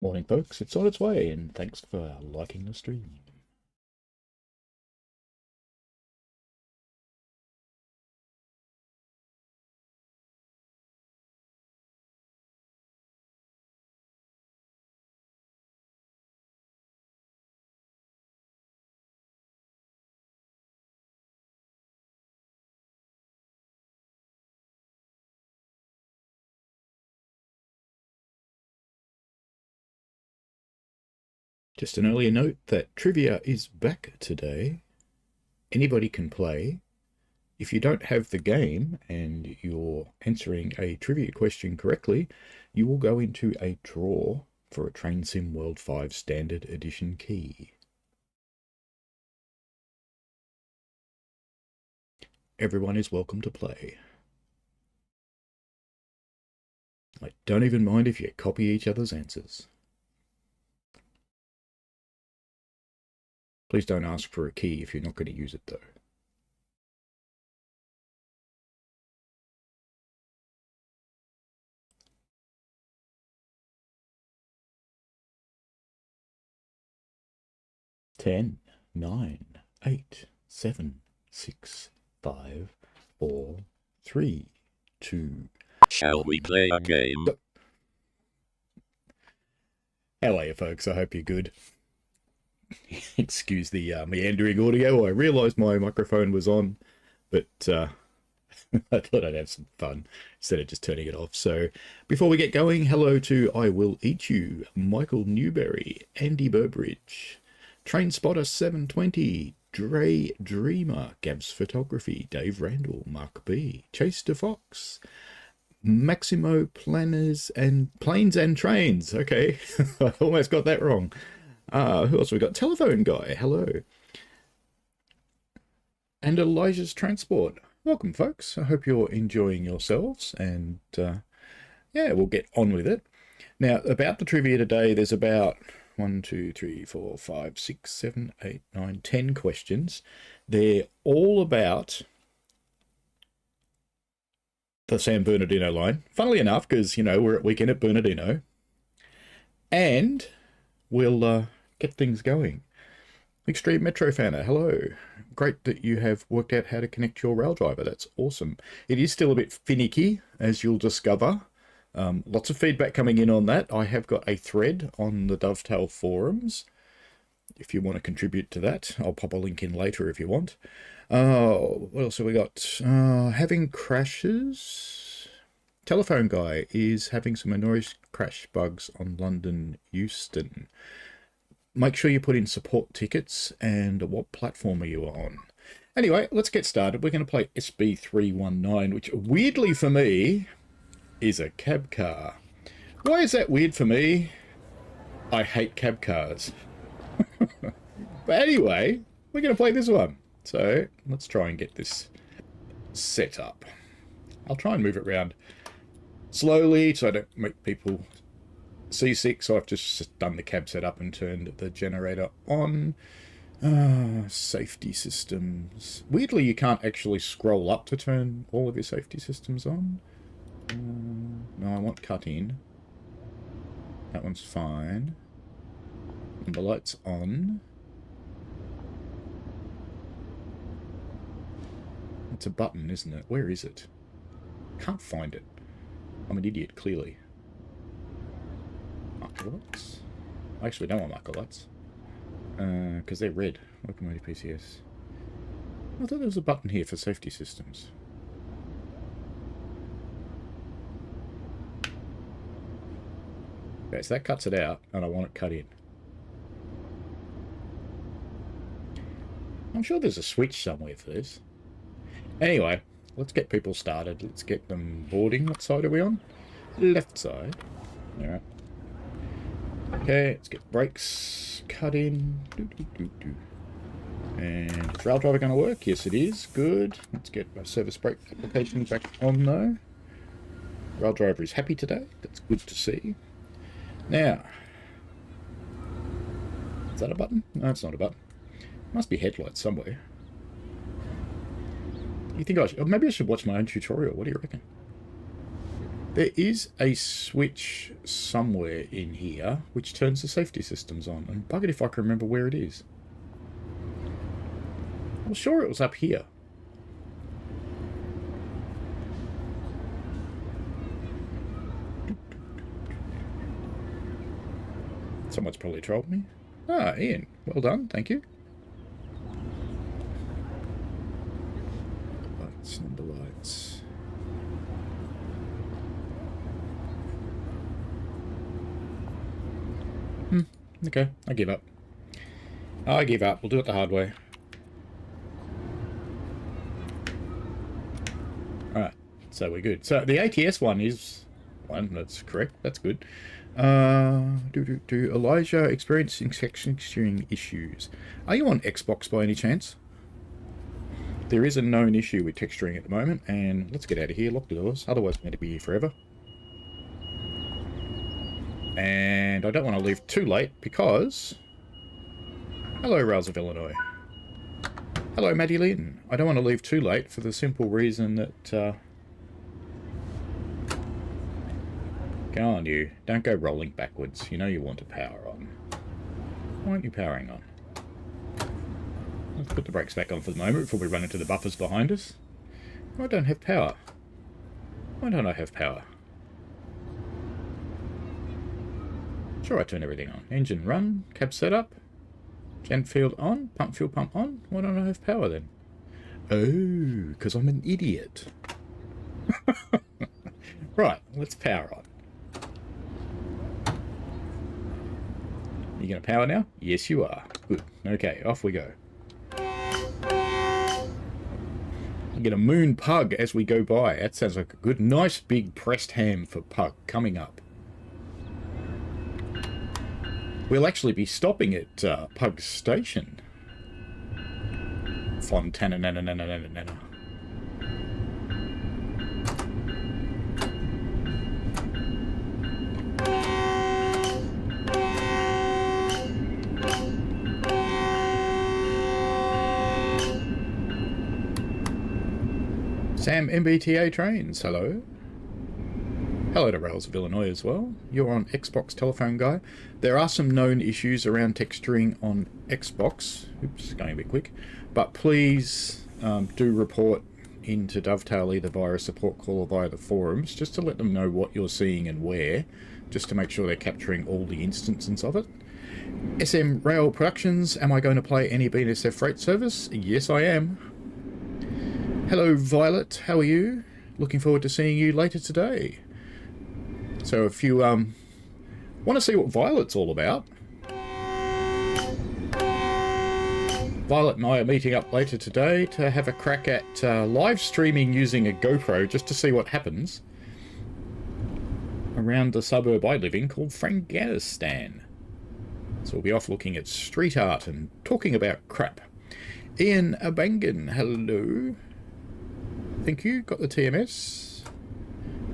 Morning, folks. It's on its way, and thanks for liking the stream. Just an earlier note that trivia is back today. Anybody can play. If you don't have the game and you're answering a trivia question correctly, you will go into a draw for a Train Sim World 5 Standard Edition key. Everyone is welcome to play. I don't even mind if you copy each other's answers. Please don't ask for a key if you're not going to use it, though. Ten, 9, 8, 7, 6, 5, 4, 3, 2. Shall we play a game? How are you, folks? I hope you're good. Excuse the meandering audio. I realised my microphone was on, but I thought I'd have some fun instead of just turning it off. So before we get going, hello to I Will Eat You, Michael Newberry, Andy Burbridge, Train Spotter 720, Dre Dreamer, Gabs Photography, Dave Randall, Mark B, Chase DeFox, Maximo Planners and Planes and Trains. Okay, I almost got that wrong. Who else we got? Telephone Guy, hello. And Elijah's Transport. Welcome, folks. I hope you're enjoying yourselves. And yeah, we'll get on with it. Now, about the trivia today, there's about 1, 2, 3, 4, 5, 6, 7, 8, 9, 10 questions. They're all about the San Bernadino line. Funnily enough, because, you know, we're at weekend at Bernardino. And we'll get things going. Extreme Metro Fanner, hello. Great that you have worked out how to connect your rail driver. That's awesome. It is still a bit finicky, as you'll discover. Lots of feedback coming in on that. I have got a thread on the Dovetail forums. If you want to contribute to that, I'll pop a link in later if you want. What else have we got? Having crashes. Telephone Guy is having some noise crash bugs on London Euston. Make sure you put in support tickets and what platform are you on. Anyway, let's get started. We're going to play SB319, which weirdly for me is a cab car. Why is that weird for me? I hate cab cars. But anyway, we're going to play this one. So let's try and get this set up. I'll try and move it around slowly so I don't make people seasick. So I've just done the cab setup and turned the generator on. Safety systems. Weirdly, you can't actually scroll up to turn all of your safety systems on. No, I want cut in. That one's fine. And the light's on. It's a button, isn't it? Where is it? Can't find it. I'm an idiot, clearly. Marker lights? I actually don't want marker lights. Because they're red. Locomotive PCS. I thought there was a button here for safety systems. Okay, so that cuts it out, and I want it cut in. I'm sure there's a switch somewhere for this. Anyway, let's get people started. Let's get them boarding. What side are we on? Left side. Alright. Okay, let's get brakes cut in. And is rail driver going to work? Yes, it is. Good. Let's get my service brake application back on, though. Rail driver is happy today. That's good to see. Now, is that a button? No, it's not a button. Must be headlights somewhere. You think I should, or maybe I should watch my own tutorial. What do you reckon? There is a switch somewhere in here which turns the safety systems on. And bugger if I can remember where it is. I'm sure it was up here. Someone's probably trolled me. Ah, Ian. Well done. Thank you. Lights, number lights. Okay. I give up. I give up. We'll do it the hard way. Alright. So we're good. So the ATS one is one. That's correct. That's good. Elijah experiencing texturing issues. Are you on Xbox by any chance? There is a known issue with texturing at the moment, and let's get out of here, lock the doors, otherwise we're going to be here forever. And I don't want to leave too late because... Hello, Rails of Illinois. Hello, Maddie Lynn. I don't want to leave too late for the simple reason that... Go on, you. Don't go rolling backwards. You know you want to power on. Why aren't you powering on? Let's put the brakes back on for the moment before we run into the buffers behind us. I don't have power. Why don't I have power? Sure, I turn everything on. Engine run, cab setup, gen field on, pump fuel pump on. Why don't I have power then? Oh, because I'm an idiot. Right, let's power on. You going to power now? Yes, you are. Good. Okay, off we go. You get a moon pug as we go by. That sounds like a good, nice big pressed ham for pug coming up. We'll actually be stopping at Pug Station. Fontana, nana. Sam MBTA Trains, hello. Hello to Rails of Illinois as well. You're on Xbox Telephone Guy. There are some known issues around texturing on Xbox. Oops, going a bit quick. But please do report into Dovetail either via a support call or via the forums, just to let them know what you're seeing and where, just to make sure they're capturing all the instances of it. SM Rail Productions, am I going to play any BNSF freight service? Yes, I am. Hello, Violet. How are you? Looking forward to seeing you later today. So if you want to see what Violet's all about, Violet and I are meeting up later today to have a crack at live streaming using a GoPro just to see what happens around the suburb I live in called Franganistan. So we'll be off looking at street art and talking about crap. Ian Abangan, hello. Thank you. Got the TMS.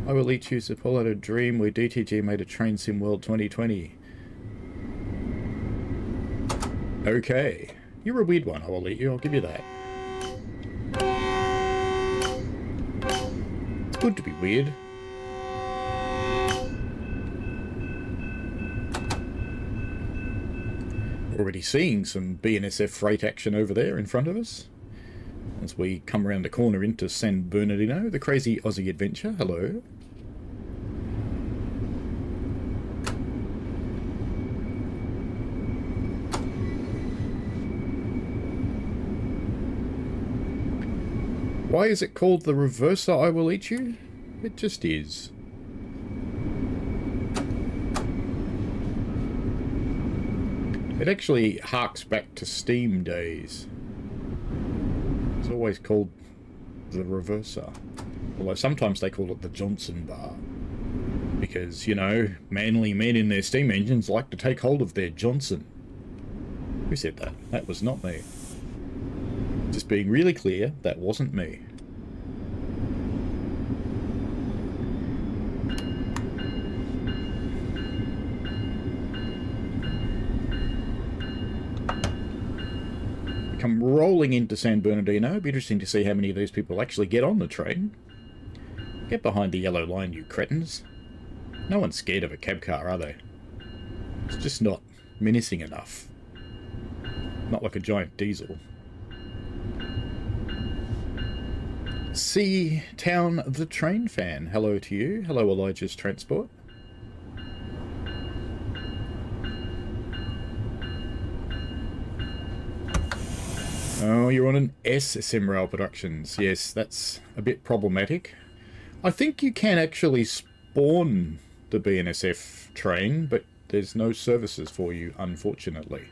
I will eat you to pull out a dream where DTG made a train sim world 2020. Okay. You're a weird one, I will eat you. I'll give you that. It's good to be weird. Already seeing some BNSF freight action over there in front of us. As we come around the corner into San Bernadino, the crazy Aussie adventure. Hello. Why is it called the Reverser I Will Eat You? It just is. It actually harks back to Steam days. It's always called the Reverser. Although sometimes they call it the Johnson bar. Because, you know, manly men in their steam engines like to take hold of their Johnson. Who said that? That was not me. Just being really clear, that wasn't me. Come rolling into San Bernardino. It'd be interesting to see how many of these people actually get on the train. Get behind the yellow line, you cretins. No one's scared of a cab car, are they? It's just not menacing enough. Not like a giant diesel. Sea Town the Train Fan. Hello to you. Hello, Elijah's Transport. Oh, you're on an SM Rail Productions. Yes, that's a bit problematic. I think you can actually spawn the BNSF train, but there's no services for you, unfortunately.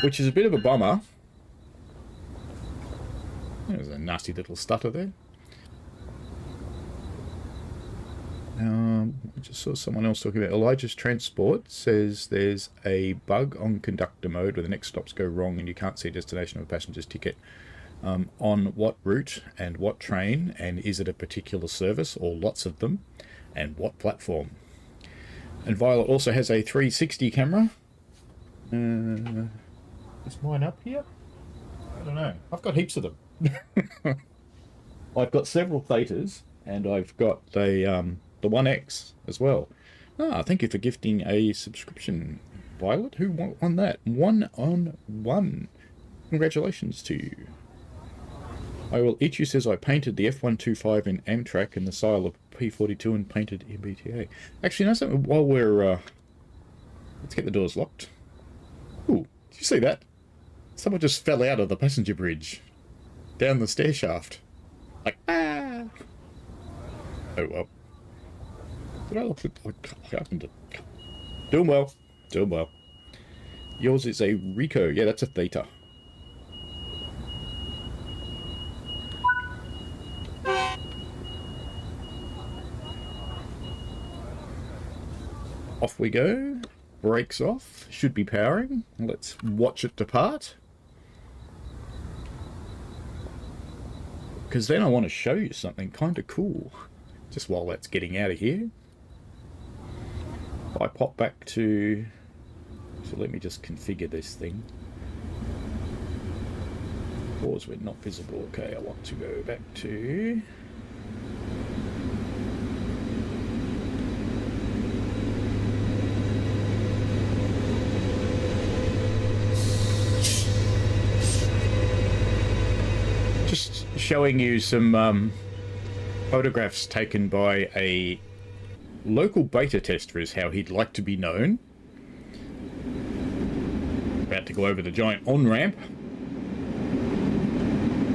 Which is a bit of a bummer. There's a nasty little stutter there. I just saw someone else talking about Elijah's Transport says there's a bug on conductor mode where the next stops go wrong and you can't see destination of a passenger's ticket. On what route and what train, and is it a particular service or lots of them, and what platform? And Violet also has a 360 camera. Is mine up here? I don't know. I've got heaps of them. I've got several Thetas, and I've got the 1X as well. Ah, thank you for gifting a subscription, Violet. Who won that? 1-on-1. Congratulations to you. I will eat you says I painted the F125 in Amtrak in the style of P42 and painted MBTA. Actually, no, something while we're let's get the doors locked. Ooh, did you see that? Someone just fell out of the passenger bridge down the stair shaft. Like, ah! Oh well. Did I look at I opened it? Doing well. Doing well. Yours is a Rico. Yeah, that's a Theta. Off we go. Brakes off. Should be powering. Let's watch it depart. Because then I want to show you something kind of cool. Just while that's getting out of here. If I pop back to... So let me just configure this thing. Pause when not visible. Okay, I want to go back to... Just showing you some photographs taken by a local beta tester is how he'd like to be known. About to go over the giant on-ramp.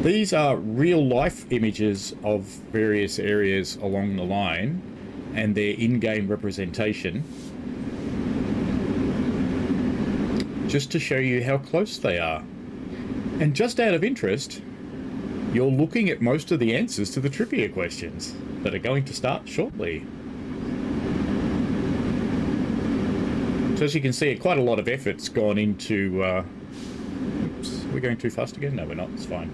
These are real-life images of various areas along the line and their in-game representation. Just to show you how close they are. And just out of interest, you're looking at most of the answers to the trivia questions that are going to start shortly. So as you can see, quite a lot of effort's gone into... oops, we're going too fast again? No, we're not. It's fine.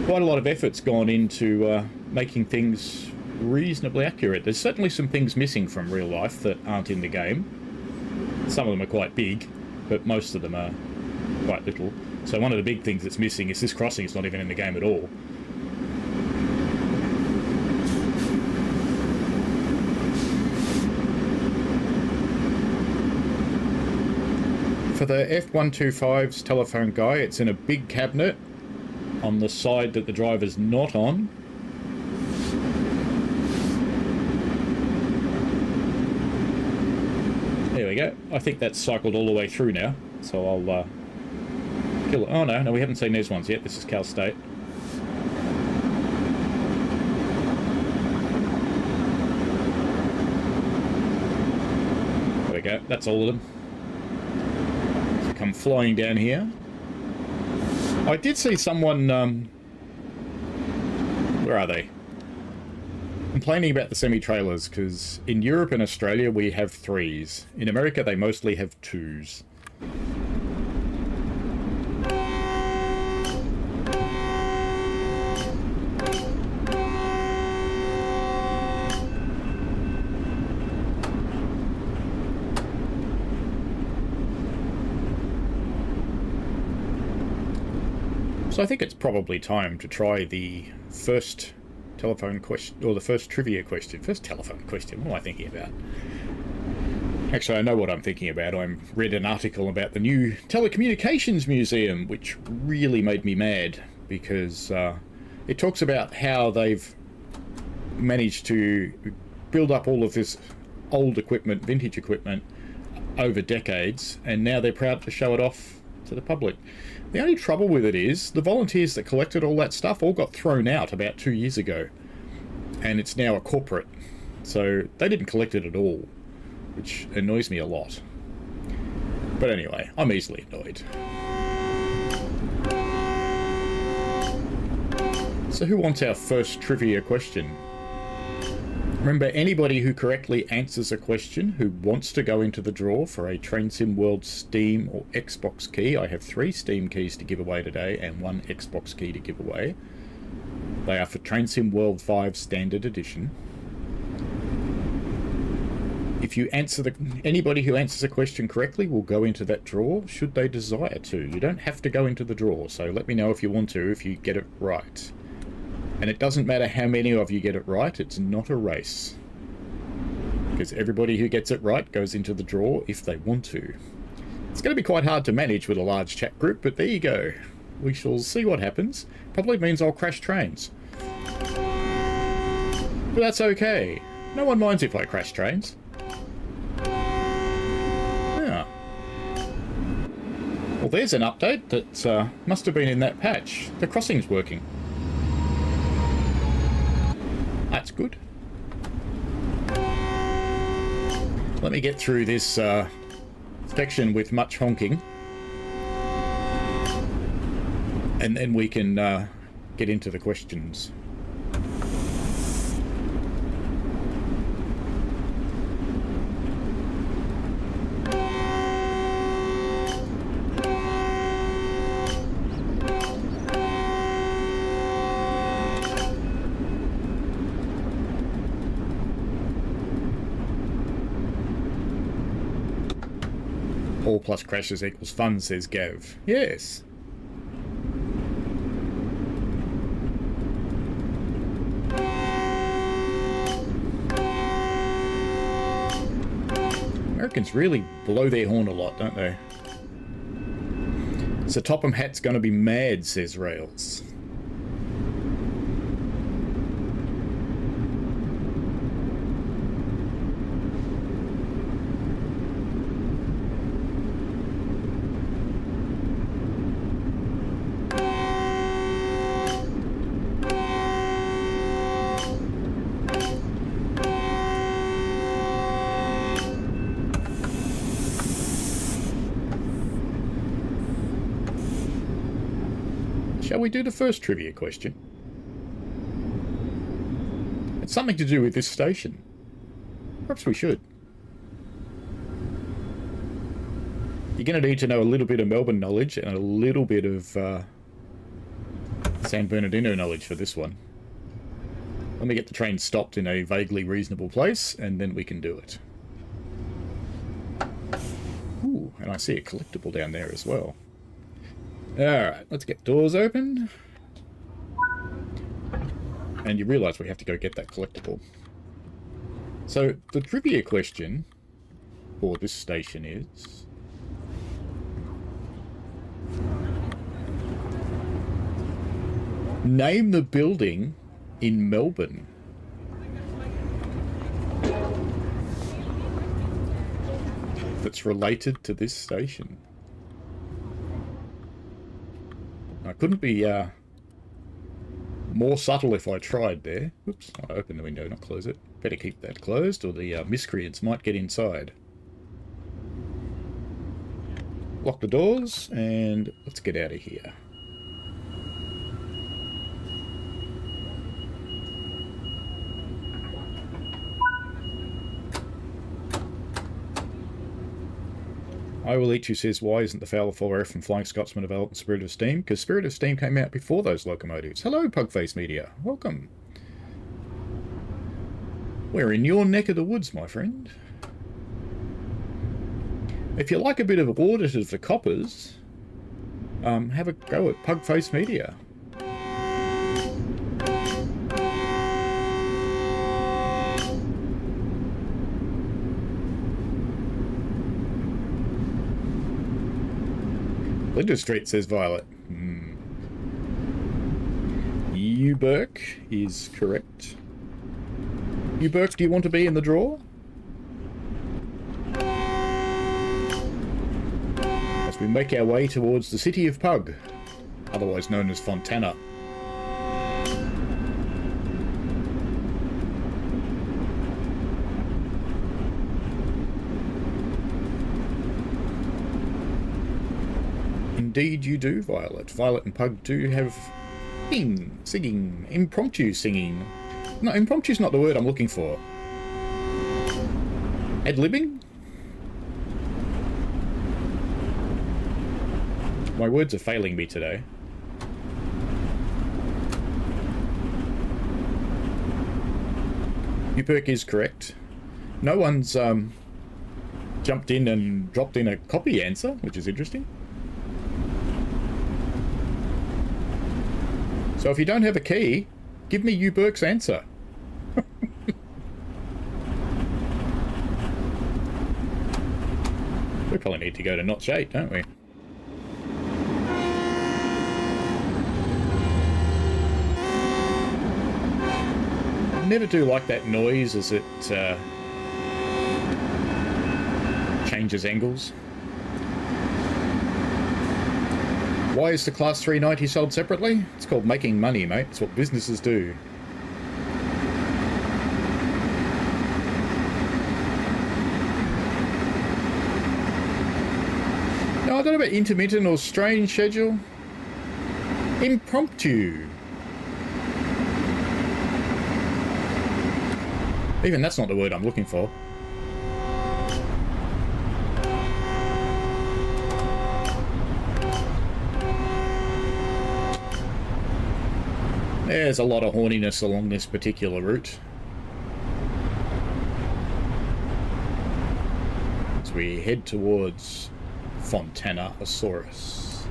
Quite a lot of effort's gone into making things reasonably accurate. There's certainly some things missing from real life that aren't in the game. Some of them are quite big, but most of them are quite little. So one of the big things that's missing is this crossing is not even in the game at all. For the F125's telephone guy, it's in a big cabinet on the side that the driver's not on. There we go. I think that's cycled all the way through now, so I'll kill it. Oh no, we haven't seen these ones yet. This is Cal State. There we go. That's all of them. Come flying down here. I did see someone, where are they? Complaining about the semi-trailers, because in Europe and Australia we have 3s. In America they mostly have 2s. So I think it's probably time to try the first telephone question, or the first trivia question. First telephone question, what am I thinking about? Actually, I know what I'm thinking about. I read an article about the new Telecommunications Museum, which really made me mad, because it talks about how they've managed to build up all of this old equipment, vintage equipment, over decades, and now they're proud to show it off to the public. The only trouble with it is the volunteers that collected all that stuff all got thrown out about 2 years ago, and it's now a corporate, so they didn't collect it at all, which annoys me a lot. But anyway, I'm easily annoyed. So who wants our first trivia question? Remember, anybody who correctly answers a question who wants to go into the draw for a Train Sim World Steam or Xbox key. I have 3 Steam keys to give away today and 1 Xbox key to give away. They are for Train Sim World 5 Standard Edition. If you answer anybody who answers a question correctly will go into that draw, should they desire to. You don't have to go into the draw, so let me know if you want to, if you get it right. And it doesn't matter how many of you get it right, it's not a race. Because everybody who gets it right goes into the draw if they want to. It's going to be quite hard to manage with a large chat group, but there you go. We shall see what happens. Probably means I'll crash trains. But that's okay. No one minds if I crash trains. Yeah. Well, there's an update that must have been in that patch. The crossing's working. That's good. Let me get through this section with much honking, and then we can get into the questions. All plus crashes equals fun, says Gav. Yes. Americans really blow their horn a lot, don't they? So Topham Hat's gonna be mad, says Rails. Shall we do the first trivia question? It's something to do with this station. Perhaps we should. You're going to need to know a little bit of Melbourne knowledge and a little bit of San Bernadino knowledge for this one. Let me get the train stopped in a vaguely reasonable place, and then we can do it. Ooh, and I see a collectible down there as well. Alright, let's get doors open. And you realise we have to go get that collectible. So, the trivia question for this station is... name the building in Melbourne. That's related to this station. I couldn't be more subtle if I tried there. Oops, I opened the window, not close it. Better keep that closed or the miscreants might get inside. Lock the doors and let's get out of here. I Will Eat You says, why isn't the Fowler 4F and Flying Scotsman developed in Spirit of Steam? Because Spirit of Steam came out before those locomotives. Hello, Pugface Media. Welcome. We're in your neck of the woods, my friend. If you like a bit of audit of the coppers, have a go at Pugface Media. Linda Street, says Violet. Uberk is correct. Uberk, do you want to be in the draw? As we make our way towards the city of Pug, otherwise known as Fontana. Indeed you do, Violet. Violet and Pug do have singing, impromptu singing. No, impromptu's not the word I'm looking for. Ad-libbing? My words are failing me today. Uperk is correct. No one's jumped in and dropped in a copy answer, which is interesting. So if you don't have a key, give me Uberk's answer. We probably need to go to Notch 8, don't we? I never do like that noise as it changes angles. Why is the Class 390 sold separately? It's called making money, mate. It's what businesses do. No, I don't know about intermittent or strange schedule. Impromptu. Even that's not the word I'm looking for. There's a lot of horniness along this particular route. As we head towards Fontana Asaurus.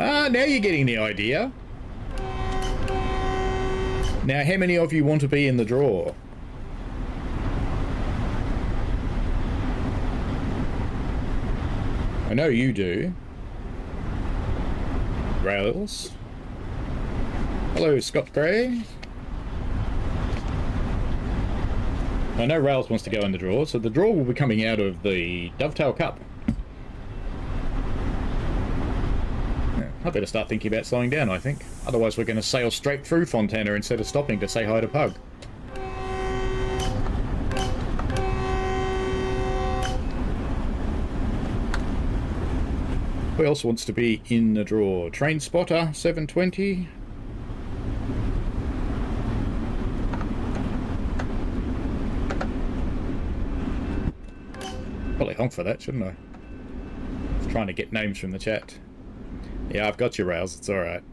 Ah, now you're getting the idea. Now, how many of you want to be in the draw? I know you do. Rails. Hello, Scott Gray. I know Rails wants to go in the draw, so the draw will be coming out of the Dovetail Cup. Yeah, I better start thinking about slowing down, I think. Otherwise we're going to sail straight through Fontana instead of stopping to say hi to Pug. Who else wants to be in the draw? Train Spotter, 720. Probably honk for that, shouldn't I? I was trying to get names from the chat. Yeah, I've got your rails, it's alright.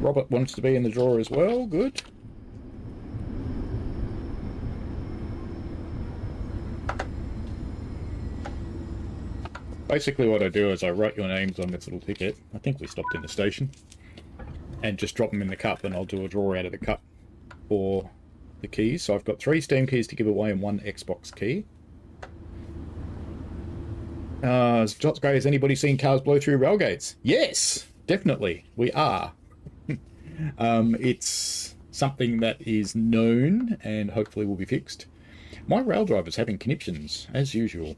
Robert wants to be in the draw as well, good. Basically what I do is I write your names on this little ticket. I think we stopped in the station. And just drop them in the cup, and I'll do a draw out of the cup for the keys. So I've got 3 Steam keys to give away and 1 Xbox key. Jots Gray, has anybody seen cars blow through rail gates? Yes, definitely, we are. It's something that is known and hopefully will be fixed. My rail driver's having conniptions, as usual.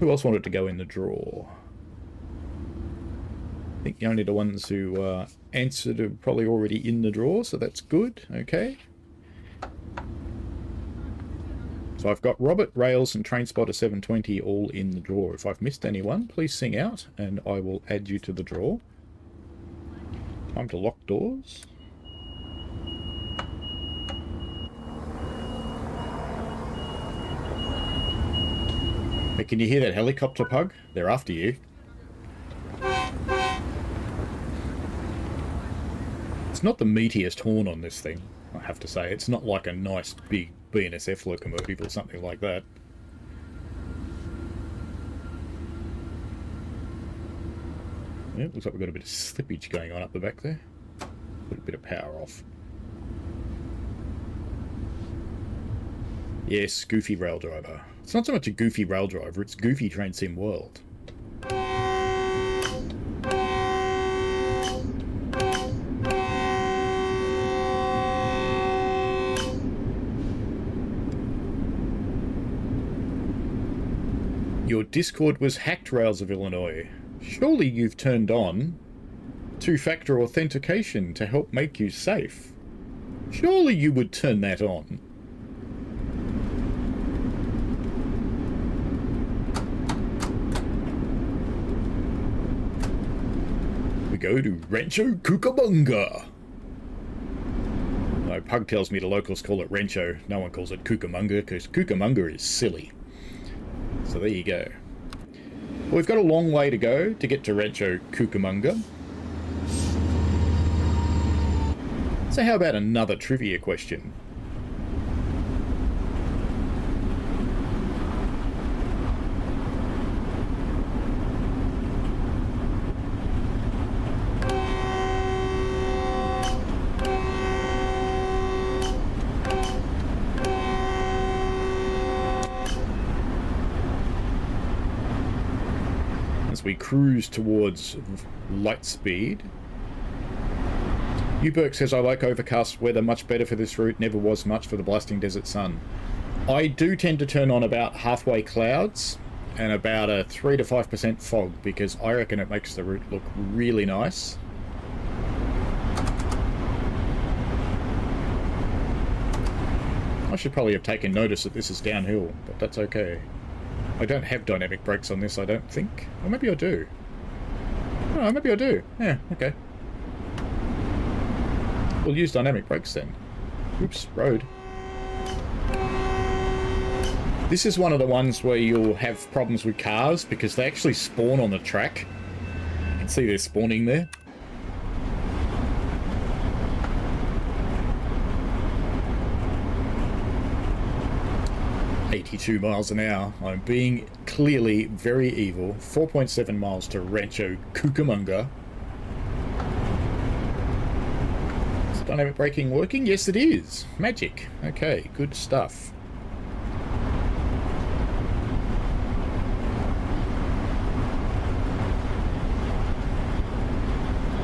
Who else wanted to go in the draw? I think only the ones who answered are probably already in the draw, so that's good. Okay. So I've got Robert, Rails, and Trainspotter 720 all in the draw. If I've missed anyone, please sing out, and I will add you to the draw. Time to lock doors. Hey, can you hear that helicopter, Pug? They're after you. It's not the meatiest horn on this thing, I have to say. It's not like a nice big BNSF locomotive or something like that. Yeah, looks like we've got a bit of slippage going on up the back there. Put a bit of power off. Yes, goofy rail driver. It's not so much a goofy rail driver, it's goofy train sim world. Your Discord was hacked, Rails of Illinois. Surely you've turned on two-factor authentication to help make you safe. Surely you would turn that on. We go to Rancho Cucamonga. No, Pug tells me the locals call it Rancho. No one calls it Cucamonga because Cucamonga is silly. So there you go. Well, we've got a long way to go to get to Rancho Cucamonga. So how about another trivia question? We cruise towards light speed. Uberk says, I like overcast weather much better for this route, never was much for the blasting desert sun. I do tend to turn on about halfway clouds and about a 3 to 5% fog because I reckon it makes the route look really nice. I should probably have taken notice that this is downhill, but that's okay. I don't have dynamic brakes on this, I don't think. Or maybe I do. Oh, maybe I do. Yeah, okay. We'll use dynamic brakes then. Oops, road. This is one of the ones where you'll have problems with cars because they actually spawn on the track. You can see they're spawning there. .82 miles an hour. I'm being clearly very evil. 4.7 miles to Rancho Cucamonga. Is dynamic braking working? Yes, it is. Magic. Okay, good stuff.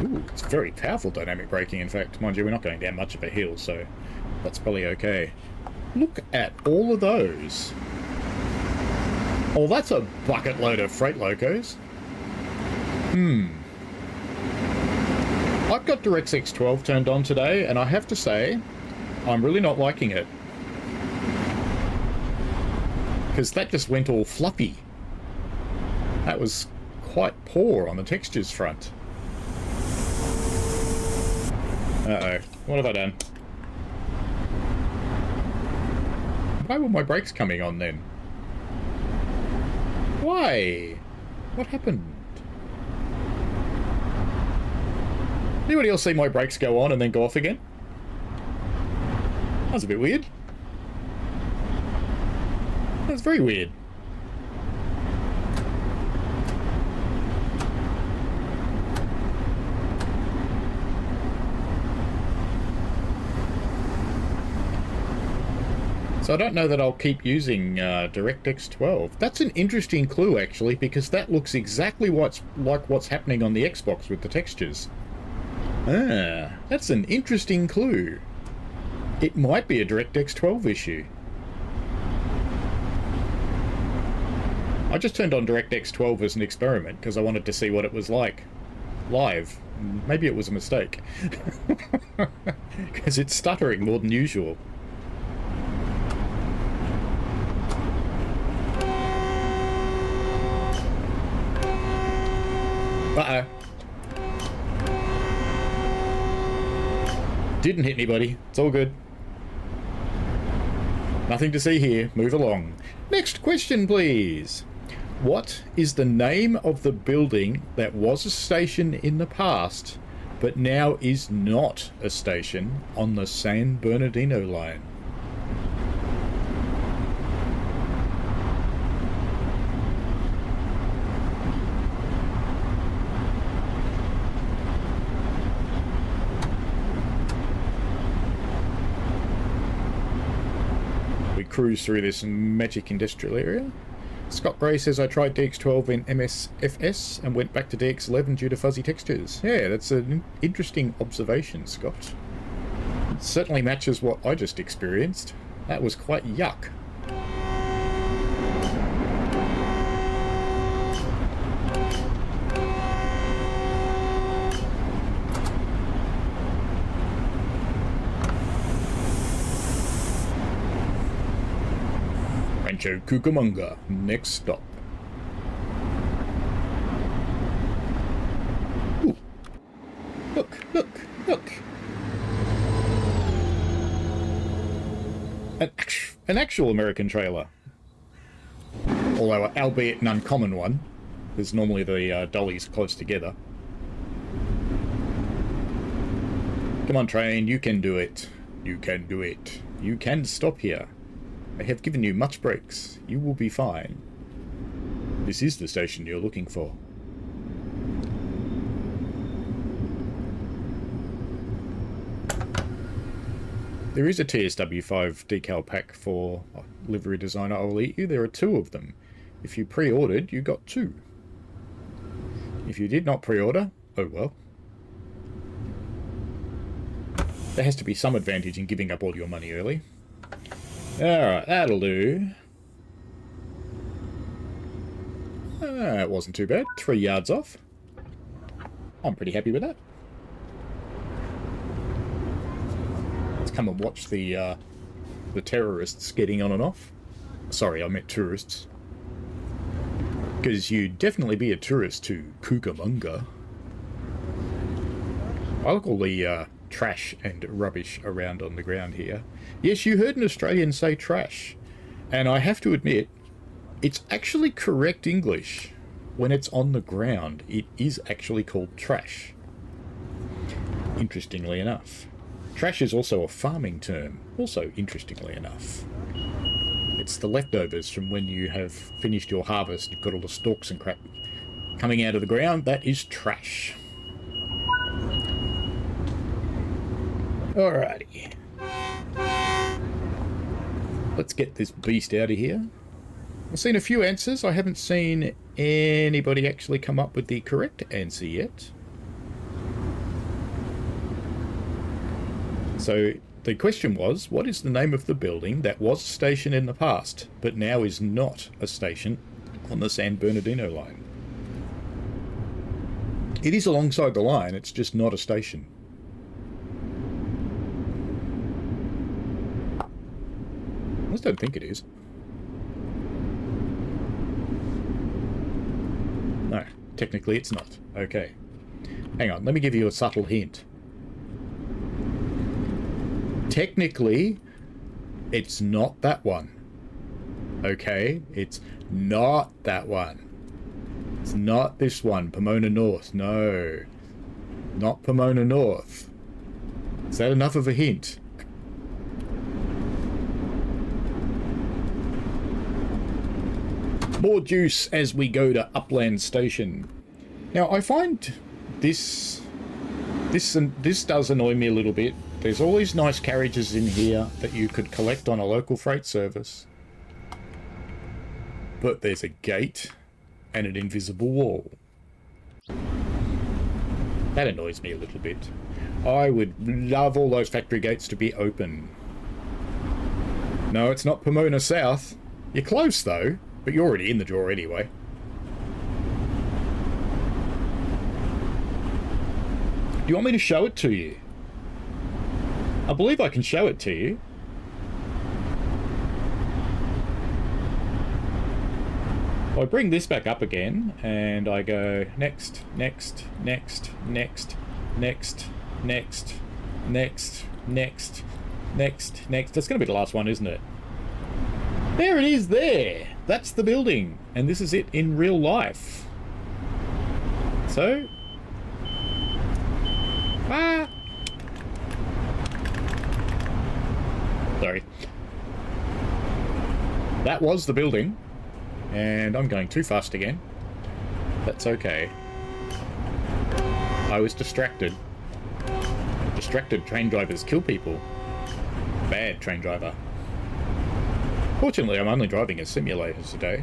Ooh, it's very powerful dynamic braking, in fact. Mind you, we're not going down much of a hill, so that's probably okay. Look at all of those. Oh, that's a bucket load of freight locos. I've got DirectX 12 turned on today, and I have to say, I'm really not liking it. Because that just went all fluffy. That was quite poor on the textures front. Uh-oh. What have I done? Why were my brakes coming on then? Why? What happened? Anybody else see my brakes go on and then go off again? That was a bit weird. That was very weird. So I don't know that I'll keep using DirectX 12. That's an interesting clue, actually, because that looks exactly like what's happening on the Xbox with the textures. Ah, that's an interesting clue. It might be a DirectX 12 issue. I just turned on DirectX 12 as an experiment because I wanted to see what it was like live. Maybe it was a mistake. Because it's stuttering more than usual. Uh-oh. Didn't hit anybody. It's all good. Nothing to see here. Move along. Next question, please. What is the name of the building that was a station in the past but now is not a station on the San Bernardino line. We cruise through this magic industrial area. Scott Gray says I tried DX12 in MSFS and went back to DX11 due to fuzzy textures. Yeah, that's an interesting observation, Scott. It certainly matches what I just experienced. That was quite yuck. Rancho Cucamonga, next stop. Ooh. Look, look, look. An actual American trailer. Although, albeit an uncommon one, because normally the dollies close together. Come on, train, you can do it. You can do it. You can stop here. I have given you much breaks. You will be fine. This is the station you're looking for. There is a TSW5 decal pack for livery designer I will eat you. There are 2 of them. If you pre-ordered, you got 2. If you did not pre-order, oh well. There has to be some advantage in giving up all your money early. Alright, that'll do. It wasn't too bad. 3 yards off. I'm pretty happy with that. Let's come and watch the terrorists getting on and off. Sorry, I meant tourists. Because you'd definitely be a tourist to Cucamonga. I like all the trash and rubbish around on the ground here. Yes, you heard an Australian say trash, and I have to admit, it's actually correct English. When it's on the ground, it is actually called trash. Interestingly enough. Trash is also a farming term, also interestingly enough. It's the leftovers from when you have finished your harvest, you've got all the stalks and crap coming out of the ground, that is trash. Alrighty. Let's get this beast out of here. I've seen a few answers. I haven't seen anybody actually come up with the correct answer yet. So the question was, what is the name of the building that was a station in the past, but now is not a station on the San Bernardino line? It is alongside the line, it's just not a station. I just don't think it is. No, technically it's not. Okay. Hang on, let me give you a subtle hint. Technically, it's not that one. Okay? It's not that one. It's not this one, Pomona North. No. Not Pomona North. Is that enough of a hint? More juice as we go to Upland Station. Now, I find this does annoy me a little bit. There's all these nice carriages in here that you could collect on a local freight service. But there's a gate and an invisible wall. That annoys me a little bit. I would love all those factory gates to be open. No, it's not Pomona South. You're close though, but you're already in the drawer anyway. Do you want me to show it to you? I believe I can show it to you. I bring this back up again, and I go next, next, next, next, next, next, next, next, next, next. That's going to be the last one, isn't it? There it is there. That's the building, and this is it in real life. So, Ah! Sorry. That was the building. And I'm going too fast again. That's okay. I was distracted. Distracted train drivers kill people. Bad train driver. Fortunately, I'm only driving a simulator today.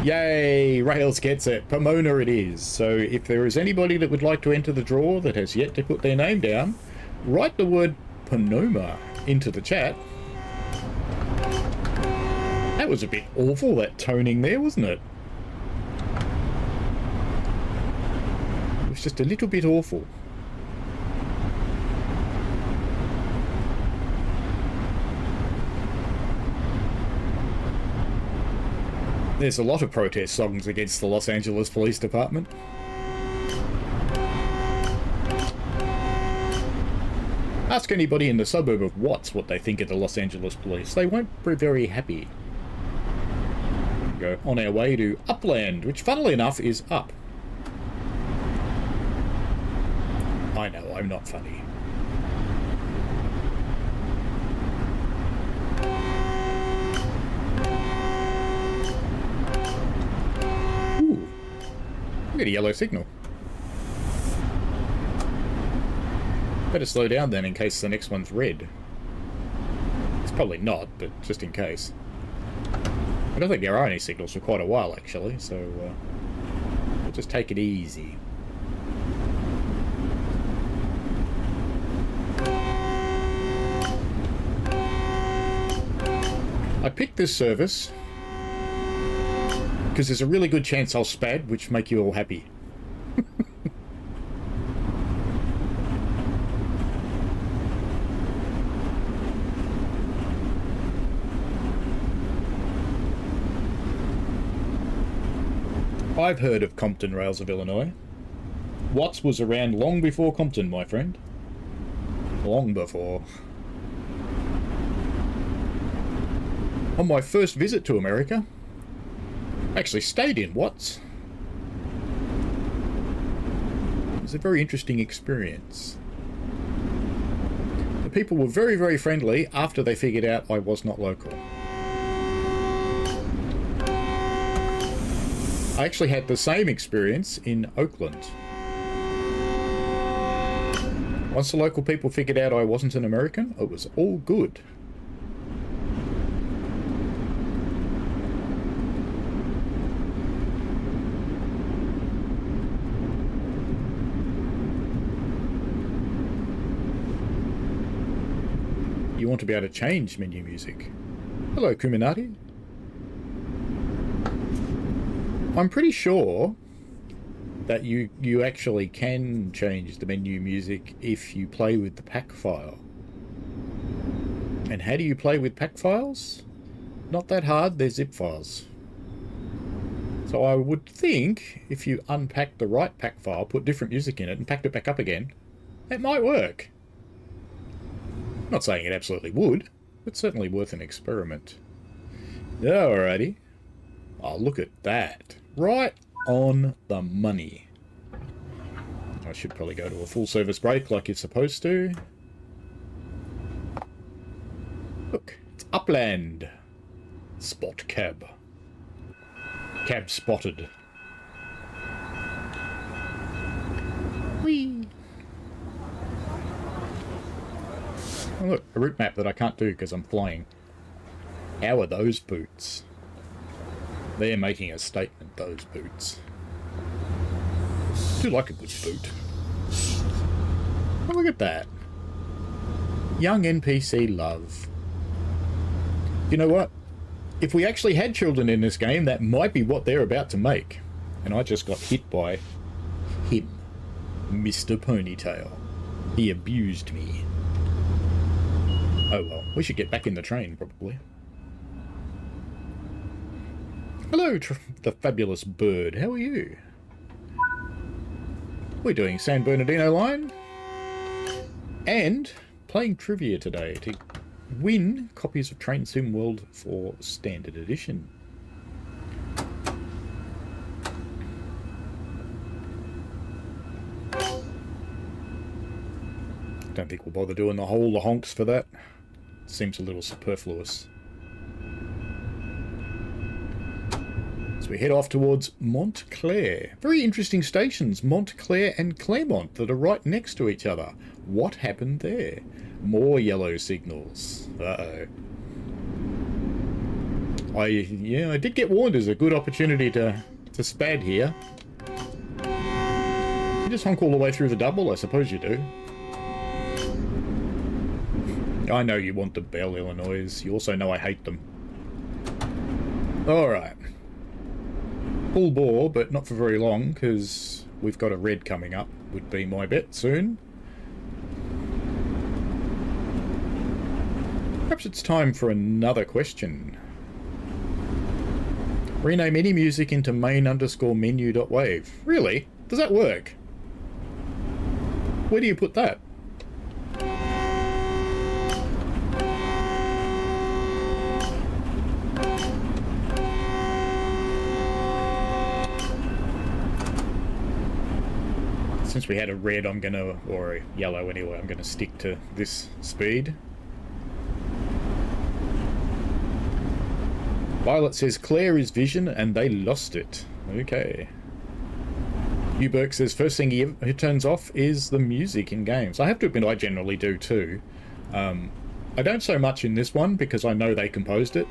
Yay! Rails gets it. Pomona it is. So if there is anybody that would like to enter the draw that has yet to put their name down, write the word Pomona into the chat. That was a bit awful, that toning there, wasn't it? It was just a little bit awful. There's a lot of protest songs against the Los Angeles Police Department. Ask anybody in the suburb of Watts what they think of the Los Angeles Police. They won't be very happy. Go on our way to Upland, which funnily enough is up. I know, I'm not funny. Ooh, look at a yellow signal. Better slow down then in case the next one's red. It's probably not, but just in case. I don't think there are any signals for quite a while, actually, so we'll just take it easy. I picked this service because there's a really good chance I'll spad, which make you all happy. I've heard of Compton Rails of Illinois. Watts was around long before Compton, my friend. Long before. On my first visit to America, I actually stayed in Watts. It was a very interesting experience. The people were very, very friendly after they figured out I was not local. I actually had the same experience in Oakland. Once the local people figured out I wasn't an American, it was all good. You want to be able to change menu music. Hello, Kuminati. I'm pretty sure that you actually can change the menu music if you play with the pack file. And how do you play with pack files? Not that hard, they're zip files. So I would think if you unpack the right pack file, put different music in it and packed it back up again, it might work. I'm not saying it absolutely would, but certainly worth an experiment. Alrighty. Oh, look at that. Right on the money. I should probably go to a full service break like you're supposed to. Look, it's Upland. Spot cab. Cab spotted. Whee! Oh, look, a route map that I can't do because I'm flying. How are those boots? They're making a statement, those boots. I do like a good boot. Oh, look at that. Young NPC love. You know what? If we actually had children in this game, that might be what they're about to make. And I just got hit by him. Mr. Ponytail. He abused me. Oh well, we should get back in the train, probably. Hello, the fabulous bird. How are you? We're doing San Bernadino line and playing trivia today to win copies of Train Sim World for Standard Edition. Don't think we'll bother doing the whole the honks for that. Seems a little superfluous. So we head off towards Montclair. Very interesting stations, Montclair and Claremont, that are right next to each other. What happened there? More yellow signals. Uh-oh. I did get warned there's a good opportunity to spad here. You just honk all the way through the double, I suppose you do. I know you want the Bell, Illinois. You also know I hate them. Alright. Full bore, but not for very long, because we've got a red coming up, would be my bet soon. Perhaps it's time for another question. Rename any music into main_menu.wave. Really? Does that work? Where do you put that? Since we had a red, I'm gonna, or a yellow anyway, I'm gonna stick to this speed. Violet says Claire is vision and they lost it. Okay. Uberk says first thing he turns off is the music in games. I have to admit I generally do too. I don't so much in this one because I know they composed it.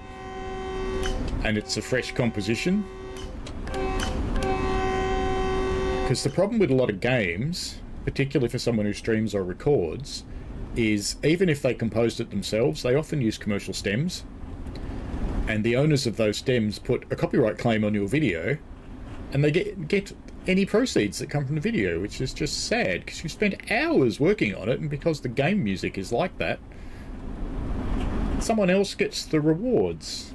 And it's a fresh composition. Because the problem with a lot of games, particularly for someone who streams or records, is even if they composed it themselves, they often use commercial stems. And the owners of those stems put a copyright claim on your video, and they get any proceeds that come from the video, which is just sad, because you spent hours working on it, and because the game music is like that, someone else gets the rewards.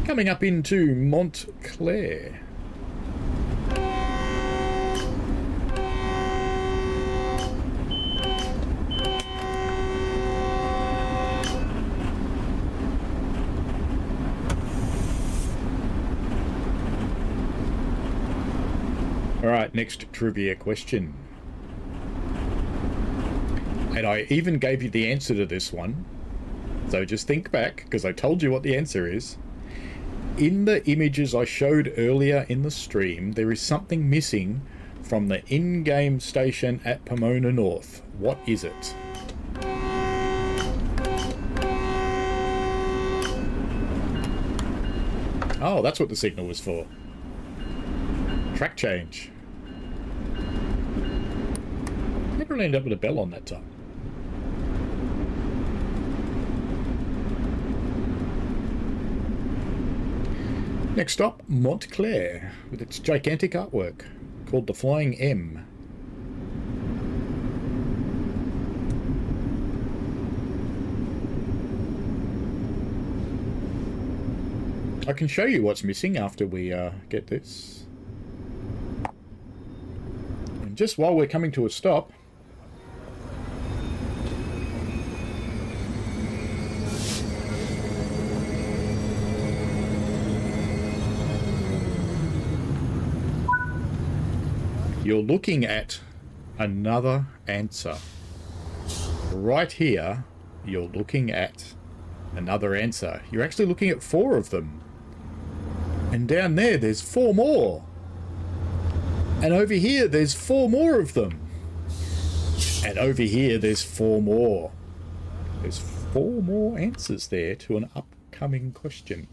Coming up into Montclair. Alright, next trivia question. And I even gave you the answer to this one. So just think back, because I told you what the answer is. In the images I showed earlier in the stream, there is something missing from the in-game station at Pomona North. What is it? Oh, that's what the signal was for. Track change. Never really ended up with a bell on that time. Next stop, Montclair, with its gigantic artwork called the Flying M. I can show you what's missing after we get this. And just while we're coming to a stop, you're looking at another answer. Right here, you're looking at another answer. You're actually looking at 4 of them. And down there, there's 4 more. And over here, there's 4 more of them. And over here, there's 4 more. There's 4 more answers there to an upcoming question.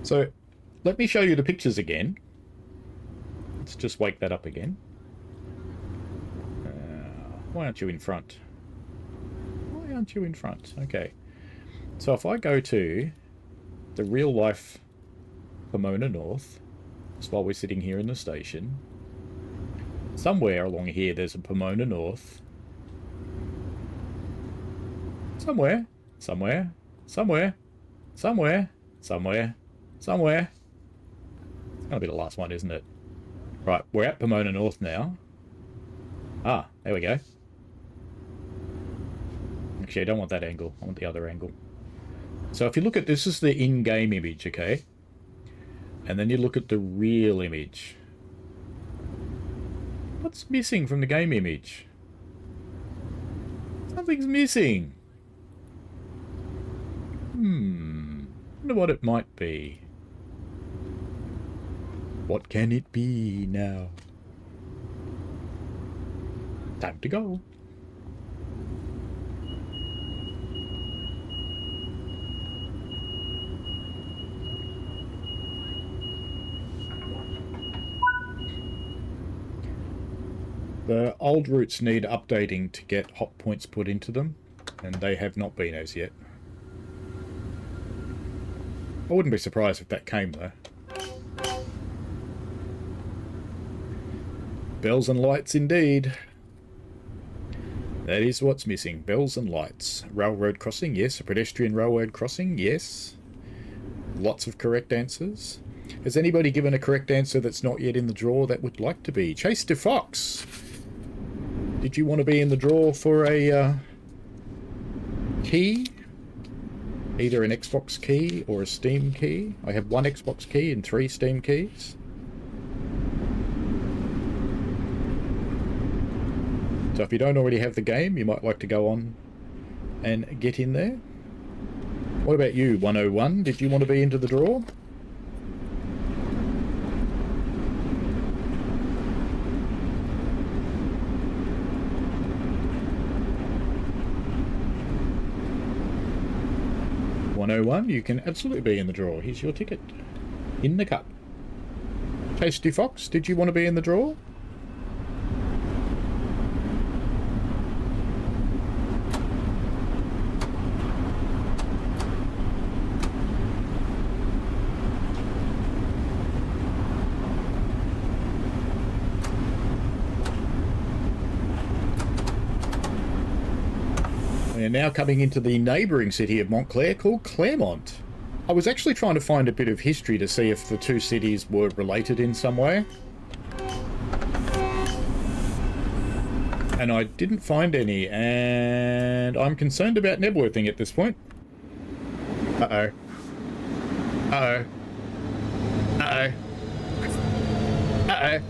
So, let me show you the pictures again. Let's just wake that up again. Why aren't you in front? Why aren't you in front? Okay. So if I go to the real life Pomona North, just while we're sitting here in the station, somewhere along here there's a Pomona North. Somewhere. It's gonna be the last one, isn't it? Right, we're at Pomona North now. Ah, there we go. Actually, I don't want that angle. I want the other angle. So if you look at this, is the in-game image, okay? And then you look at the real image. What's missing from the game image? Something's missing. Wonder what it might be. What can it be now? Time to go. The old routes need updating to get hot points put into them, and they have not been as yet. I wouldn't be surprised if that came, though. Bells and lights, indeed. That is what's missing. Bells and lights. Railroad crossing, yes. A pedestrian railroad crossing, yes. Lots of correct answers. Has anybody given a correct answer that's not yet in the draw that would like to be? Chase to Fox. Did you want to be in the draw for a key? Either an Xbox key or a Steam key. I have 1 Xbox key and 3 Steam keys. So if you don't already have the game, you might like to go on and get in there. What about you, 101? Did you want to be into the draw? You can absolutely be in the draw. Here's your ticket. In the cup. Tasty Fox, did you want to be in the draw? We're now coming into the neighbouring city of Montclair called Claremont. I was actually trying to find a bit of history to see if the two cities were related in some way. And I didn't find any, and I'm concerned about networking at this point. Uh-oh. Uh-oh. Uh-oh. Uh-oh.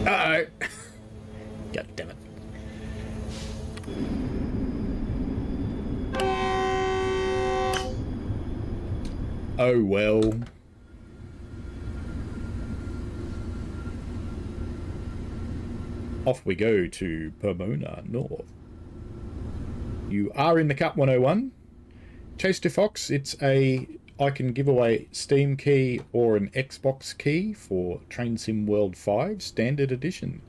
Uh-oh. God damn it. Oh well. Off we go to Pomona North. You are in the Cup 101. Chase to Fox, I can give away Steam key or an Xbox key for Train Sim World 5 Standard Edition.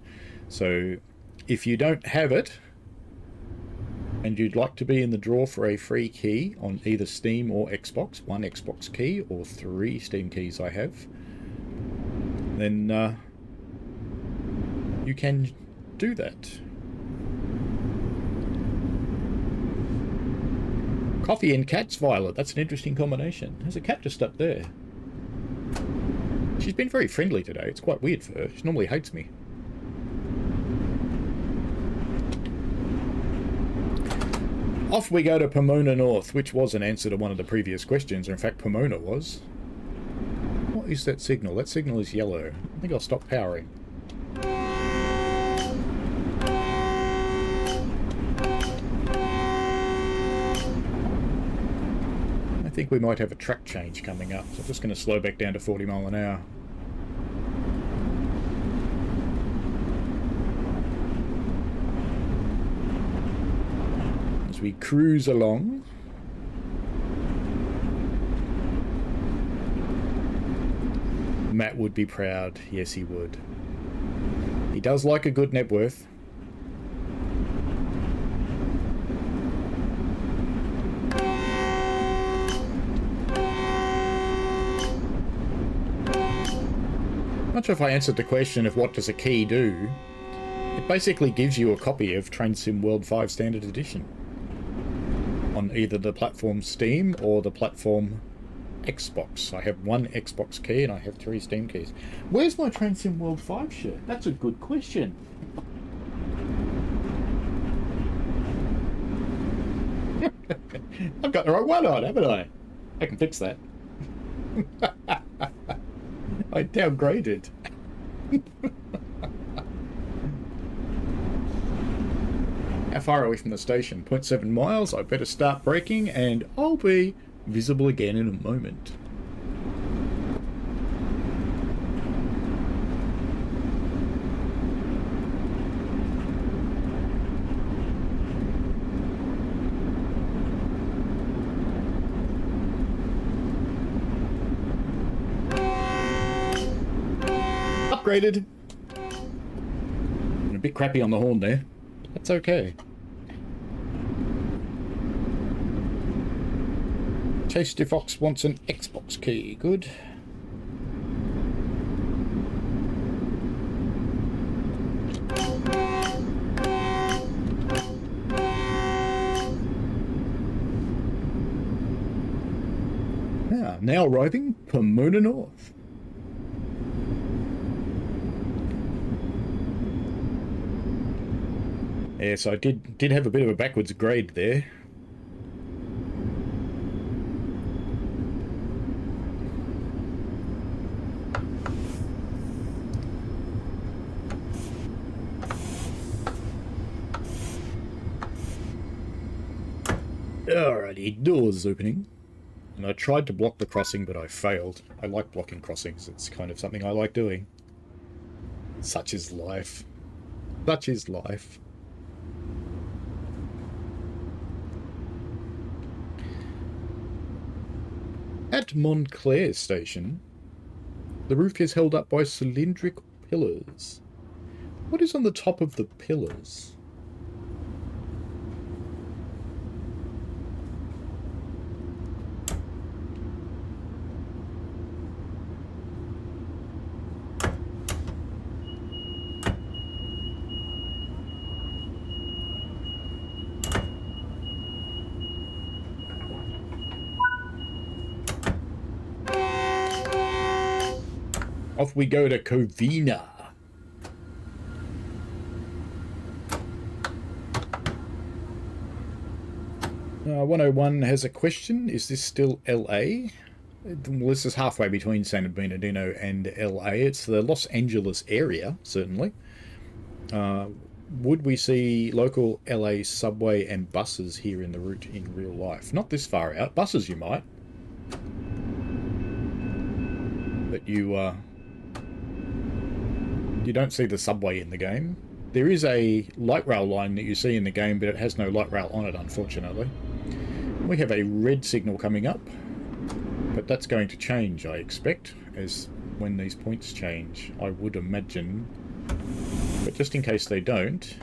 So if you don't have it, and you'd like to be in the draw for a free key on either Steam or Xbox, 1 Xbox key or 3 Steam keys I have, then you can do that. Coffee and cats, Violet. That's an interesting combination. There's a cat just up there. She's been very friendly today. It's quite weird for her. She normally hates me. Off we go to Pomona North, which was an answer to one of the previous questions, or in fact Pomona was. What is that signal? That signal is yellow. I think I'll stop powering. I think we might have a track change coming up, so I'm just going to slow back down to 40 mile an hour. We cruise along. Matt would be proud. Yes, he would. He does like a good net worth. Not sure if I answered the question of what does a key do. It basically gives you a copy of Train Sim World 5 Standard Edition on either the platform Steam or the platform Xbox. I have 1 Xbox key and I have 3 Steam keys. Where's my Train Sim World 5 shirt? That's a good question. I've got the right one on, haven't I? I can fix that. I downgraded. How far are we from the station? 0.7 miles. I better start braking and I'll be visible again in a moment. Upgraded. I'm a bit crappy on the horn there. That's okay. Tasty Fox wants an Xbox key. Good. Now arriving Pomona North. Yes, I did have a bit of a backwards grade there. Alrighty, doors opening. And I tried to block the crossing, but I failed. I like blocking crossings. It's kind of something I like doing. Such is life. Such is life. At Montclair station, the roof is held up by cylindrical pillars. What is on the top of the pillars? Off we go to Covina. 101 has a question. Is this still LA? Well, this is halfway between San Bernadino and LA. It's the Los Angeles area, certainly. Would we see local LA subway and buses here in the route in real life? Not this far out. Buses you might. But you don't see the subway in the game. There is a light rail line that you see in the game, but it has no light rail on it, unfortunately. We have a red signal coming up, but that's going to change, I expect, as when these points change, I would imagine. But just in case they don't...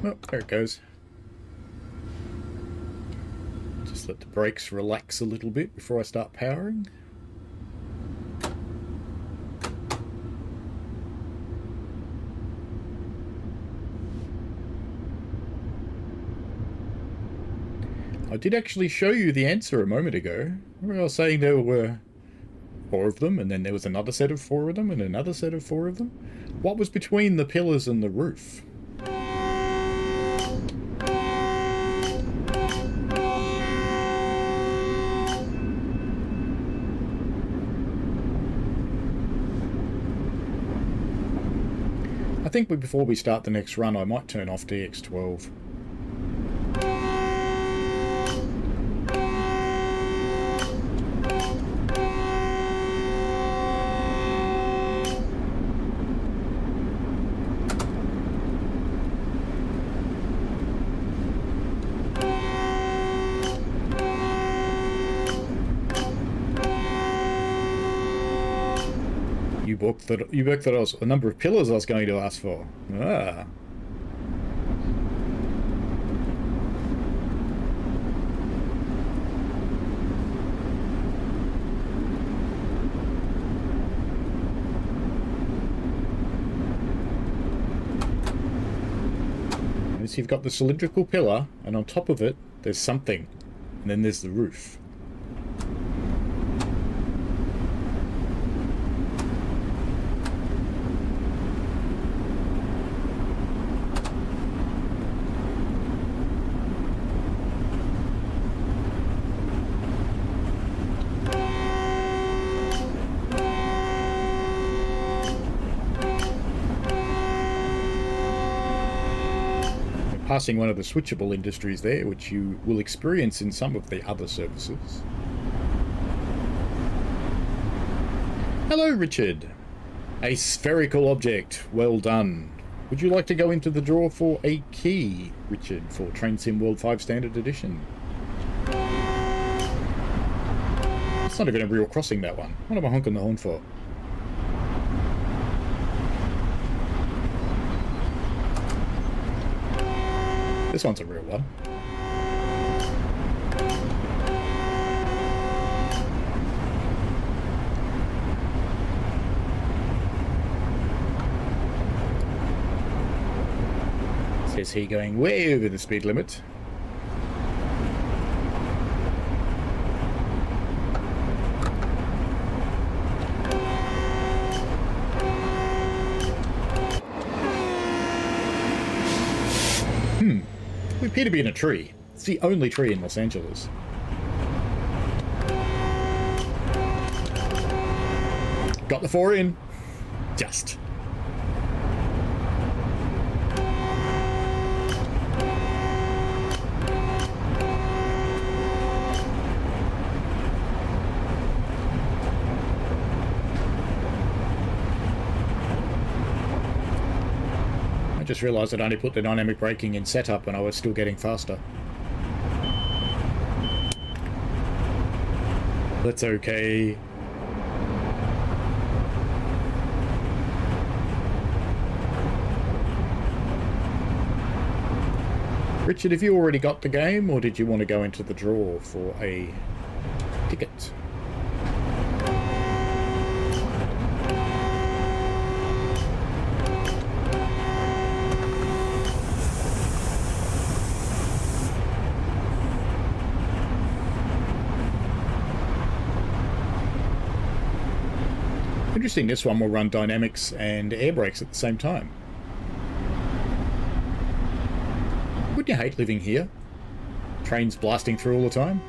Oh, there it goes. Just let the brakes relax a little bit before I start powering. I did actually show you the answer a moment ago. Where I was saying there were 4 of them, and then there was another set of 4 of them, and another set of 4 of them. What was between the pillars and the roof? I think before we start the next run, I might turn off DX12. You booked that I was a number of pillars I was going to ask for. Ah. is you've got the cylindrical pillar, and on top of it, there's something. And then there's the roof. Passing one of the switchable industries there, which you will experience in some of the other services. Hello, Richard. A spherical object. Well done. Would you like to go into the drawer for a key, Richard, for Train Sim World 5 Standard Edition? It's not even a real crossing, that one. What am I honking the horn for? This one's a real one. Says he going way over the speed limit. We appear to be in a tree. It's the only tree in Los Angeles. Got the 4 in. Just. I just realised I'd only put the dynamic braking in setup and I was still getting faster. That's okay. Richard, have you already got the game, or did you want to go into the draw for a ticket? Interesting, this one will run dynamics and air brakes at the same time. Wouldn't you hate living here? Trains blasting through all the time?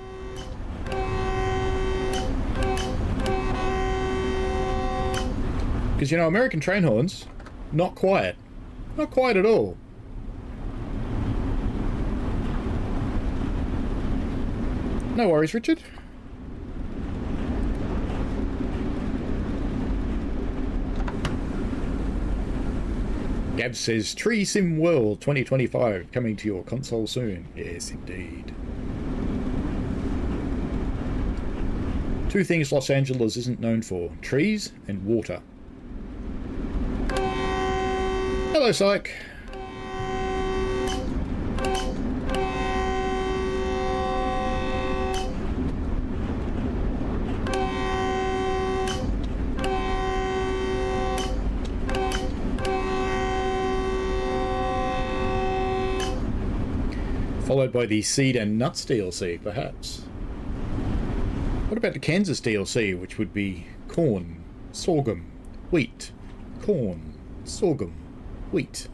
Because, you know, American train horns, not quiet. Not quiet at all. No worries, Richard. Gab says, Tree Sim World 2025 coming to your console soon. Yes, indeed. Two things Los Angeles isn't known for. Trees and water. Hello, Psych. Followed by the Seed and Nuts DLC, perhaps. What about the Kansas DLC, which would be corn, sorghum, wheat, corn, sorghum, wheat?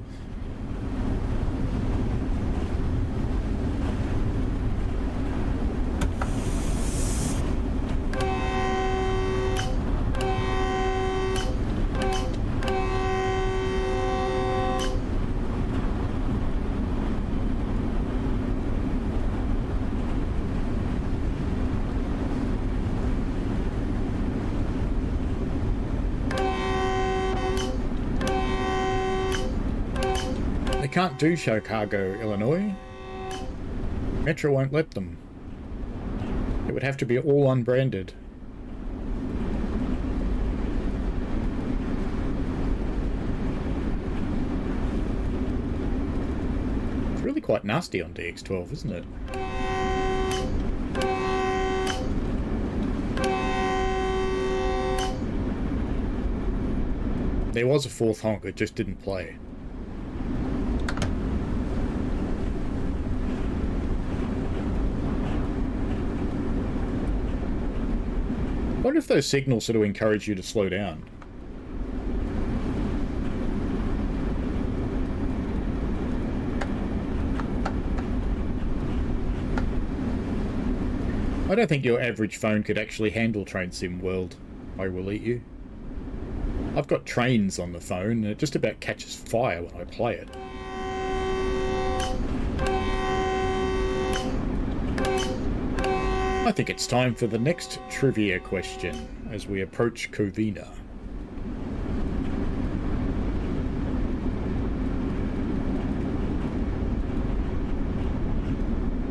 Can't do Chicago, Illinois. Metro won't let them. It would have to be all unbranded. It's really quite nasty on DX12, isn't it? There was a fourth honk, it just didn't play. I wonder if those signals sort of encourage you to slow down. I don't think your average phone could actually handle Train Sim World. I will eat you. I've got trains on the phone and it just about catches fire when I play it. I think it's time for the next trivia question as we approach Covina.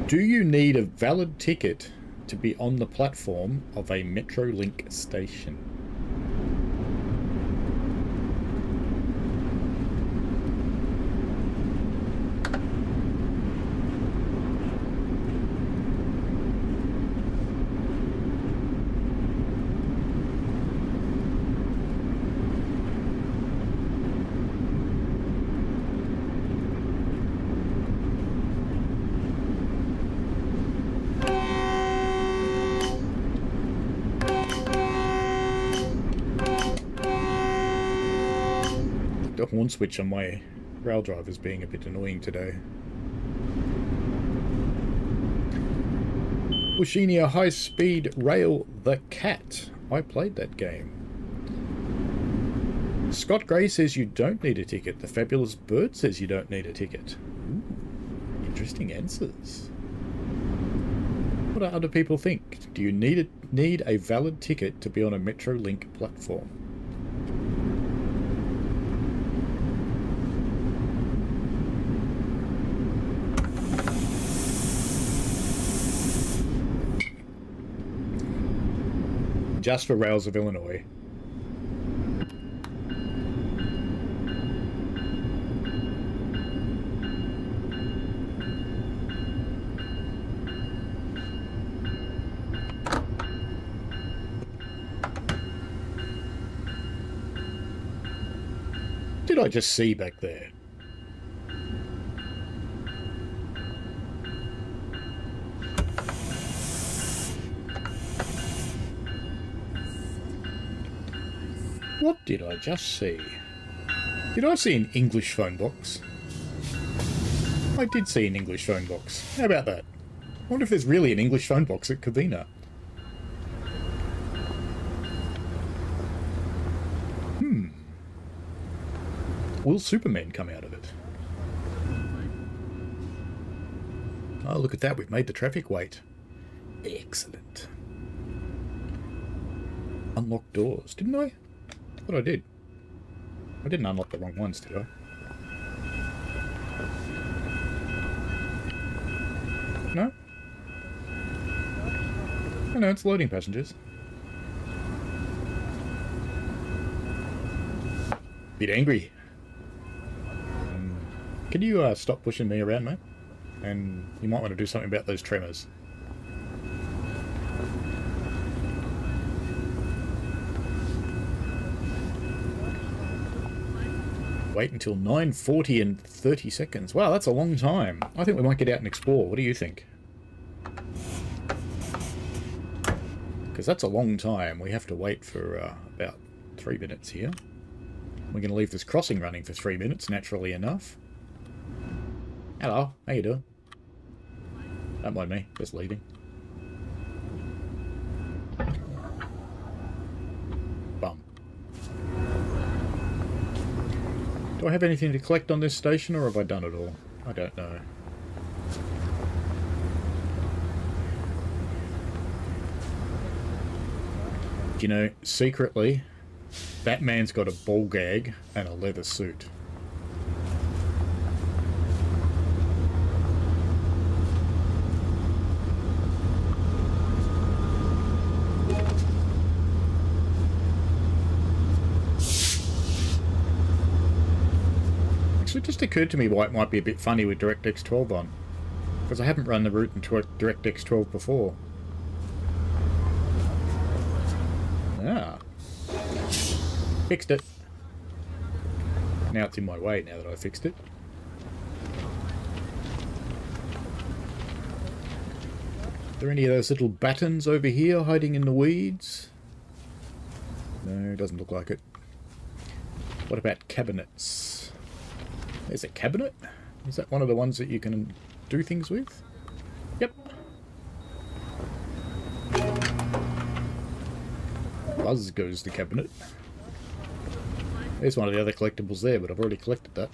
Do you need a valid ticket to be on the platform of a Metrolink station? The horn switch on my rail drive is being a bit annoying today. Oceania High Speed Rail The Cat. I played that game. Scott Gray says you don't need a ticket. The Fabulous Bird says you don't need a ticket. Ooh, interesting answers. What do other people think? Do you need a valid ticket to be on a Metrolink platform? Just for Rails of Illinois. Did I just see back there? What did I just see? Did I see an English phone box? I did see an English phone box. How about that? I wonder if there's really an English phone box at Covina. Will Superman come out of it? Oh, look at that. We've made the traffic wait. Excellent. Unlock doors. Didn't I? I thought I did. I didn't unlock the wrong ones, did I? No? Oh, no, it's loading passengers. Bit angry. Can you stop pushing me around, mate? And you might want to do something about those tremors. Wait until 9:40 and 30 seconds. Wow, that's a long time. I think we might get out and explore. What do you think? Because that's a long time. We have to wait for about 3 minutes here. We're going to leave this crossing running for 3 minutes, naturally enough. Hello, how you doing? Don't mind me, just leaving. Bum. Do I have anything to collect on this station, or have I done it all? I don't know. You know, secretly, Batman's got a ball gag and a leather suit. It just occurred to me why it might be a bit funny with DirectX 12 on. Because I haven't run the route in DirectX 12 before. Ah. Fixed it. Now it's in my way now that I fixed it. Are there any of those little battens over here hiding in the weeds? No, doesn't look like it. What about cabinets? Is it cabinet? Is that one of the ones that you can do things with? Yep. Buzz goes to cabinet. There's one of the other collectibles there, but I've already collected that.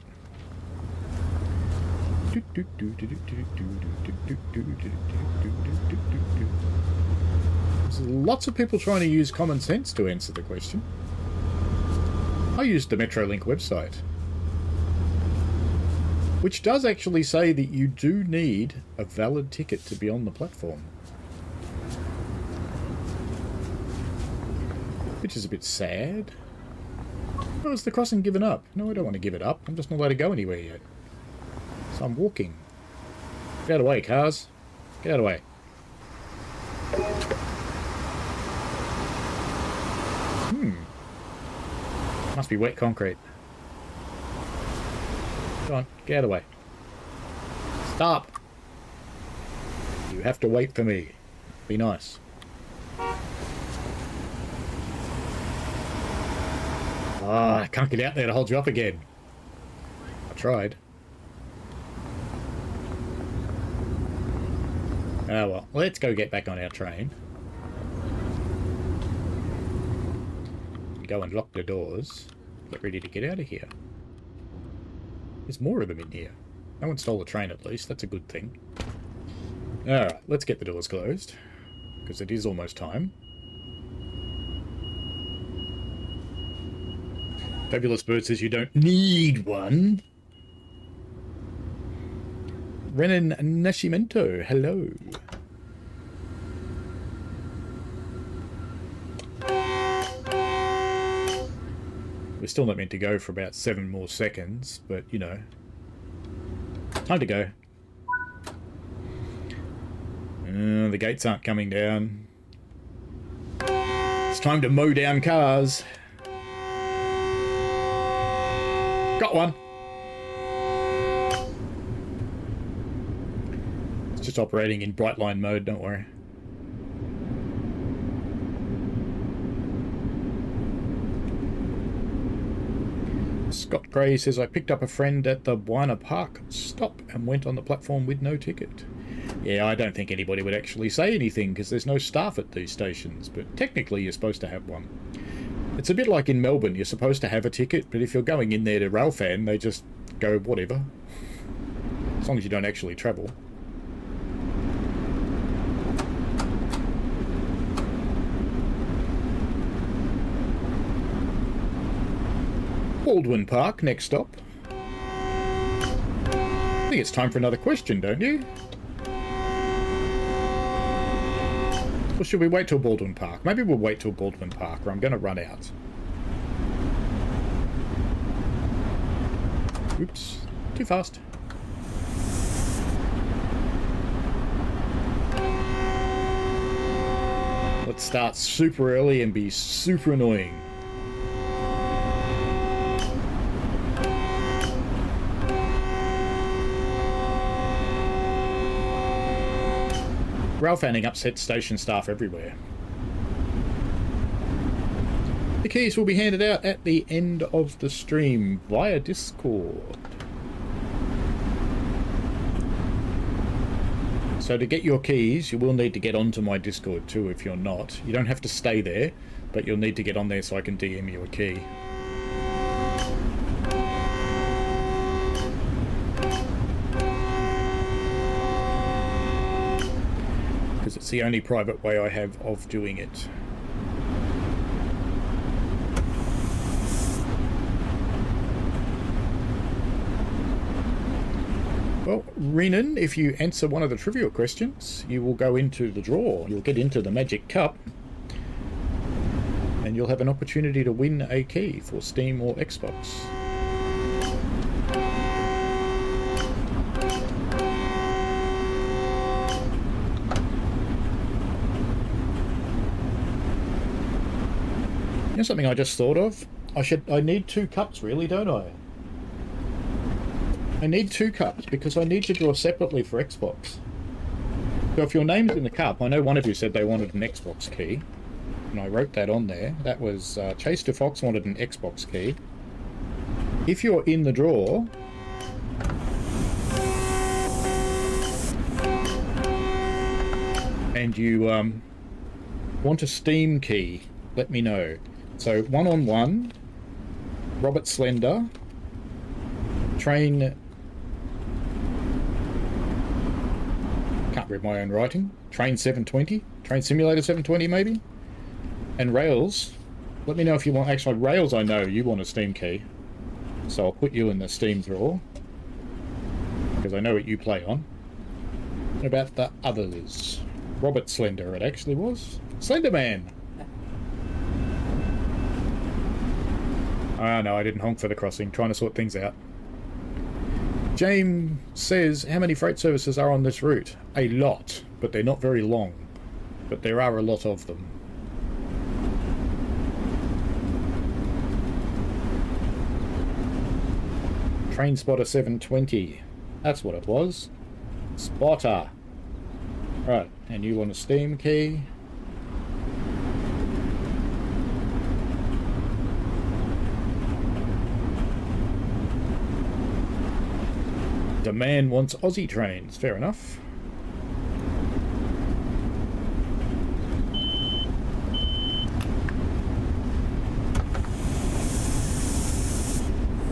There's lots of people trying to use common sense to answer the question. I used the Metrolink website, which does actually say that you do need a valid ticket to be on the platform. Which is a bit sad. Oh, is the crossing given up? No, I don't want to give it up. I'm just not allowed to go anywhere yet. So I'm walking. Get out of the way, cars. Get out of the way. Must be wet concrete. Come on, get out of the way. Stop! You have to wait for me. Be nice. Ah, I can't get out there to hold you up again. I tried. Oh well, let's go get back on our train. Go and lock the doors. Get ready to get out of here. There's more of them in here. No one stole the train at least. That's a good thing. Alright, let's get the doors closed. Because it is almost time. Fabulous Bird says you don't need one. Renan Nascimento, hello. We're still not meant to go for about 7 more seconds, but, you know. Time to go. The gates aren't coming down. It's time to mow down cars. Got one. It's just operating in bright line mode, don't worry. Scott Gray says, I picked up a friend at the Pomona Park stop and went on the platform with no ticket. Yeah, I don't think anybody would actually say anything because there's no staff at these stations, but technically you're supposed to have one. It's a bit like in Melbourne, you're supposed to have a ticket, but if you're going in there to railfan, they just go, whatever. As long as you don't actually travel. Baldwin Park, next stop. I think it's time for another question, don't you? Or should we wait till Baldwin Park? Maybe we'll wait till Baldwin Park, or I'm going to run out. Oops. Too fast. Let's start super early and be super annoying. Railfanning upsets station staff everywhere. The keys will be handed out at the end of the stream via Discord. So to get your keys, you will need to get onto my Discord too if you're not. You don't have to stay there, but you'll need to get on there so I can DM you a key. Because it's the only private way I have of doing it. Well, Renan, if you answer one of the trivia questions, you will go into the draw. You'll get into the Magic Cup. And you'll have an opportunity to win a key for Steam or Xbox. You know something I just thought of? I need 2 cups really, don't I? I need 2 cups because I need to draw separately for Xbox. So if your name's in the cup, I know one of you said they wanted an Xbox key. And I wrote that on there. That was Chase to Fox wanted an Xbox key. If you're in the draw, and you want a Steam key, let me know. So 1-on-1, Robert Slender, Train... Can't read my own writing. Train 720, Train Simulator 720 maybe? And Rails, let me know if you want... Actually, Rails, I know you want a Steam key. So I'll put you in the Steam drawer. Because I know what you play on. What about the others? Robert Slender, it actually was. Slender Man! Ah, no, I didn't honk for the crossing. Trying to sort things out. James says, how many freight services are on this route? A lot, but they're not very long. But there are a lot of them. Train Spotter 720. That's what it was. Spotter. Right, and you want a Steam key. The man wants Aussie trains. Fair enough.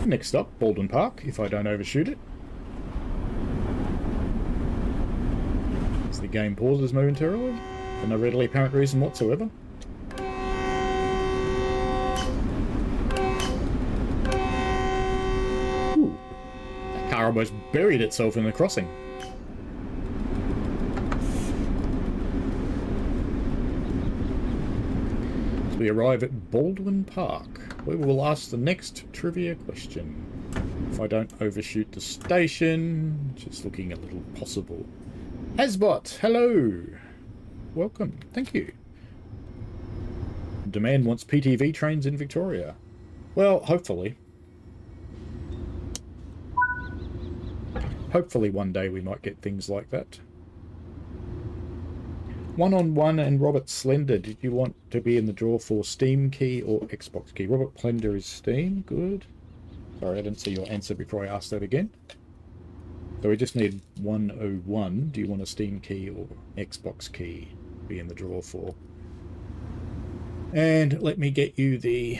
Next up, Baldwin Park, if I don't overshoot it. As the game pauses momentarily, for no readily apparent reason whatsoever. Ooh, that car almost buried itself in the crossing. As we arrive at Baldwin Park, we will ask the next trivia question. If I don't overshoot the station, just looking a little possible. Hasbot, hello! Welcome, thank you. Demand wants PTV trains in Victoria. Well, hopefully. Hopefully one day we might get things like that. 1-on-1 and Robert Slender, did you want to be in the draw for Steam key or Xbox key? Robert Slender is Steam, good. Sorry, I didn't see your answer before I asked that again. So we just need 101. Do you want a Steam key or Xbox key to be in the draw for? And let me get you the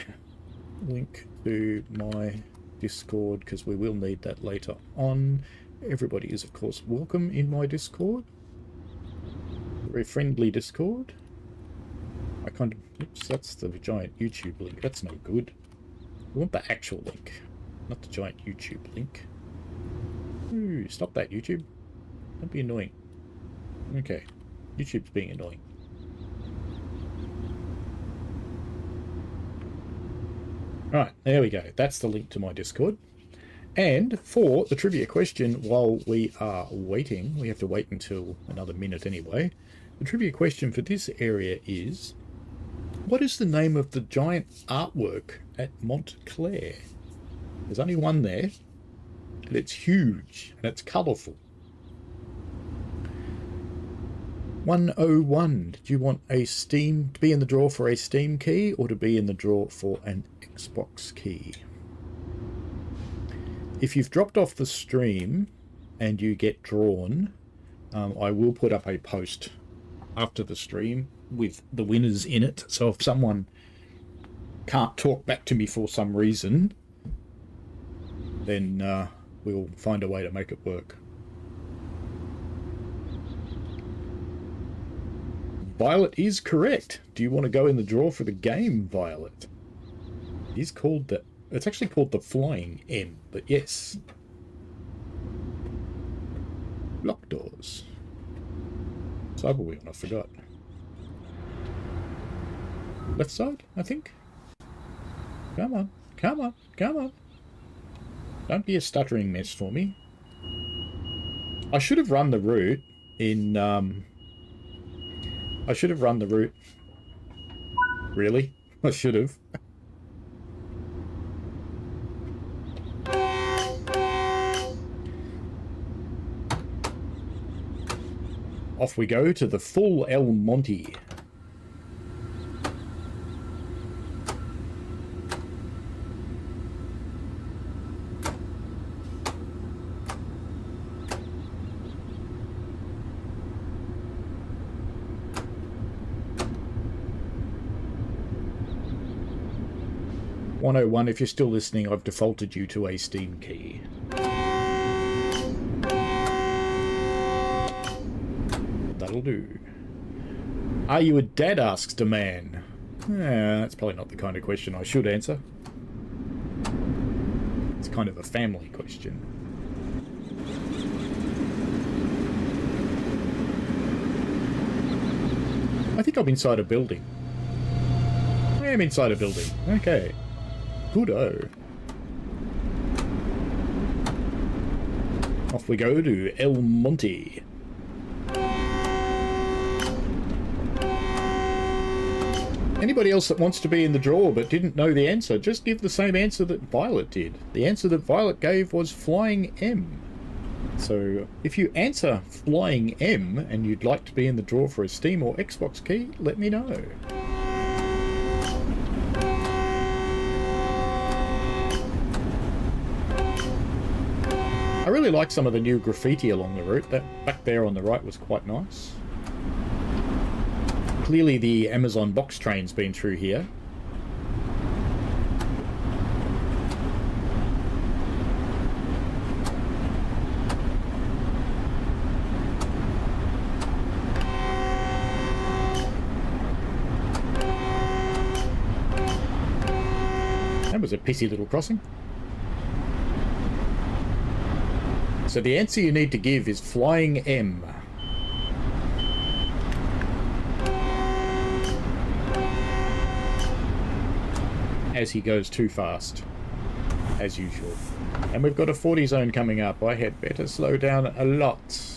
link to my Discord, because we will need that later on. Everybody is, of course, welcome in my Discord. Very friendly Discord. I kind of... Oops, that's the giant YouTube link. That's no good. I want the actual link, not the giant YouTube link. Ooh, stop that, YouTube. Don't be annoying. Okay. YouTube's being annoying. Right, there we go. That's the link to my Discord. And for the trivia question, while we are waiting, we have to wait until another minute anyway. The trivia question for this area is, what is the name of the giant artwork at Montclair? There's only one there, and it's huge, and it's colourful. 101, did you want a Steam, to be in the draw for a Steam key, or to be in the draw for an Xbox key? If you've dropped off the stream and you get drawn, I will put up a post after the stream with the winners in it. So if someone can't talk back to me for some reason, then we'll find a way to make it work. Violet is correct. Do you want to go in the draw for the game, Violet? It is called the... It's actually called the Flying M, but yes. Lock doors. Cyber wheel, I forgot. Left side, I think. Come on, come on, come on. Don't be a stuttering mess for me. I should have run the route in, I should have run the route. Really? I should have. Off we go to the full El Monte. 101, if you're still listening, I've defaulted you to a Steam key. That'll do. Are you a dad, asks the man. That's probably not the kind of question I should answer. It's kind of a family question. I think I'm inside a building. I am inside a building. Okay. Good-o. Off we go to El Monte. Anybody else that wants to be in the draw but didn't know the answer, just give the same answer that Violet did. The answer that Violet gave was Flying M. So if you answer Flying M and you'd like to be in the draw for a Steam or Xbox key, let me know. I really like some of the new graffiti along the route. That back there on the right was quite nice. Clearly the Amazon box train's been through here. That was a pissy little crossing. So the answer you need to give is Flying M. As he goes too fast, as usual. And we've got a 40 zone coming up. I had better slow down a lot.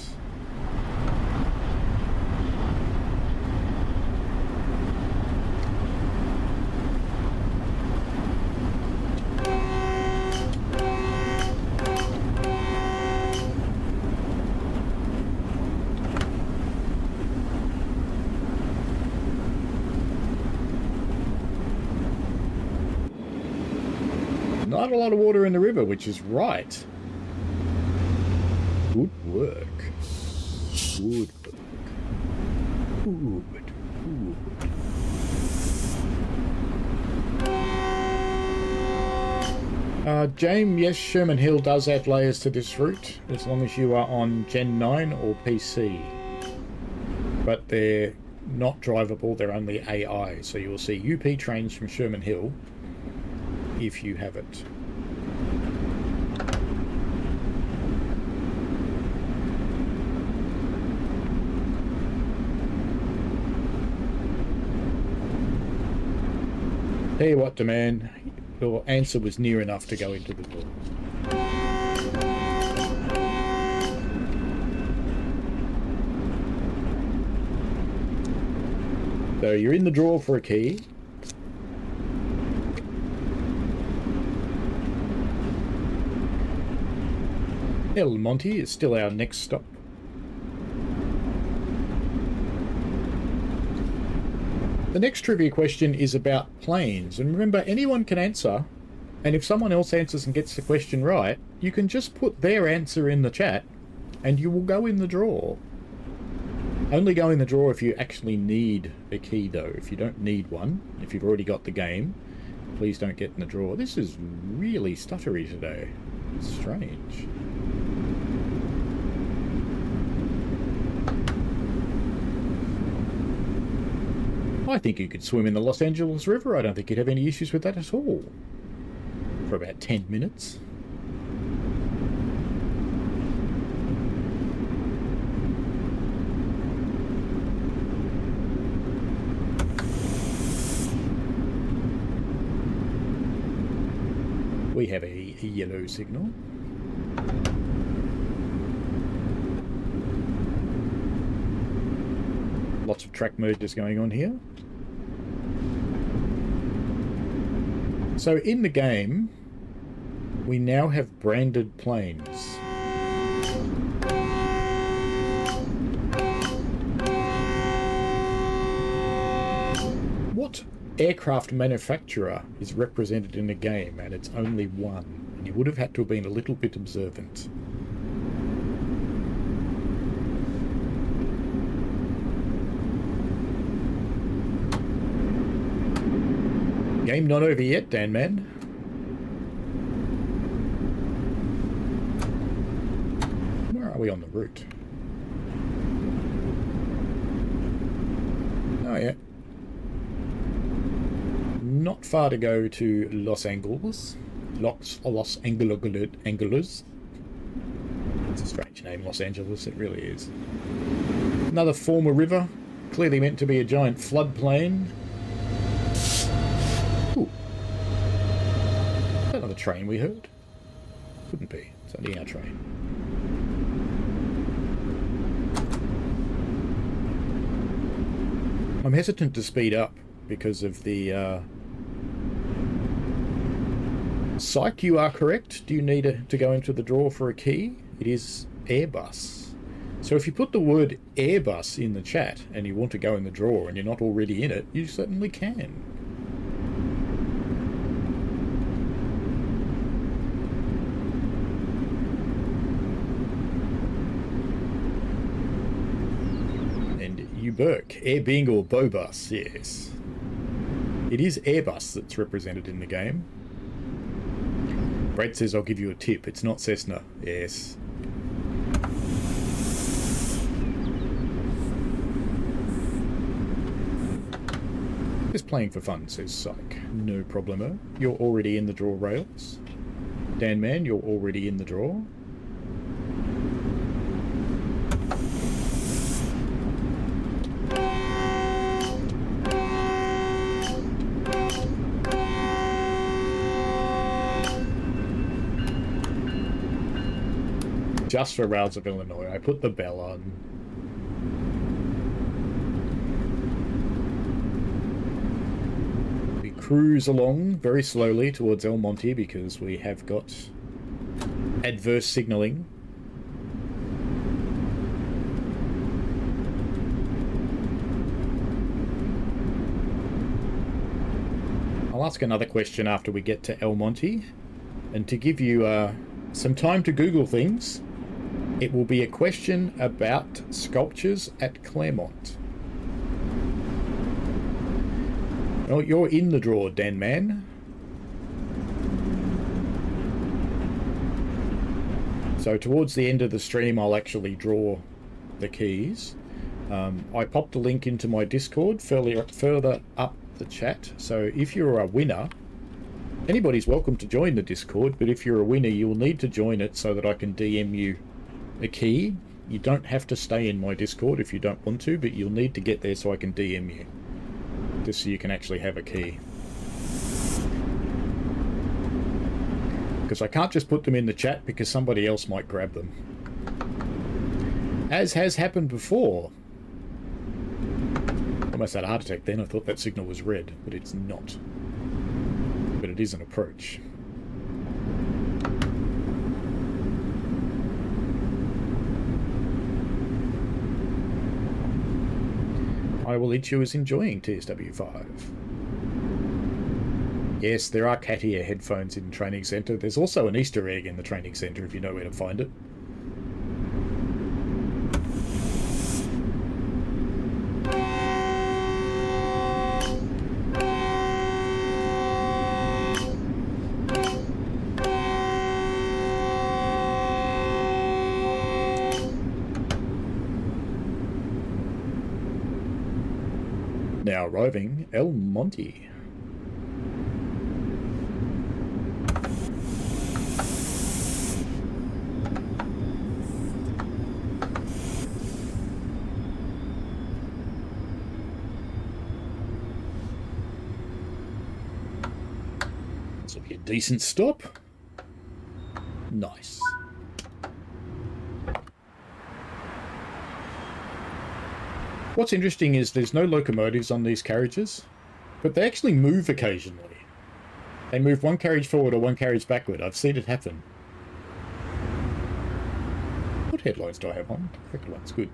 Not a lot of water in the river, which is right. Good work. Good work. Good. James, yes, Sherman Hill does add layers to this route, as long as you are on Gen 9 or PC. But they're not drivable, they're only AI, so you will see UP trains from Sherman Hill if you have it. Tell you what, man, your answer was near enough to go into the door. So you're in the draw for a key. El Monte is still our next stop. The next trivia question is about planes, and remember, anyone can answer, and if someone else answers and gets the question right, you can just put their answer in the chat and you will go in the draw. Only go in the draw if you actually need a key though. If you don't need one, if you've already got the game, please don't get in the draw. This is really stuttery today. It's strange. I think you could swim in the Los Angeles River. I don't think you'd have any issues with that at all. For about 10 minutes. We have a yellow signal. Lots of track mergers going on here. So in the game, we now have branded planes. What aircraft manufacturer is represented in the game? And it's only one. And you would have had to have been a little bit observant. Game not over yet, Dan Man. we on the route? Oh, yeah. Not far to go to Los Angeles. Los Angeles. It's a strange name, Los Angeles. It really is. Another former river. Clearly meant to be a giant floodplain. Ooh. Is that another train we heard? Couldn't be. It's only our train. I'm hesitant to speed up because of the... Psych, you are correct. Do you need to go into the drawer for a key? It is Airbus. So if you put the word Airbus in the chat and you want to go in the drawer and you're not already in it, you certainly can. And you Burke, Air Bing or Bobus, yes. It is Airbus that's represented in the game. Brett says, I'll give you a tip. It's not Cessna. Yes. Just playing for fun, says Psych. No problemo. You're already in the draw, Rails. Dan Man, you're already in the draw. Just for Rounds of Illinois, I put the bell on. We cruise along very slowly towards El Monte because we have got adverse signalling. I'll ask another question after we get to El Monte, and to give you some time to Google things, it will be a question about sculptures at Claremont. Oh, you're in the draw, Dan Man. So towards the end of the stream, I'll actually draw the keys. I popped a link into my Discord further up the chat. So if you're a winner, anybody's welcome to join the Discord, but if you're a winner, you'll need to join it so that I can DM you a key. You don't have to stay in my Discord if you don't want to, but you'll need to get there so I can DM you, just so you can actually have a key. Because I can't just put them in the chat because somebody else might grab them. As has happened before. Almost had a heart attack then. I thought that signal was red, but it's not. But it is an approach. I will eat you is enjoying TSW5. Yes, there are cat ear headphones in the training centre. There's also an Easter egg in the training centre if you know where to find it. Now arriving El Monte. This will be a decent stop. Nice. What's interesting is there's no locomotives on these carriages, but they actually move occasionally. They move one carriage forward or one carriage backward. I've seen it happen. What headlines do I have on? The correct one's good.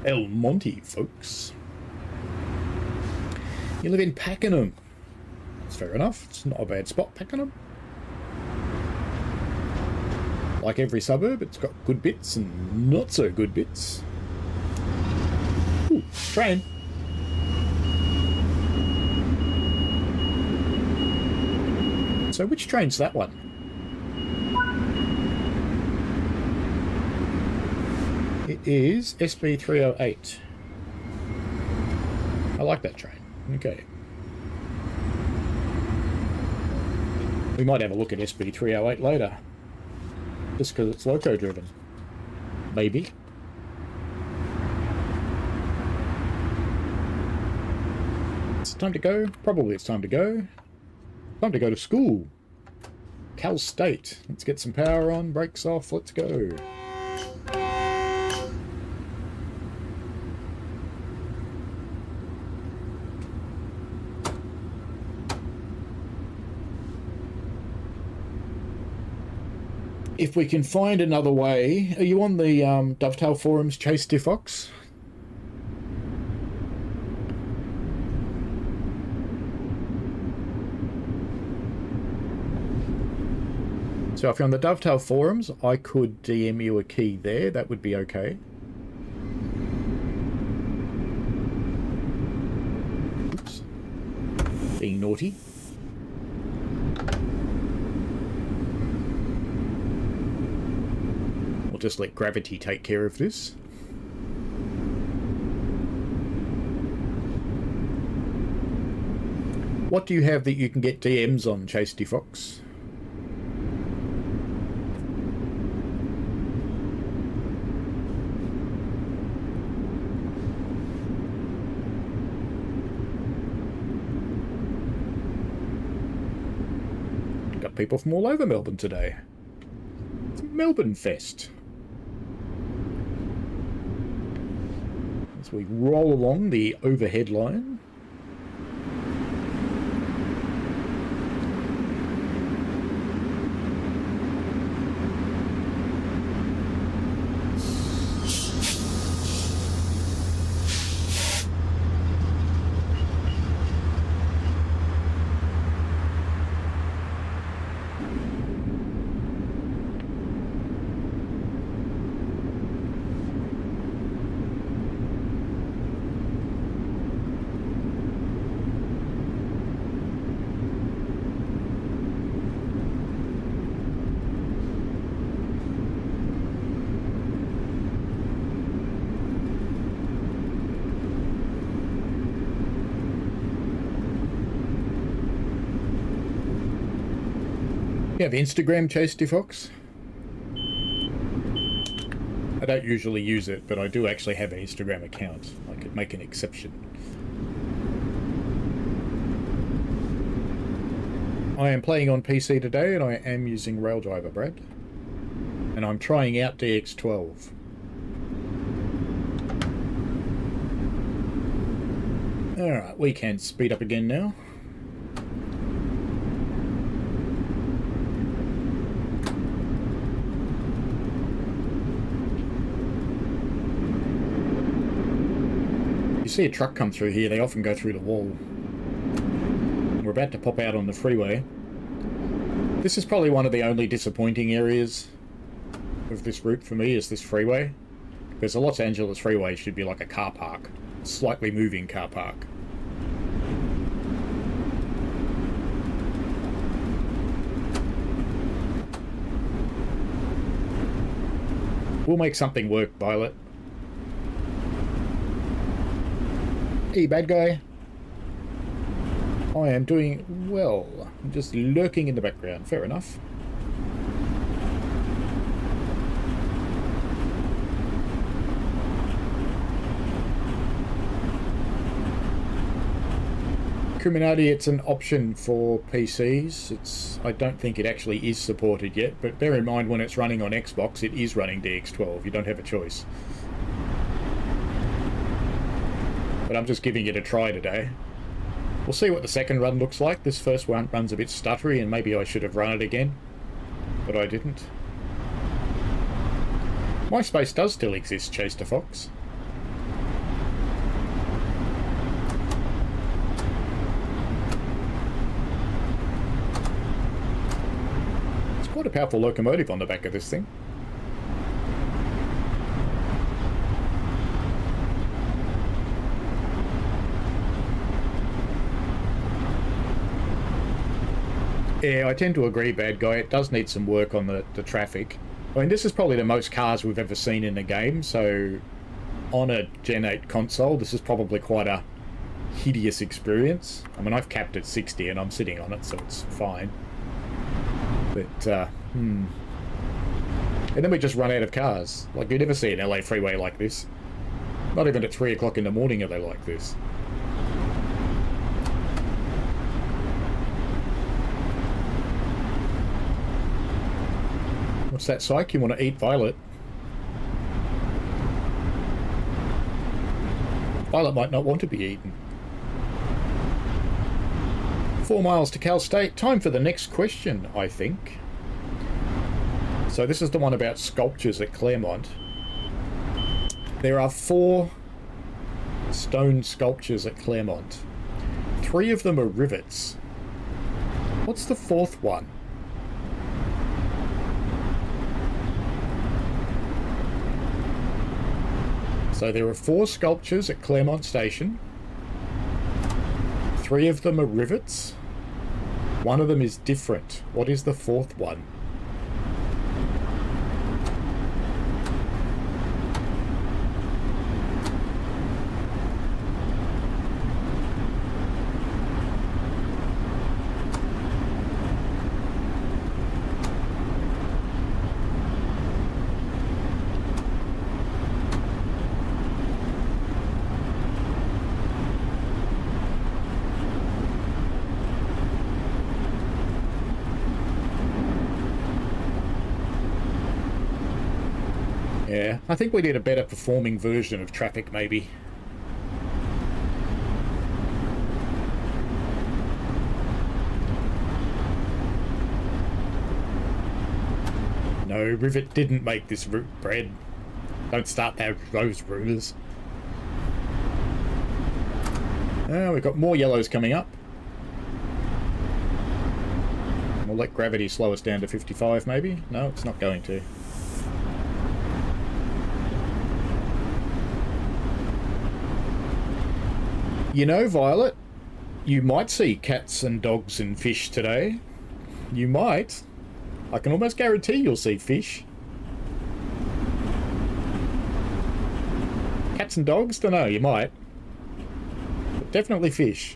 El Monte, folks. You live in Pakenham. That's fair enough. It's not a bad spot, Pakenham. Like every suburb, it's got good bits and not so good bits. Ooh, train. So which train's that one? is SB308. I like that train. Okay. We might have a look at SB308 later. Just because it's loco driven. Maybe. It's time to go. Probably it's time to go. Time to go to school. Cal State. Let's get some power on. Brakes off. Let's go. If we can find another way... Are you on the Dovetail forums, Chase Diffox? So if you're on the Dovetail forums, I could DM you a key there. That would be okay. Oops. Being naughty. We'll just let gravity take care of this. What do you have that you can get DMs on, Chase Diffox? People from all over Melbourne today. It's Melbourne Fest. As we roll along the overhead line. You have Instagram, Chase Diffox? I don't usually use it, but I do actually have an Instagram account. I could make an exception. I am playing on PC today, and I am using Raildriver, Brad. And I'm trying out DX12. Alright, we can speed up again now. See a truck come through here, they often go through the wall. We're about to pop out on the freeway. This is probably one of the only disappointing areas of this route for me, is this freeway. Because the Los Angeles freeway should be like a car park. A slightly moving car park. We'll make something work, Violet. Hey, bad guy. I am doing well. I'm just lurking in the background. Fair enough. Criminati, it's an option for PCs. I don't think it actually is supported yet, but bear in mind when it's running on Xbox, it is running DX12. You don't have a choice. But I'm just giving it a try today. We'll see what the second run looks like. This first one runs a bit stuttery, and maybe I should have run it again, but I didn't. MySpace does still exist, Chase the Fox. It's quite a powerful locomotive on the back of this thing. Yeah, I tend to agree, bad guy. It does need some work on the traffic. I mean, this is probably the most cars we've ever seen in a game, so on a Gen 8 console, this is probably quite a hideous experience. I mean, I've capped at 60 and I'm sitting on it, so it's fine. But, And then we just run out of cars. Like, you never see an LA freeway like this. Not even at 3 o'clock in the morning are they like this. What's that, Psych? You want to eat Violet? Violet might not want to be eaten. 4 miles to Cal State. Time for the next question, I think. So this is the one about sculptures at Claremont. There are 4 stone sculptures at Claremont. 3 of them are rivets. What's the 4th one? So there are 4 sculptures at Claremont Station. 3 of them are rivets. 1 of them is different. What is the 4th one? Yeah, I think we need a better performing version of traffic, maybe. No, Rivet didn't make this route, Brad. Don't start those rumours. Oh, we've got more yellows coming up. We'll let gravity slow us down to 55, maybe? No, it's not going to. You know, Violet, you might see cats and dogs and fish today. You might. I can almost guarantee you'll see fish. Cats and dogs? Don't know, you might. But definitely fish.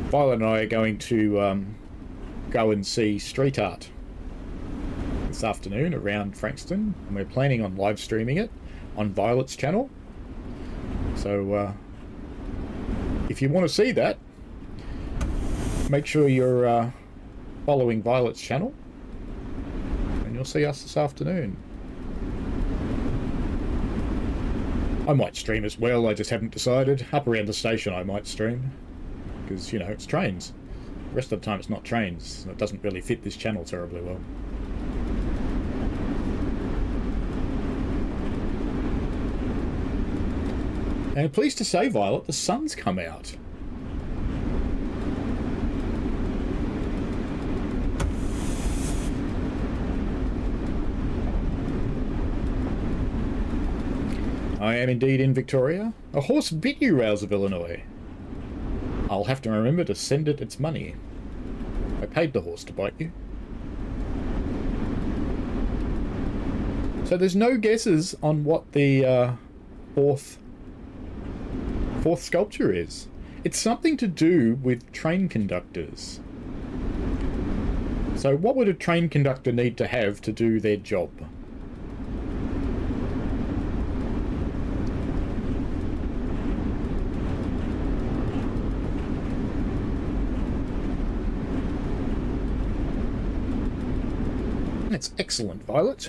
Violet and I are going to go and see street art this afternoon around Frankston, and we're planning on live streaming it on Violet's channel. So, if you want to see that, make sure you're following Violet's channel, and you'll see us this afternoon. I might stream as well, I just haven't decided. Up around the station I might stream, because, you know, it's trains. The rest of the time it's not trains, and it doesn't really fit this channel terribly well. And pleased to say, Violet, the sun's come out. I am indeed in Victoria. A horse bit you, Rouse of Illinois. I'll have to remember to send it its money. I paid the horse to bite you. So there's no guesses on what the fourth sculpture is. It's something to do with train conductors. So what would a train conductor need to have to do their job? That's excellent, Violet.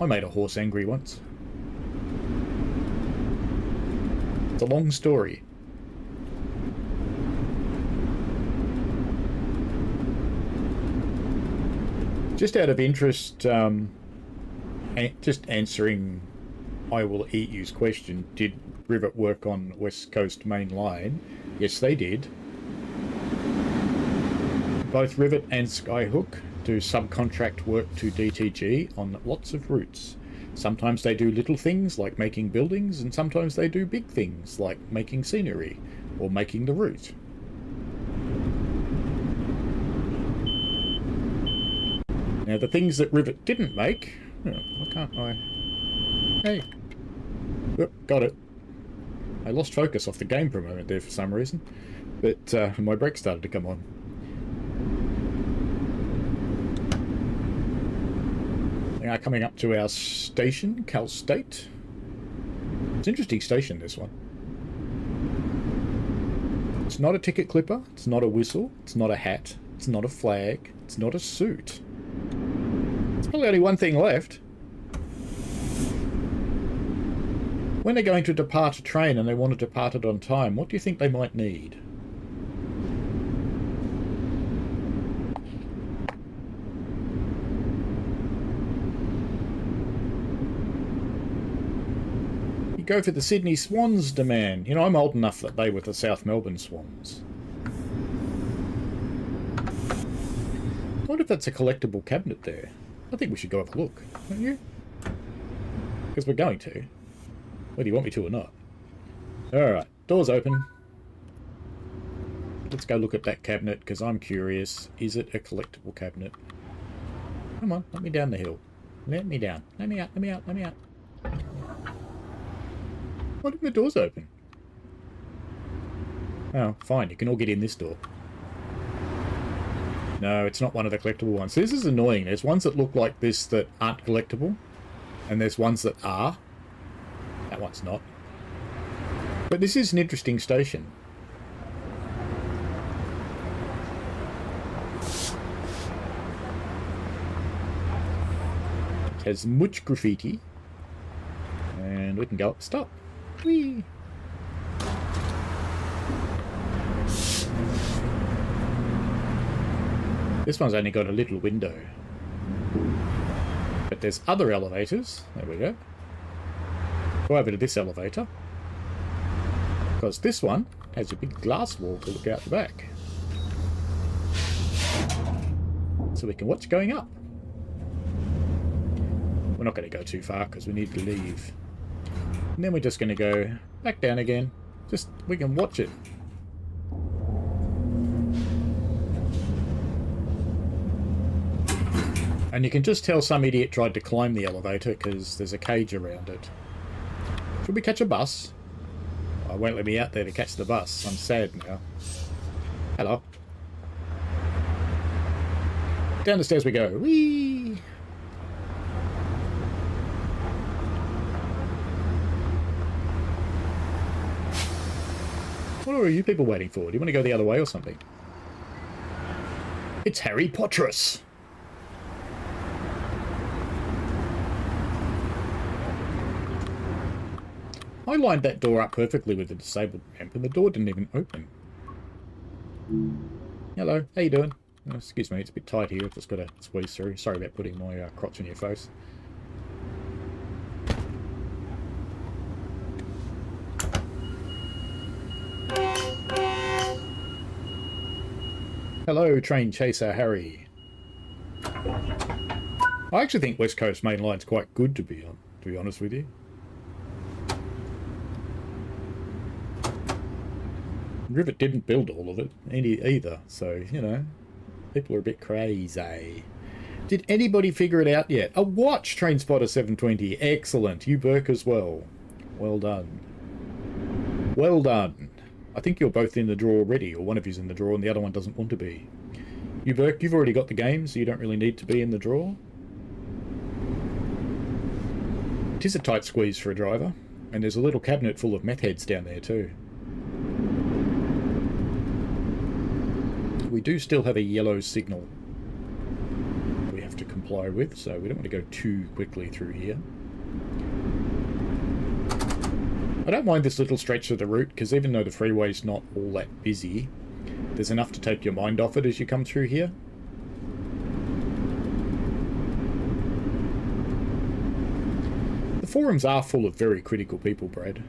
I made a horse angry once. It's a long story. Just out of interest, just answering I Will Eat You's question, did Rivet work on West Coast Main Line? Yes, they did. Both Rivet and Skyhook do subcontract work to DTG on lots of routes. Sometimes they do little things like making buildings, and sometimes they do big things like making scenery, or making the route. Now, the things that Rivet didn't make... Oh, why can't I... Hey. Oh, got it. I lost focus off the game for a moment there for some reason. But my brakes started to come on. We are coming up to our station, Cal State. It's an interesting station, this one. It's not a ticket clipper, it's not a whistle, it's not a hat, it's not a flag, it's not a suit. There's probably only one thing left. When they're going to depart a train and they want to depart it on time, what do you think they might need? You go for the Sydney Swans demand. You know, I'm old enough that they were the South Melbourne Swans. I wonder if that's a collectible cabinet there. I think we should go have a look, don't you? Because we're going to. Whether you want me to or not. Alright, door's open. Let's go look at that cabinet, because I'm curious. Is it a collectible cabinet? Come on, let me down the hill. Let me down. Let me out, let me out, let me out. Why didn't the doors open? Oh, fine, you can all get in this door. No, it's not one of the collectible ones. This is annoying. There's ones that look like this that aren't collectible, and there's ones that are. That one's not. But this is an interesting station. It has much graffiti. And we can go up. Stop. Whee! This one's only got a little window. But there's other elevators. There we go. Go over to this elevator. Because this one has a big glass wall to look out the back. So we can watch going up. We're not going to go too far because we need to leave. And then we're just going to go back down again. Just, we can watch it. And you can just tell some idiot tried to climb the elevator because there's a cage around it. Should we catch a bus? Oh, it won't let me out there to catch the bus. I'm sad now. Hello. Down the stairs we go. Whee! What are you people waiting for? Do you want to go the other way or something? It's Harry Potterus! I lined that door up perfectly with the disabled ramp and the door didn't even open. Hello, how you doing? Oh, excuse me, it's a bit tight here. I've just got to squeeze through. Sorry about putting my crotch in your face. Hello, train chaser Harry. I actually think West Coast Main Line's quite good, to be honest with you. Rivet didn't build all of it either, so, you know, people are a bit crazy. Did anybody figure it out yet? A watch, Trainspotter 720. Excellent. You Burke as well. Well done. Well done. I think you're both in the draw already, or one of you's in the draw and the other one doesn't want to be. You Burke, you've already got the game, so you don't really need to be in the draw. It is a tight squeeze for a driver, and there's a little cabinet full of meth heads down there too. We do still have a yellow signal we have to comply with, so we don't want to go too quickly through here. I don't mind this little stretch of the route, because even though the freeway's not all that busy, there's enough to take your mind off it as you come through here. The forums are full of very critical people, Brad.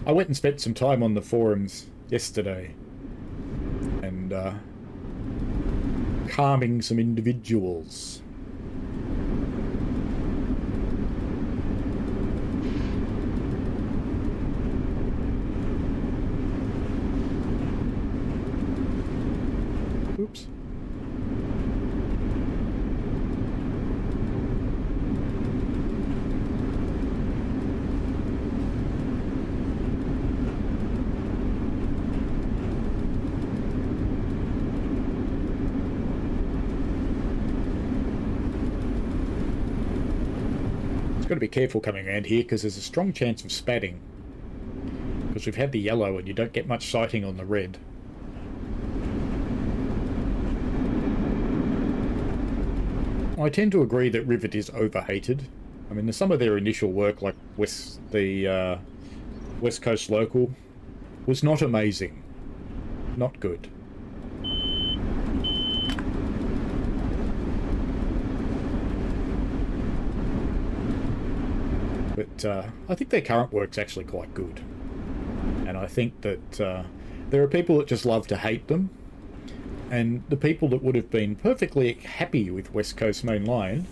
I went and spent some time on the forums yesterday, and calming some individuals. Got to be careful coming around here because there's a strong chance of spatting. Because we've had the yellow and you don't get much sighting on the red. I tend to agree that Rivet is overhated. I mean, some of their initial work, like the West Coast Local, was not amazing. Not good. But I think their current work's actually quite good. And I think that there are people that just love to hate them. And the people that would have been perfectly happy with West Coast Main Line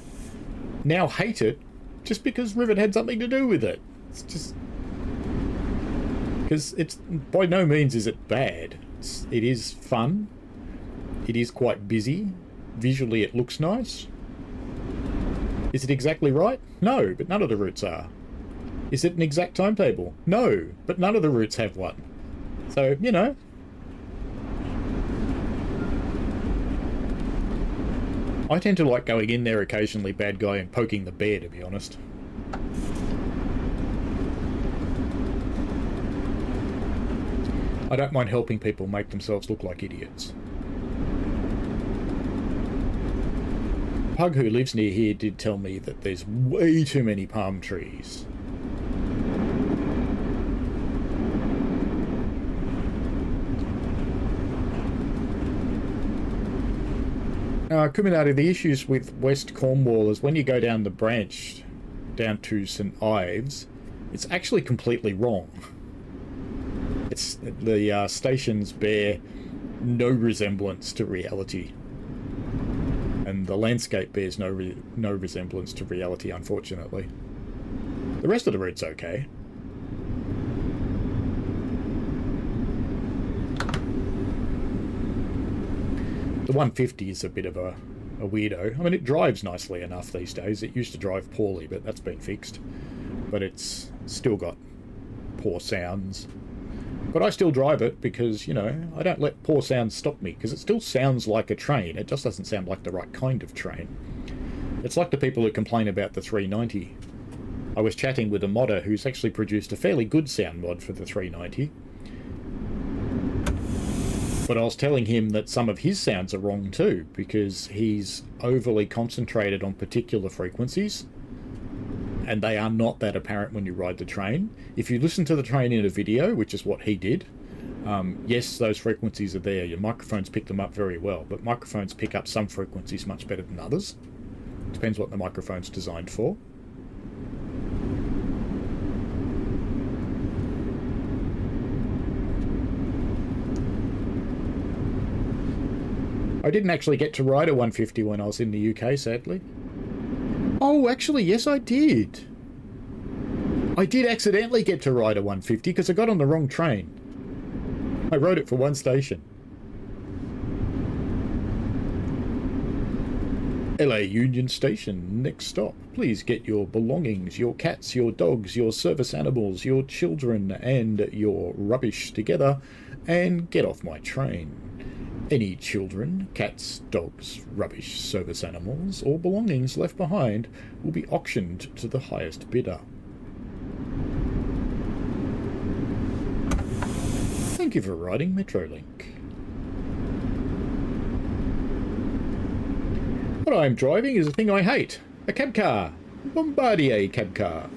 now hate it just because Rivet had something to do with it. It's just... because it's... by no means is it bad. It is fun. It is quite busy. Visually it looks nice. Is it exactly right? No, but none of the routes are. Is it an exact timetable? No, but none of the routes have one. So, you know. I tend to like going in there occasionally, bad guy, and poking the bear, to be honest. I don't mind helping people make themselves look like idiots. Pug who lives near here did tell me that there's way too many palm trees. Kuminati, the issues with West Cornwall is when you go down the branch down to St Ives, it's actually completely wrong. It's the stations bear no resemblance to reality, and the landscape bears no resemblance to reality, unfortunately. The rest of the route's okay. The 150 is a bit of a weirdo. I mean, it drives nicely enough these days. It used to drive poorly, but that's been fixed. But it's still got poor sounds. But I still drive it because, you know, I don't let poor sounds stop me, because it still sounds like a train. It just doesn't sound like the right kind of train. It's like the people who complain about the 390. I was chatting with a modder who's actually produced a fairly good sound mod for the 390. But I was telling him that some of his sounds are wrong too, because he's overly concentrated on particular frequencies, and they are not that apparent when you ride the train. If you listen to the train in a video, which is what he did, yes, those frequencies are there. Your microphones pick them up very well, but microphones pick up some frequencies much better than others. Depends what the microphone's designed for. I didn't actually get to ride a 150 when I was in the UK, sadly. Oh, actually, yes, I did. I did accidentally get to ride a 150 because I got on the wrong train. I rode it for one station. LA Union Station, next stop. Please get your belongings, your cats, your dogs, your service animals, your children, and your rubbish together, and get off my train. Any children, cats, dogs, rubbish, service animals, or belongings left behind will be auctioned to the highest bidder. Thank you for riding Metrolink. What I am driving is a thing I hate. A cab car. Bombardier cab car.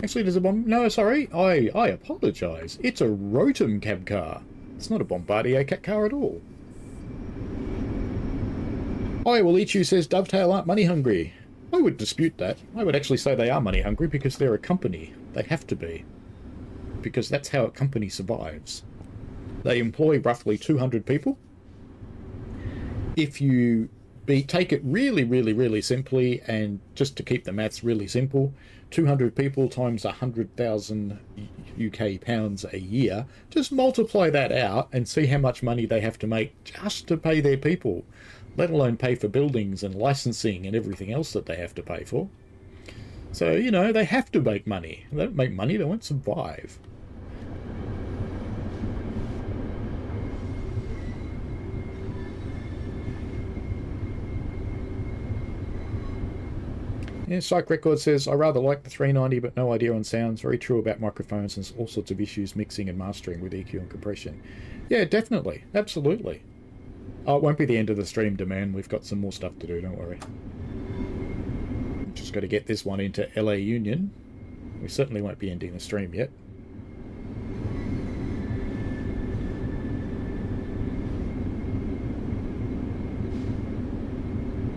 Actually, there's a no, sorry. I apologise. It's a Rotom cab car. It's not a Bombardier cat car at all. I will eat you, says Dovetail, aren't money hungry. I would dispute that. I would actually say they are money hungry because they're a company. They have to be. Because that's how a company survives. They employ roughly 200 people. If you take it really, really, really simply, and just to keep the maths really simple, 200 people times 100,000 UK pounds a year, just multiply that out and see how much money they have to make just to pay their people, let alone pay for buildings and licensing and everything else that they have to pay for. So, you know, they have to make money. If they don't make money, they won't survive. Yeah, Psych Record says, I rather like the 390, but no idea on sounds. Very true about microphones and all sorts of issues mixing and mastering with EQ and compression. Yeah, definitely. Absolutely. Oh, it won't be the end of the stream, Demand. We've got some more stuff to do, don't worry. Just got to get this one into LA Union. We certainly won't be ending the stream yet.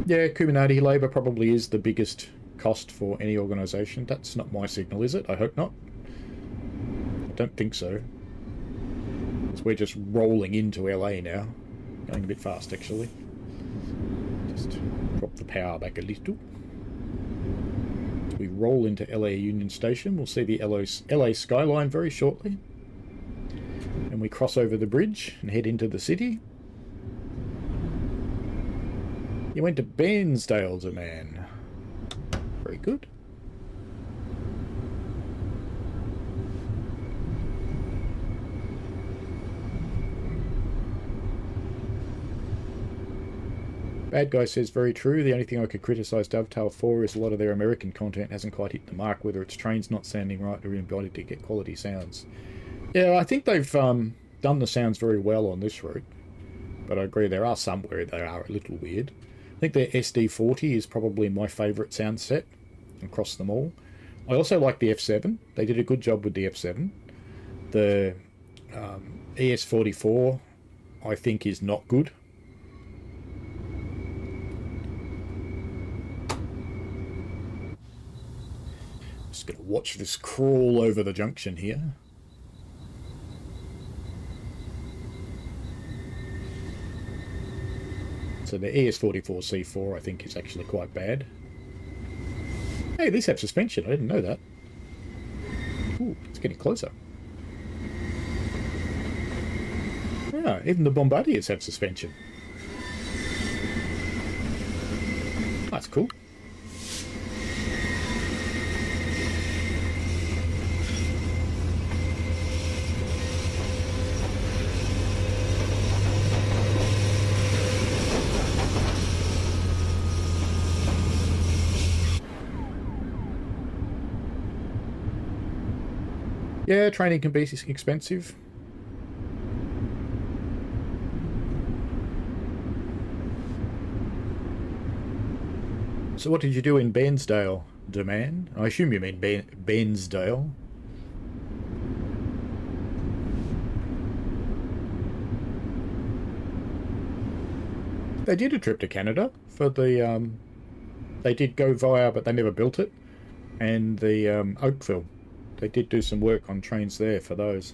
Yeah, Kubernetes labour probably is the biggest cost for any organisation. That's not my signal, is it? I hope not. I don't think so. Because we're just rolling into LA now. Going a bit fast, actually. Just drop the power back a little. We roll into LA Union Station. We'll see the LA skyline very shortly. And we cross over the bridge and head into the city. You went to Bairnsdale, man. Very good. Bad Guy says, very true. The only thing I could criticise Dovetail for is a lot of their American content hasn't quite hit the mark, whether it's trains not sounding right or inability to get quality sounds. Yeah, I think they've done the sounds very well on this route. But I agree, there are some where they are a little weird. I think their SD40 is probably my favourite sound set across them all. I also like the F7. They did a good job with the F7. The ES44, I think, is not good. Just going to watch this crawl over the junction here. So the ES44C4, I think, is actually quite bad. Hey, these have suspension. I didn't know that. Ooh, it's getting closer. Yeah, even the Bombardiers have suspension. That's cool. Yeah, training can be expensive. So what did you do in Bairnsdale, Demand? I assume you mean Bairnsdale. They did a trip to Canada for the, they did go via, but they never built it, and the Oakville. They did do some work on trains there for those.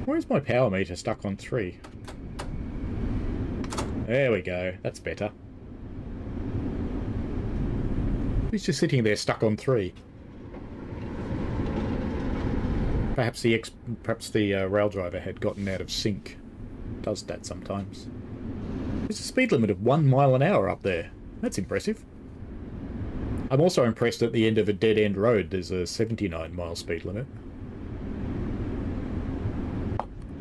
Where's my power meter stuck on 3? There we go. That's better. He's just sitting there stuck on 3. Perhaps the rail driver had gotten out of sync. Does that sometimes. There's a speed limit of 1 mile an hour up there. That's impressive. I'm also impressed at the end of a dead-end road there's a 79-mile speed limit.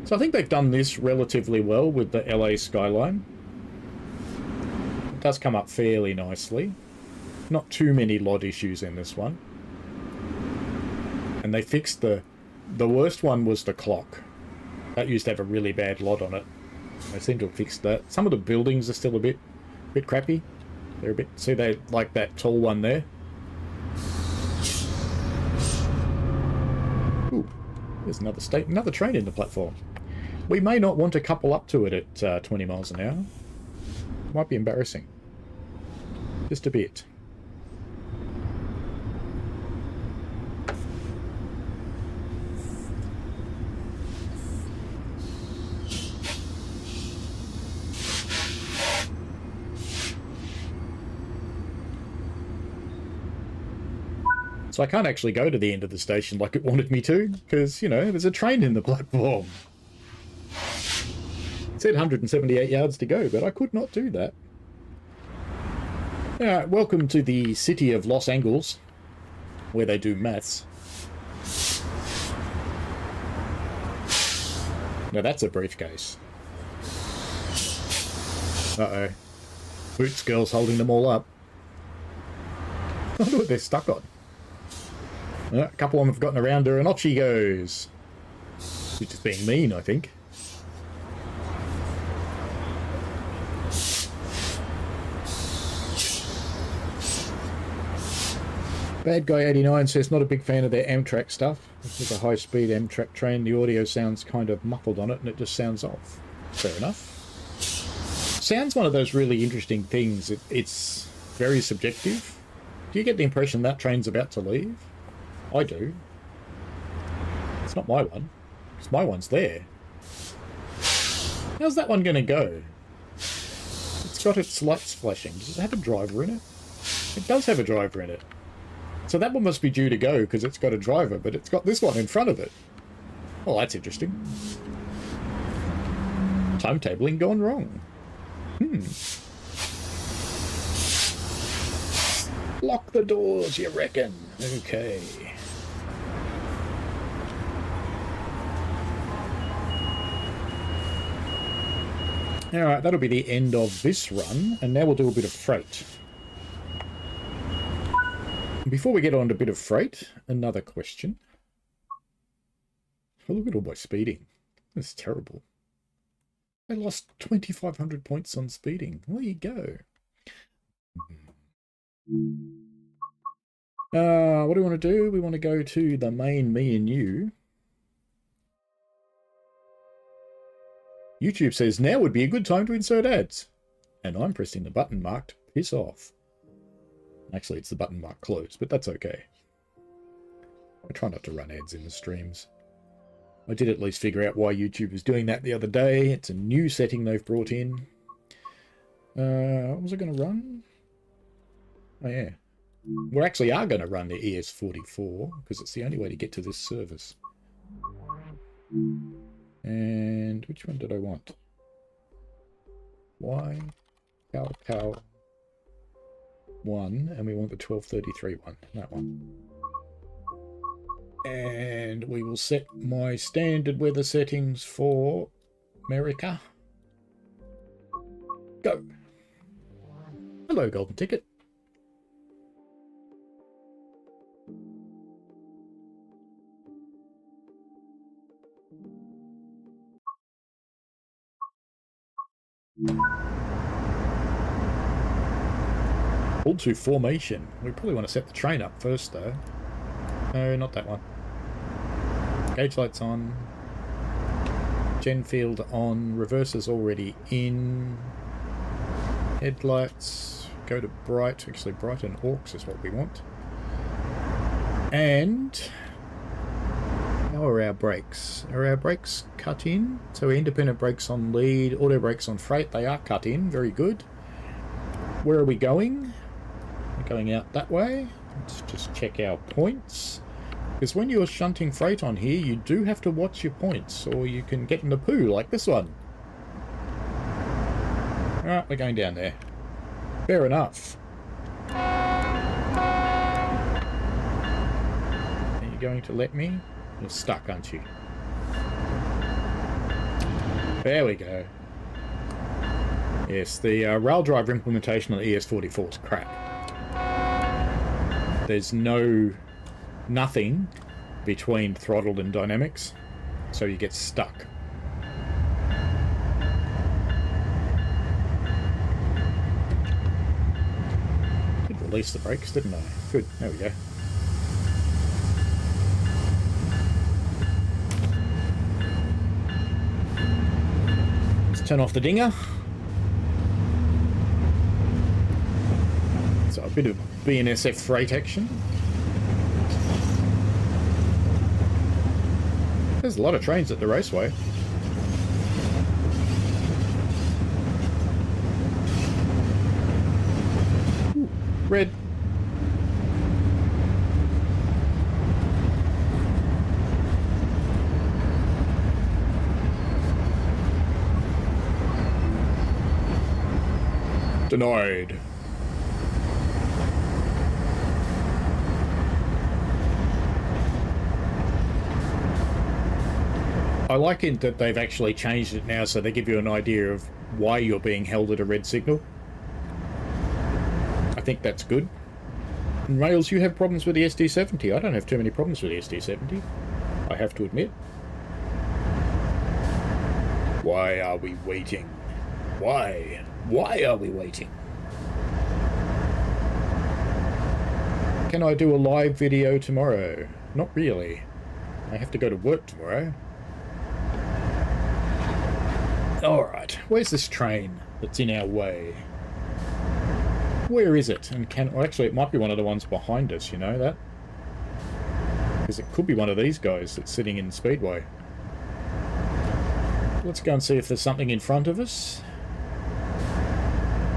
So I think they've done this relatively well with the LA skyline. It does come up fairly nicely. Not too many LOD issues in this one. And they fixed the worst one was the clock. That used to have a really bad LOD on it. They seem to have fixed that. Some of the buildings are still a bit crappy. They're a bit... See, they like that tall one there. Ooh, there's another train in the platform. We may not want to couple up to it at 20 miles an hour. Might be embarrassing. Just a bit. So I can't actually go to the end of the station like it wanted me to, because, you know, there's a train in the platform. It said 178 yards to go, but I could not do that. Alright, welcome to the city of Los Angeles, where they do maths. Now that's a briefcase. Uh-oh. Boots girl's holding them all up. I wonder what they're stuck on. A couple of them have gotten around her and off she goes. She's just being mean, I think. Bad Guy 89 says not a big fan of their Amtrak stuff. This is a high-speed Amtrak train. The audio sounds kind of muffled on it and it just sounds off. Fair enough. Sound's one of those really interesting things. It's very subjective. Do you get the impression that train's about to leave? I do. It's not my one. Because my one's there. How's that one going to go? It's got its lights flashing. Does it have a driver in it? It does have a driver in it. So that one must be due to go because it's got a driver, but it's got this one in front of it. Well, that's interesting. Timetabling gone wrong. Lock the doors, you reckon? Okay. Alright, that'll be the end of this run, and now we'll do a bit of freight. Before we get on to a bit of freight, another question. Oh, look at all my speeding. That's terrible. I lost 2,500 points on speeding. There you go. What do we want to do? We want to go to the main me and you. YouTube says now would be a good time to insert ads. And I'm pressing the button marked piss off. Actually, it's the button marked close, but that's okay. I try not to run ads in the streams. I did at least figure out why YouTube was doing that the other day. It's a new setting they've brought in. What was I going to run? Oh, yeah. We actually are going to run the ES44, because it's the only way to get to this service. And which one did I want? Y, Cal 1, and we want the 1233 one. That one. And we will set my standard weather settings for America. Go. Hello, golden ticket. Hold to formation. We probably want to set the train up first, though. No, not that one. Gauge lights on. Gen field on. Reverser's already in. Headlights. Go to bright. Actually, bright and aux is what we want. And how are our brakes? Are our brakes cut in? So independent brakes on lead, auto brakes on freight. They are cut in. Very good. Where are we going? We're going out that way. Let's just check our points. Because when you're shunting freight on here, you do have to watch your points, or you can get in the poo like this one. Alright, we're going down there. Fair enough. Are you going to let me? You're stuck, aren't you? There we go. Yes, the rail driver implementation on the ES44 is crap. There's nothing between throttle and dynamics, so you get stuck. Did release the brakes, didn't I? Good, there we go. Let's turn off the dinger. So a bit of BNSF freight action. There's a lot of trains at the raceway. Ooh, red. Denied. I like it that they've actually changed it now so they give you an idea of why you're being held at a red signal. I think that's good. And Rails, you have problems with the SD70. I don't have too many problems with the SD70, I have to admit. Why are we waiting? Why? Why are we waiting? Can I do a live video tomorrow? Not really. I have to go to work tomorrow. Alright, where's this train that's in our way? Where is it? And well, actually, it might be one of the ones behind us, you know that? Because it could be one of these guys that's sitting in the Speedway. Let's go and see if there's something in front of us.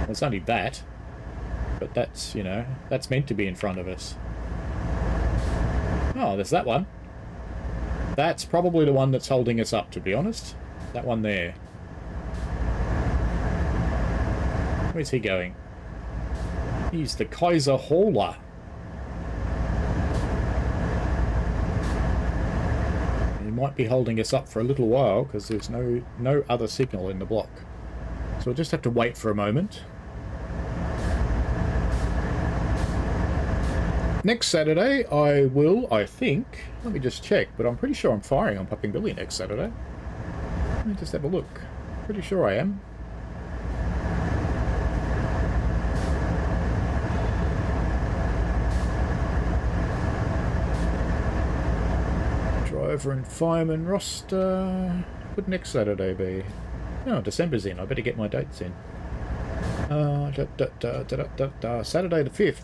Well, it's only that. But that's, you know, that's meant to be in front of us. Oh, there's that one. That's probably the one that's holding us up, to be honest. That one there. Where's he going? He's the Kaiser Hauler. He might be holding us up for a little while because there's no other signal in the block. So we'll just have to wait for a moment. Next Saturday I will, I think, let me just check, but I'm pretty sure I'm firing on Pupping Billy next Saturday. Let me just have a look. Pretty sure I am. Driver and fireman roster. Would next Saturday be? Oh, December's in. I better get my dates in. Saturday the 5th.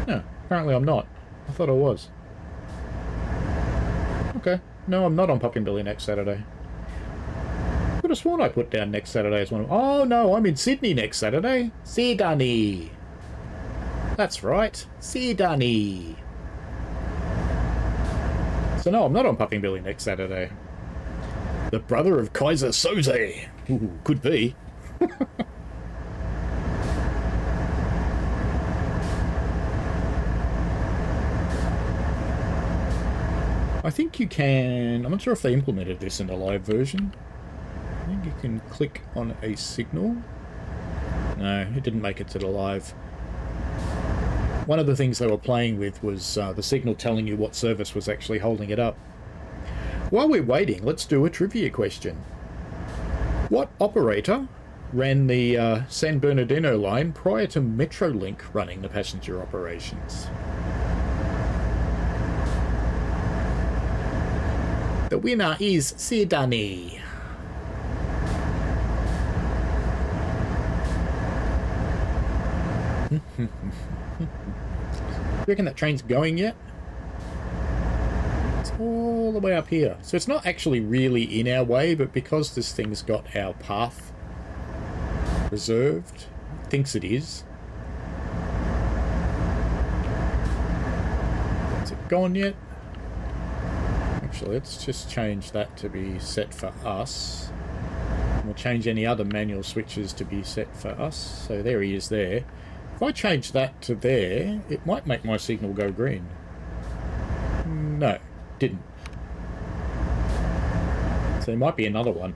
No, apparently I'm not. I thought I was. Okay. No, I'm not on Pupping Billy next Saturday. I could have sworn I put down next Saturday as one of... Oh, no, I'm in Sydney next Saturday. Sydney. That's right. Sydney. So no, I'm not on Pupping Billy next Saturday. The brother of Kaiser Soze. Ooh, could be. I think you can... I'm not sure if they implemented this in the live version. I think you can click on a signal. No, it didn't make it to the live. One of the things they were playing with was the signal telling you what service was actually holding it up. While we're waiting, let's do a trivia question. What operator ran the San Bernadino line prior to Metrolink running the passenger operations? The winner is Sydney. You reckon that train's going yet? It's all the way up here. So it's not actually really in our way, but because this thing's got our path reserved, it thinks it is. Is it gone yet? Actually, let's just change that to be set for us. And we'll change any other manual switches to be set for us. So there he is there. If I change that to there, it might make my signal go green. No, didn't. So there might be another one.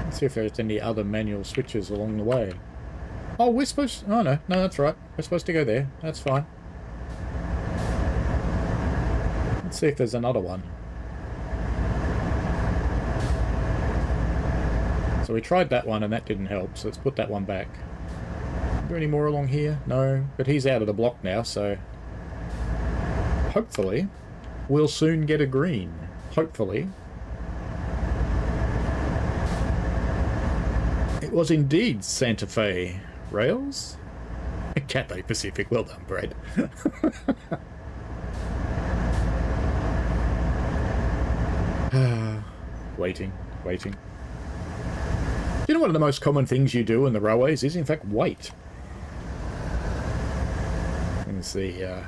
Let's see if there's any other manual switches along the way. Oh, we're supposed to... Oh, no, that's right. We're supposed to go there. That's fine. Let's see if there's another one. So we tried that one and that didn't help, so let's put that one back. Is there any more along here? No, but he's out of the block now, so hopefully we'll soon get a green. Hopefully. It was indeed Santa Fe Rails. Cathay Pacific, well done, Brad. Waiting. You know, one of the most common things you do in the railways is, in fact, wait. There's the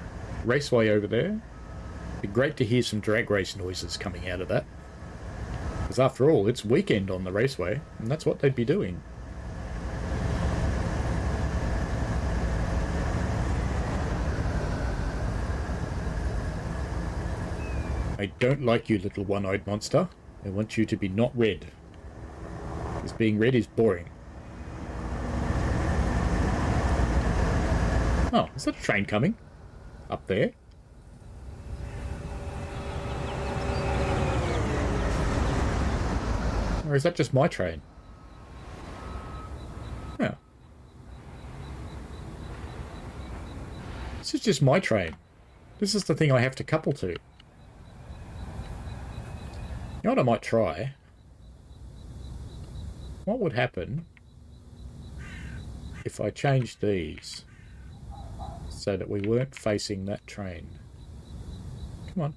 raceway over there. It'd be great to hear some drag race noises coming out of that. Because after all, it's weekend on the raceway, and that's what they'd be doing. I don't like you, little one-eyed monster. I want you to be not red. Because being red is boring. Oh, is that a train coming? Up there? Or is that just my train? Oh. This is just my train. This is the thing I have to couple to. You know what I might try? What would happen if I changed these so that we weren't facing that train? Come on.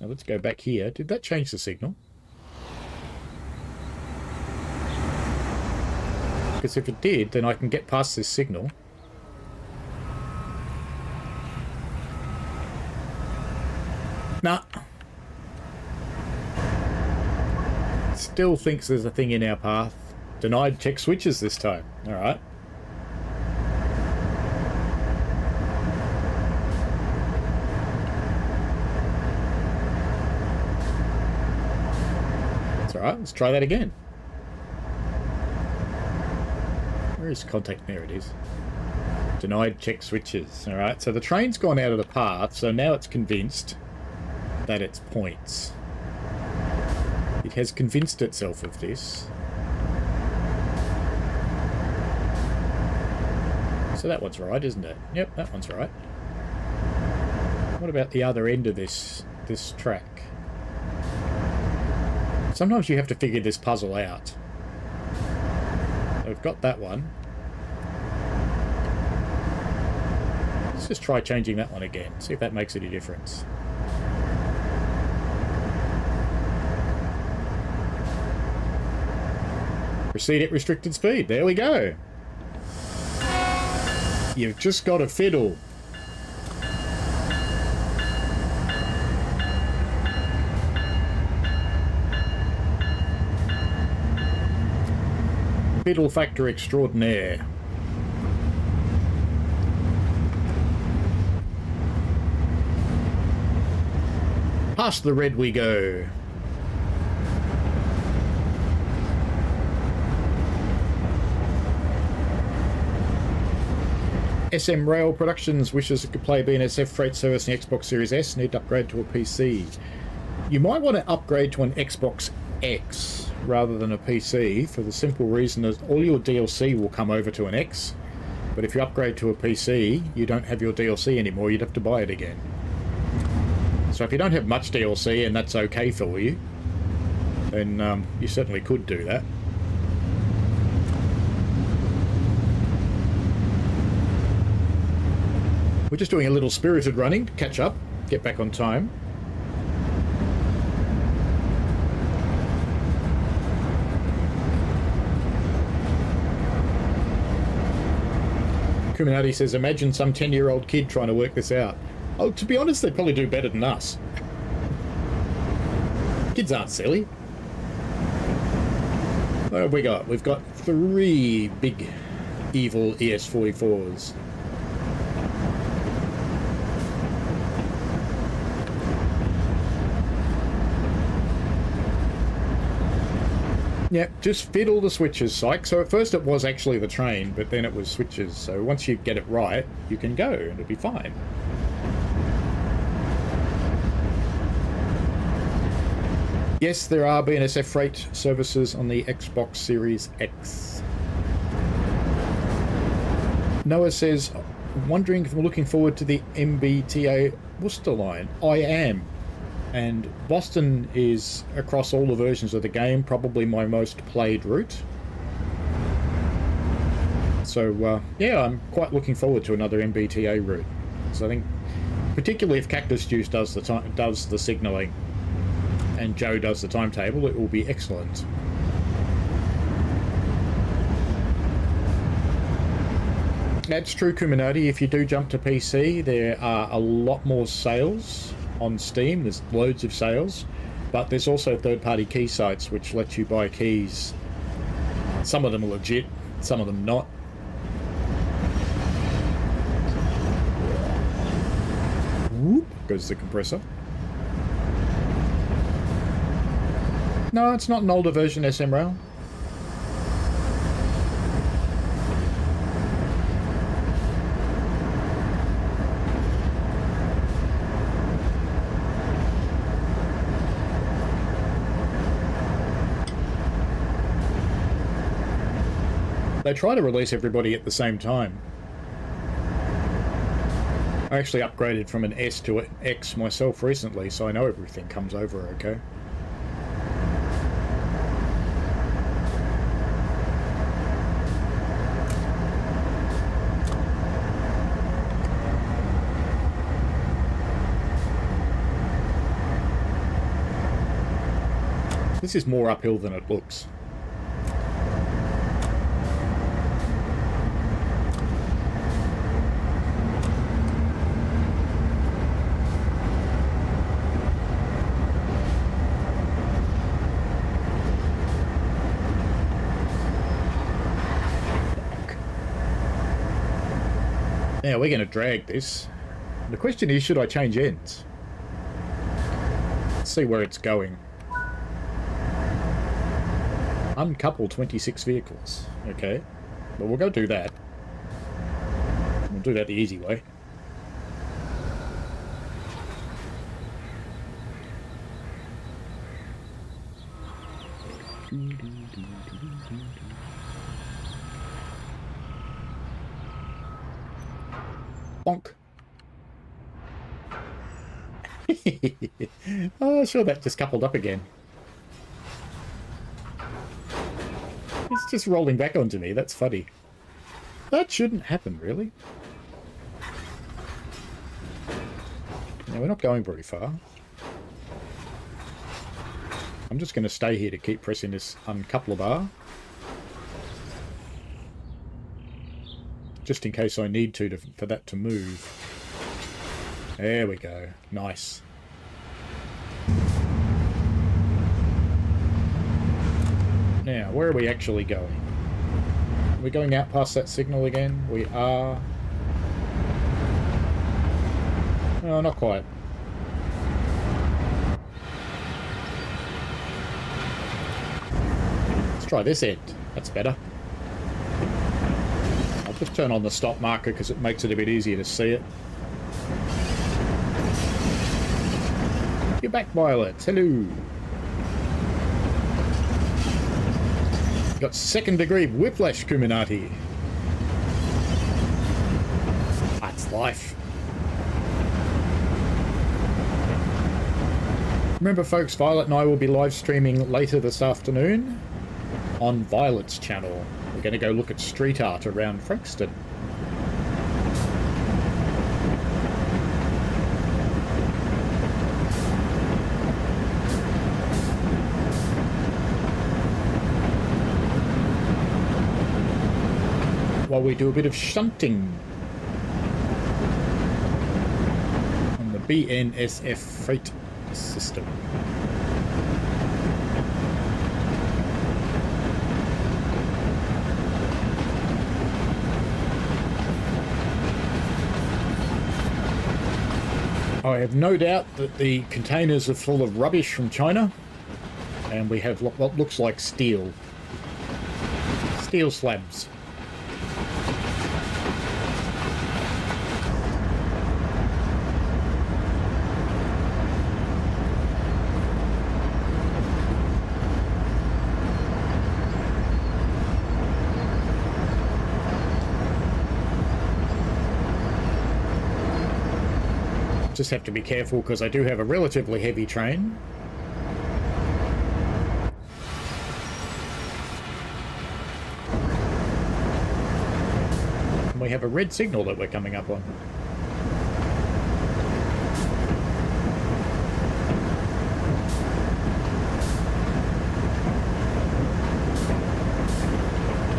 Now let's go back here. Did that change the signal? Because if it did, then I can get past this signal. Nah. Still thinks there's a thing in our path. Denied check switches this time. Alright. That's alright, let's try that again. Where is contact? There it is. Denied check switches. Alright, so the train's gone out of the path, so now it's convinced that it's points. It has convinced itself of this. So that one's right, isn't it? Yep, that one's right. What about the other end of this track? Sometimes you have to figure this puzzle out. So we've got that one. Let's just try changing that one again. See if that makes any difference. Proceed at restricted speed. There we go. You've just got to fiddle. Fiddle factor extraordinaire. Past the red we go. SM Rail Productions wishes it could play BNSF freight service in the Xbox Series S. Need to upgrade to a PC. You might want to upgrade to an Xbox X rather than a PC for the simple reason that all your DLC will come over to an X. But if you upgrade to a PC, you don't have your DLC anymore. You'd have to buy it again. So if you don't have much DLC and that's okay for you, then you certainly could do that. We're just doing a little spirited running to catch up, get back on time. Kuminati says, imagine some 10-year-old kid trying to work this out. Oh, to be honest, they'd probably do better than us. Kids aren't silly. What have we got? We've got 3 big evil ES44s. Yeah, just fiddle the switches, Syke. So at first it was actually the train, but then it was switches. So once you get it right, you can go and it'll be fine. Yes, there are BNSF freight services on the Xbox Series X. Noah says, wondering if I'm looking forward to the MBTA Worcester line. I am. And Boston is, across all the versions of the game, probably my most played route. So, yeah, I'm quite looking forward to another MBTA route. So I think, particularly if Cactus Juice does the signalling and Joe does the timetable, it will be excellent. That's true, Kuminati. If you do jump to PC, there are a lot more sales on Steam. There's loads of sales, but there's also third-party key sites which let you buy keys. Some of them are legit, some of them not. goes the compressor. No, it's not an older version SM rail. They try to release everybody at the same time. I actually upgraded from an S to an X myself recently, so I know everything comes over okay. This is more uphill than it looks. Now we're going to drag this. The question is, should I change ends? Let's see where it's going. Uncouple 26 vehicles. Okay. Well, we'll go do that. We'll do that the easy way. Bonk. Oh, sure, that just coupled up again. It's just rolling back onto me. That's funny. That shouldn't happen, really. Now, we're not going very far. I'm just going to stay here to keep pressing this uncoupler bar. Just in case I need to for that to move. There we go. Nice. Now, where are we actually going? Are we going out past that signal again? We are... Oh, not quite. Let's try this end. That's better. I'll just turn on the stop marker because it makes it a bit easier to see it. You're back, Violet. Hello. Got second degree whiplash, Kuminati. That's life. Remember, folks, Violet and I will be live streaming later this afternoon on Violet's channel. We're going to go look at street art around Frankston. While we do a bit of shunting on the BNSF freight system. I have no doubt that the containers are full of rubbish from China, and we have what looks like steel slabs. Just have to be careful because I do have a relatively heavy train. And we have a red signal that we're coming up on.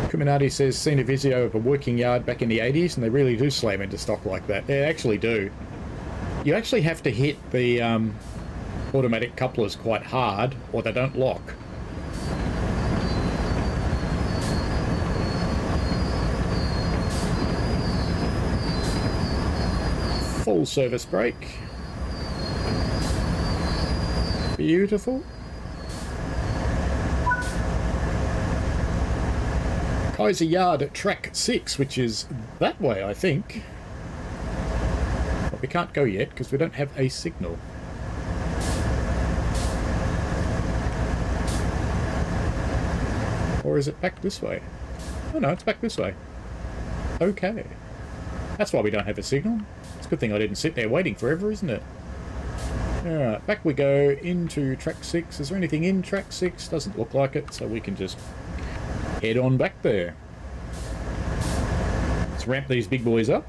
Kuminati says, seen a video of a working yard back in the 80s and they really do slam into stock like that. They actually do. You actually have to hit the automatic couplers quite hard or they don't lock. Full service brake. Beautiful. Kaiser Yard at track 6, which is that way, I think. But we can't go yet because we don't have a signal. Or is it back this way? Oh no, it's back this way. Okay. That's why we don't have a signal. It's a good thing I didn't sit there waiting forever, isn't it? Alright, back we go into track 6. Is there anything in track 6? Doesn't look like it, so we can just head on back there. Let's ramp these big boys up.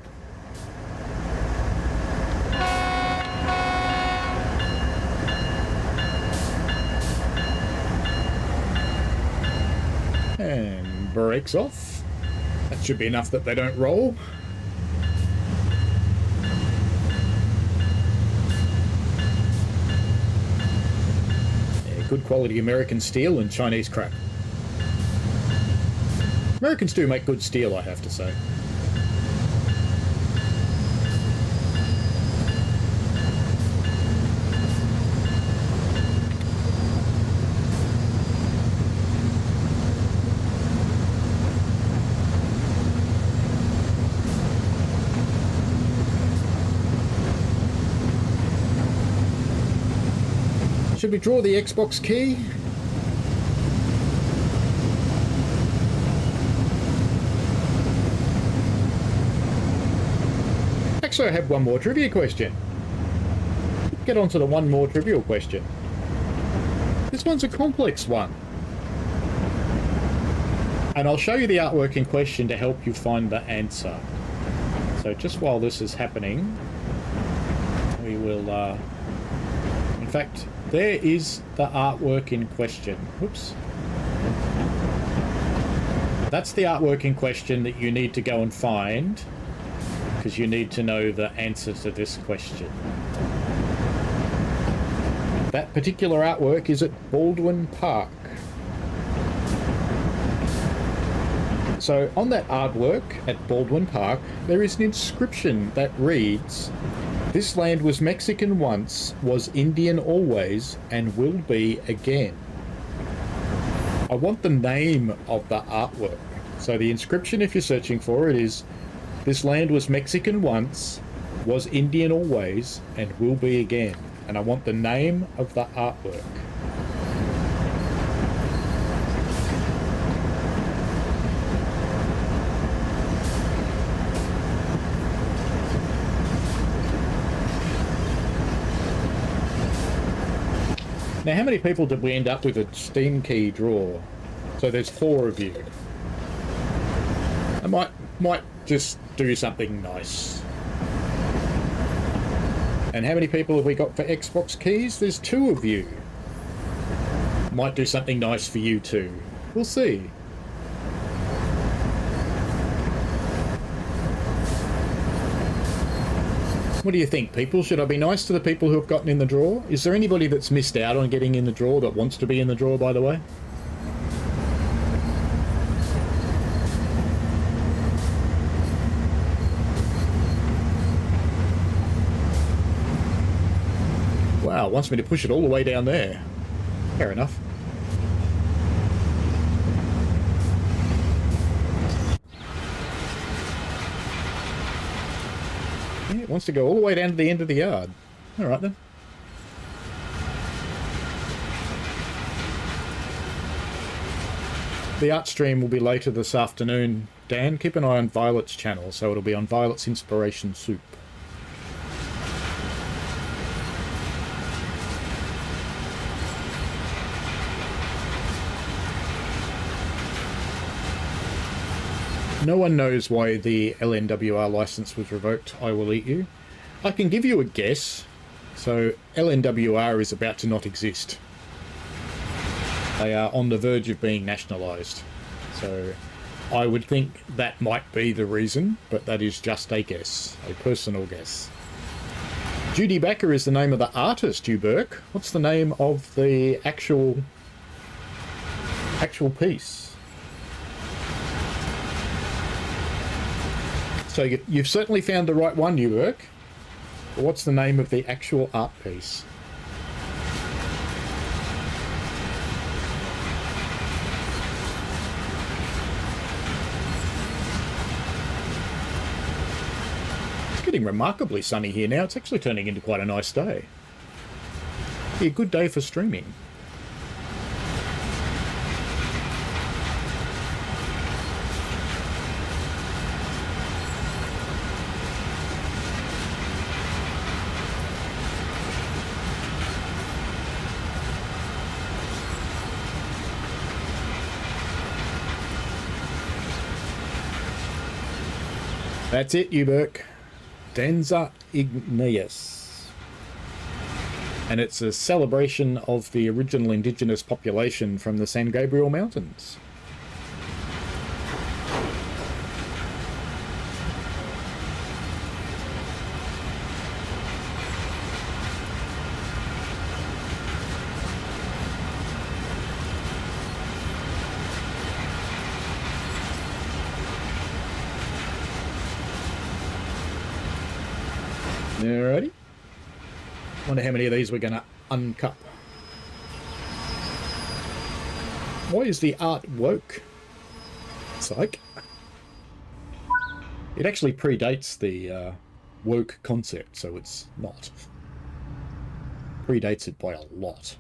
And brakes off. That should be enough that they don't roll. Yeah, good quality American steel and Chinese crap. Americans do make good steel, I have to say. Should we draw the Xbox key? Actually, I have one more trivia question. Get on to the one more trivial question. This one's a complex one. And I'll show you the artwork in question to help you find the answer. So just while this is happening, we will... in fact, there is the artwork in question. Oops. That's the artwork in question that you need to go and find, because you need to know the answer to this question. That particular artwork is at Baldwin Park. So on that artwork at Baldwin Park, there is an inscription that reads, "This land was Mexican once, was Indian always, and will be again." I want the name of the artwork. So the inscription, if you're searching for it, is, "This land was Mexican once, was Indian always, and will be again." And I want the name of the artwork. Now, how many people did we end up with a Steam key draw? So there's 4 of you. I might just do something nice. And how many people have we got for Xbox keys? There's 2 of you. Might do something nice for you too. We'll see. What do you think, people? Should I be nice to the people who have gotten in the draw? Is there anybody that's missed out on getting in the draw that wants to be in the draw, by the way? Wow, wants me to push it all the way down there. Fair enough. Yeah, it wants to go all the way down to the end of the yard. All right then. The art stream will be later this afternoon, Dan. Keep an eye on Violet's channel, so it'll be on Violet's Inspiration Soup. No one knows why the LNWR license was revoked. I will eat you. I can give you a guess. So LNWR is about to not exist. They are on the verge of being nationalised. So I would think that might be the reason, but that is just a guess, a personal guess. Judy Backer is the name of the artist, you Burke. What's the name of the actual piece? So you've certainly found the right one, you Burke. What's the name of the actual art piece? getting remarkably sunny here now. It's actually turning into quite a nice day. Be a good day for streaming. That's it, Uberk. Denza Igneus. And it's a celebration of the original indigenous population from the San Gabriel Mountains. Alrighty. Wonder how many of these we're going to uncup. Why is the art woke? Psych. It actually predates the woke concept, so it's not. Predates it by a lot.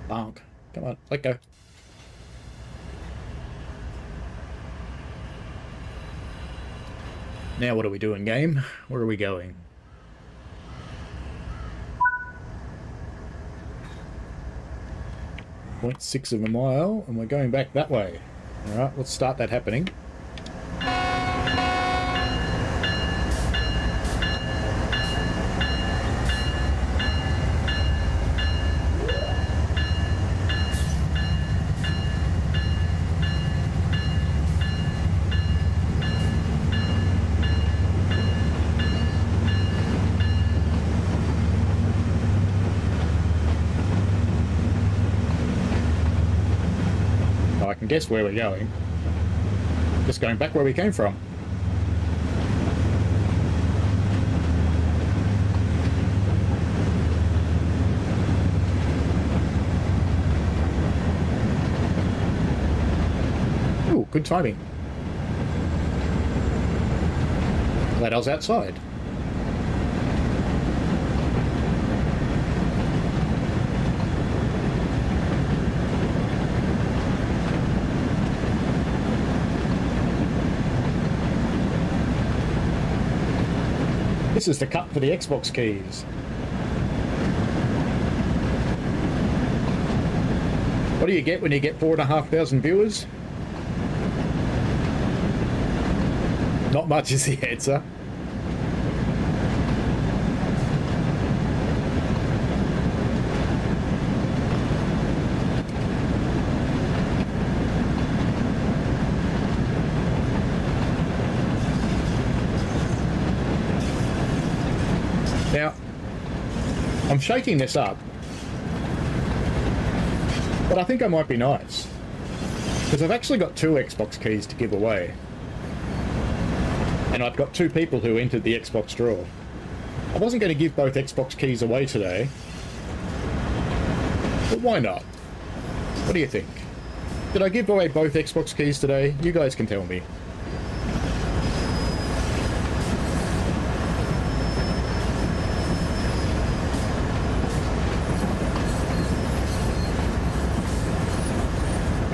Bonk. Come on, let go. Now what are we doing, game? Where are we going? .6 of a mile, and we're going back that way. Alright, let's start that happening. Guess where we're going. Just going back where we came from. Ooh, good timing. Glad I was outside. This is the cut for the Xbox keys. What do you get when you get 4,500 viewers? Not much is the answer. Now, I'm shaking this up, but I think I might be nice, because I've actually got 2 Xbox keys to give away, and I've got 2 people who entered the Xbox draw. I wasn't going to give both Xbox keys away today, but why not? What do you think? Did I give away both Xbox keys today? You guys can tell me.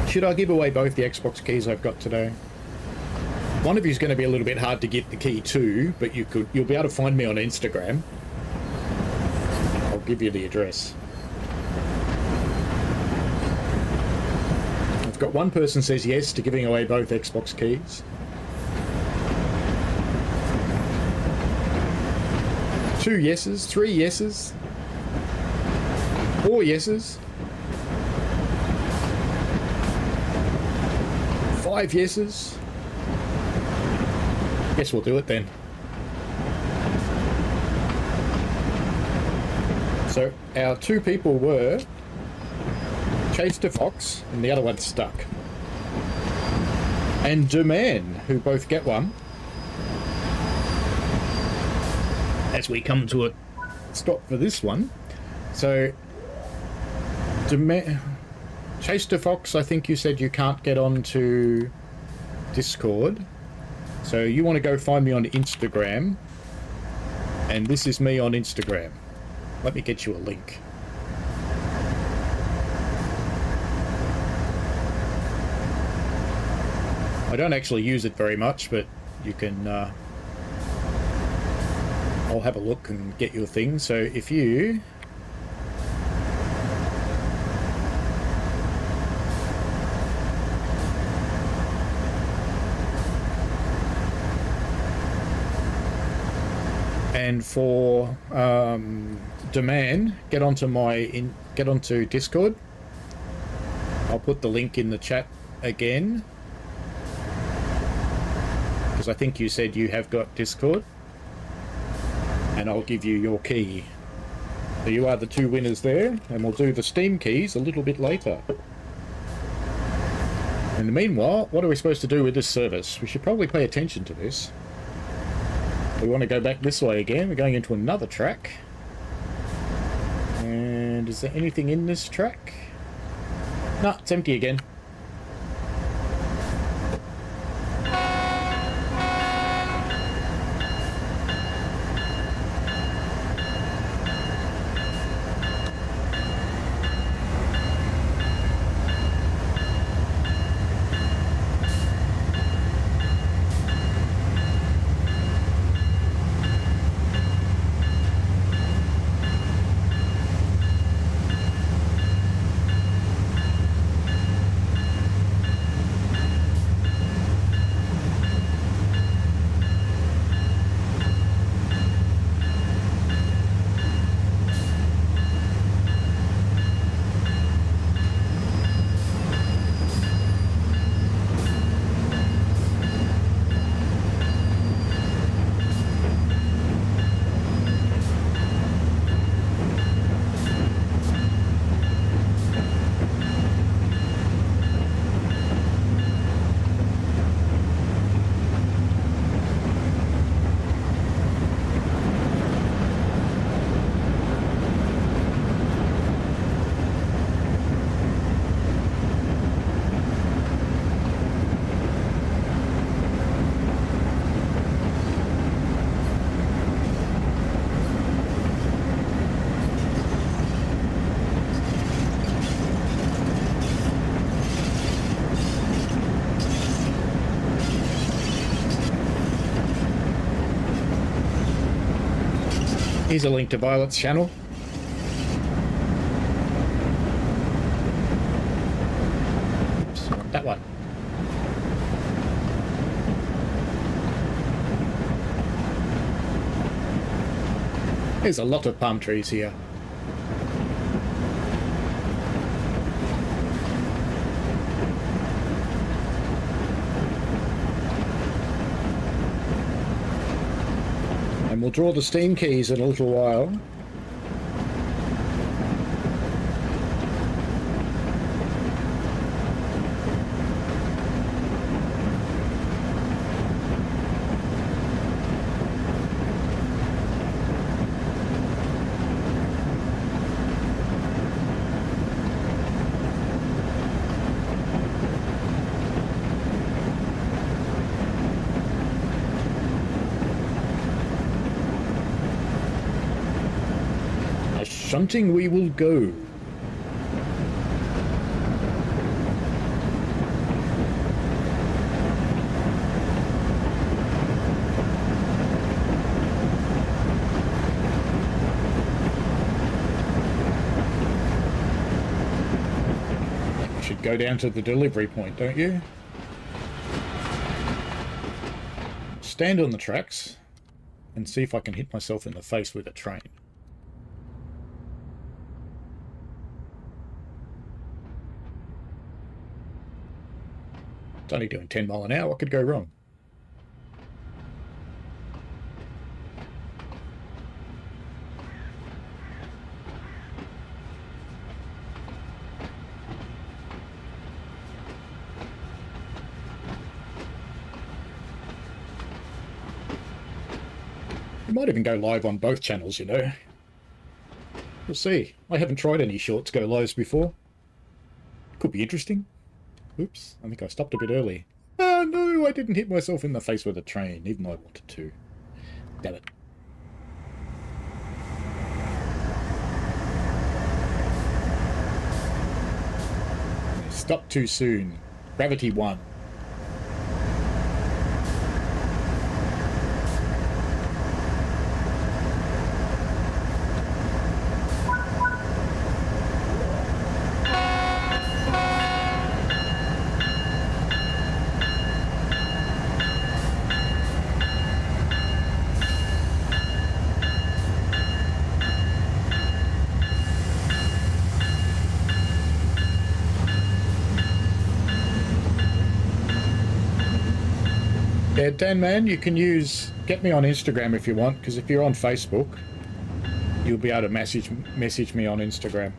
Should I give away both the Xbox keys I've got today? One of you is going to be a little bit hard to get the key to, but you'll be able to find me on Instagram. I'll give you the address. I've got one person says yes to giving away both Xbox keys. 2 yeses, 3 yeses, 4 yeses. 5 yeses. Guess we'll do it then. So our 2 people were Chase to Fox, and the other one's stuck. And Duman, who both get one. As we come to a stop for this one. So Chase to Fox, I think you said you can't get onto Discord. So you want to go find me on Instagram. And this is me on Instagram. Let me get you a link. I don't actually use it very much, but you can... I'll have a look and get you a thing. So if you... And for demand, get onto Discord. I'll put the link in the chat again, because I think you said you have got Discord, and I'll give you your key. So you are the two winners there, and we'll do the Steam keys a little bit later. In the meanwhile, what are we supposed to do with this service? We should probably pay attention to this. We want to go back this way again. We're going into another track. And is there anything in this track? No, it's empty again. Here's a link to Violet's channel. Oops, not that one. There's a lot of palm trees here. We'll draw the Steam keys in a little while. Shunting we will go. You should go down to the delivery point, don't you? Stand on the tracks and see if I can hit myself in the face with a train. It's only doing 10 mile an hour. What could go wrong? You might even go live on both channels, you know. We'll see. I haven't tried any shorts go lives before. Could be interesting. Oops, I think I stopped a bit early. Oh no, I didn't hit myself in the face with a train, even though I wanted to. Damn it. Stop too soon. Gravity 1. Yeah, Dan man, you can get me on Instagram if you want, because if you're on Facebook, you'll be able to message me on Instagram.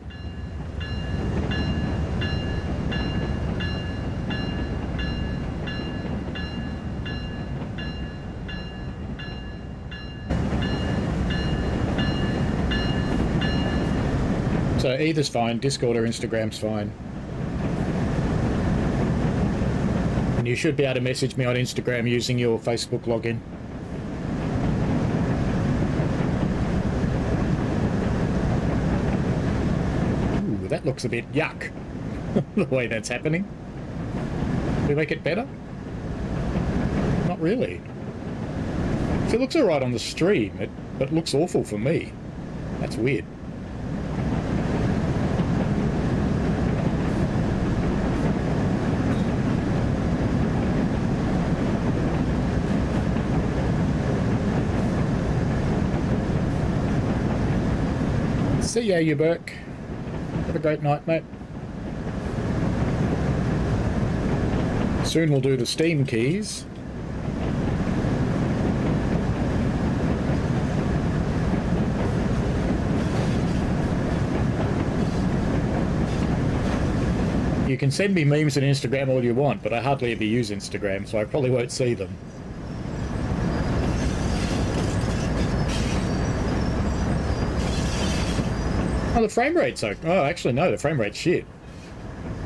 So either's fine, Discord or Instagram's fine. And you should be able to message me on Instagram using your Facebook login. Ooh, that looks a bit yuck, the way that's happening. Can we make it better? Not really. It looks alright on the stream, but it looks awful for me. That's weird. See ya, you Burke. Have a great night, mate. Soon we'll do the Steam keys. You can send me memes on Instagram all you want, but I hardly ever use Instagram, so I probably won't see them. Oh, the frame rate's okay. Oh, actually, no, the frame rate's shit.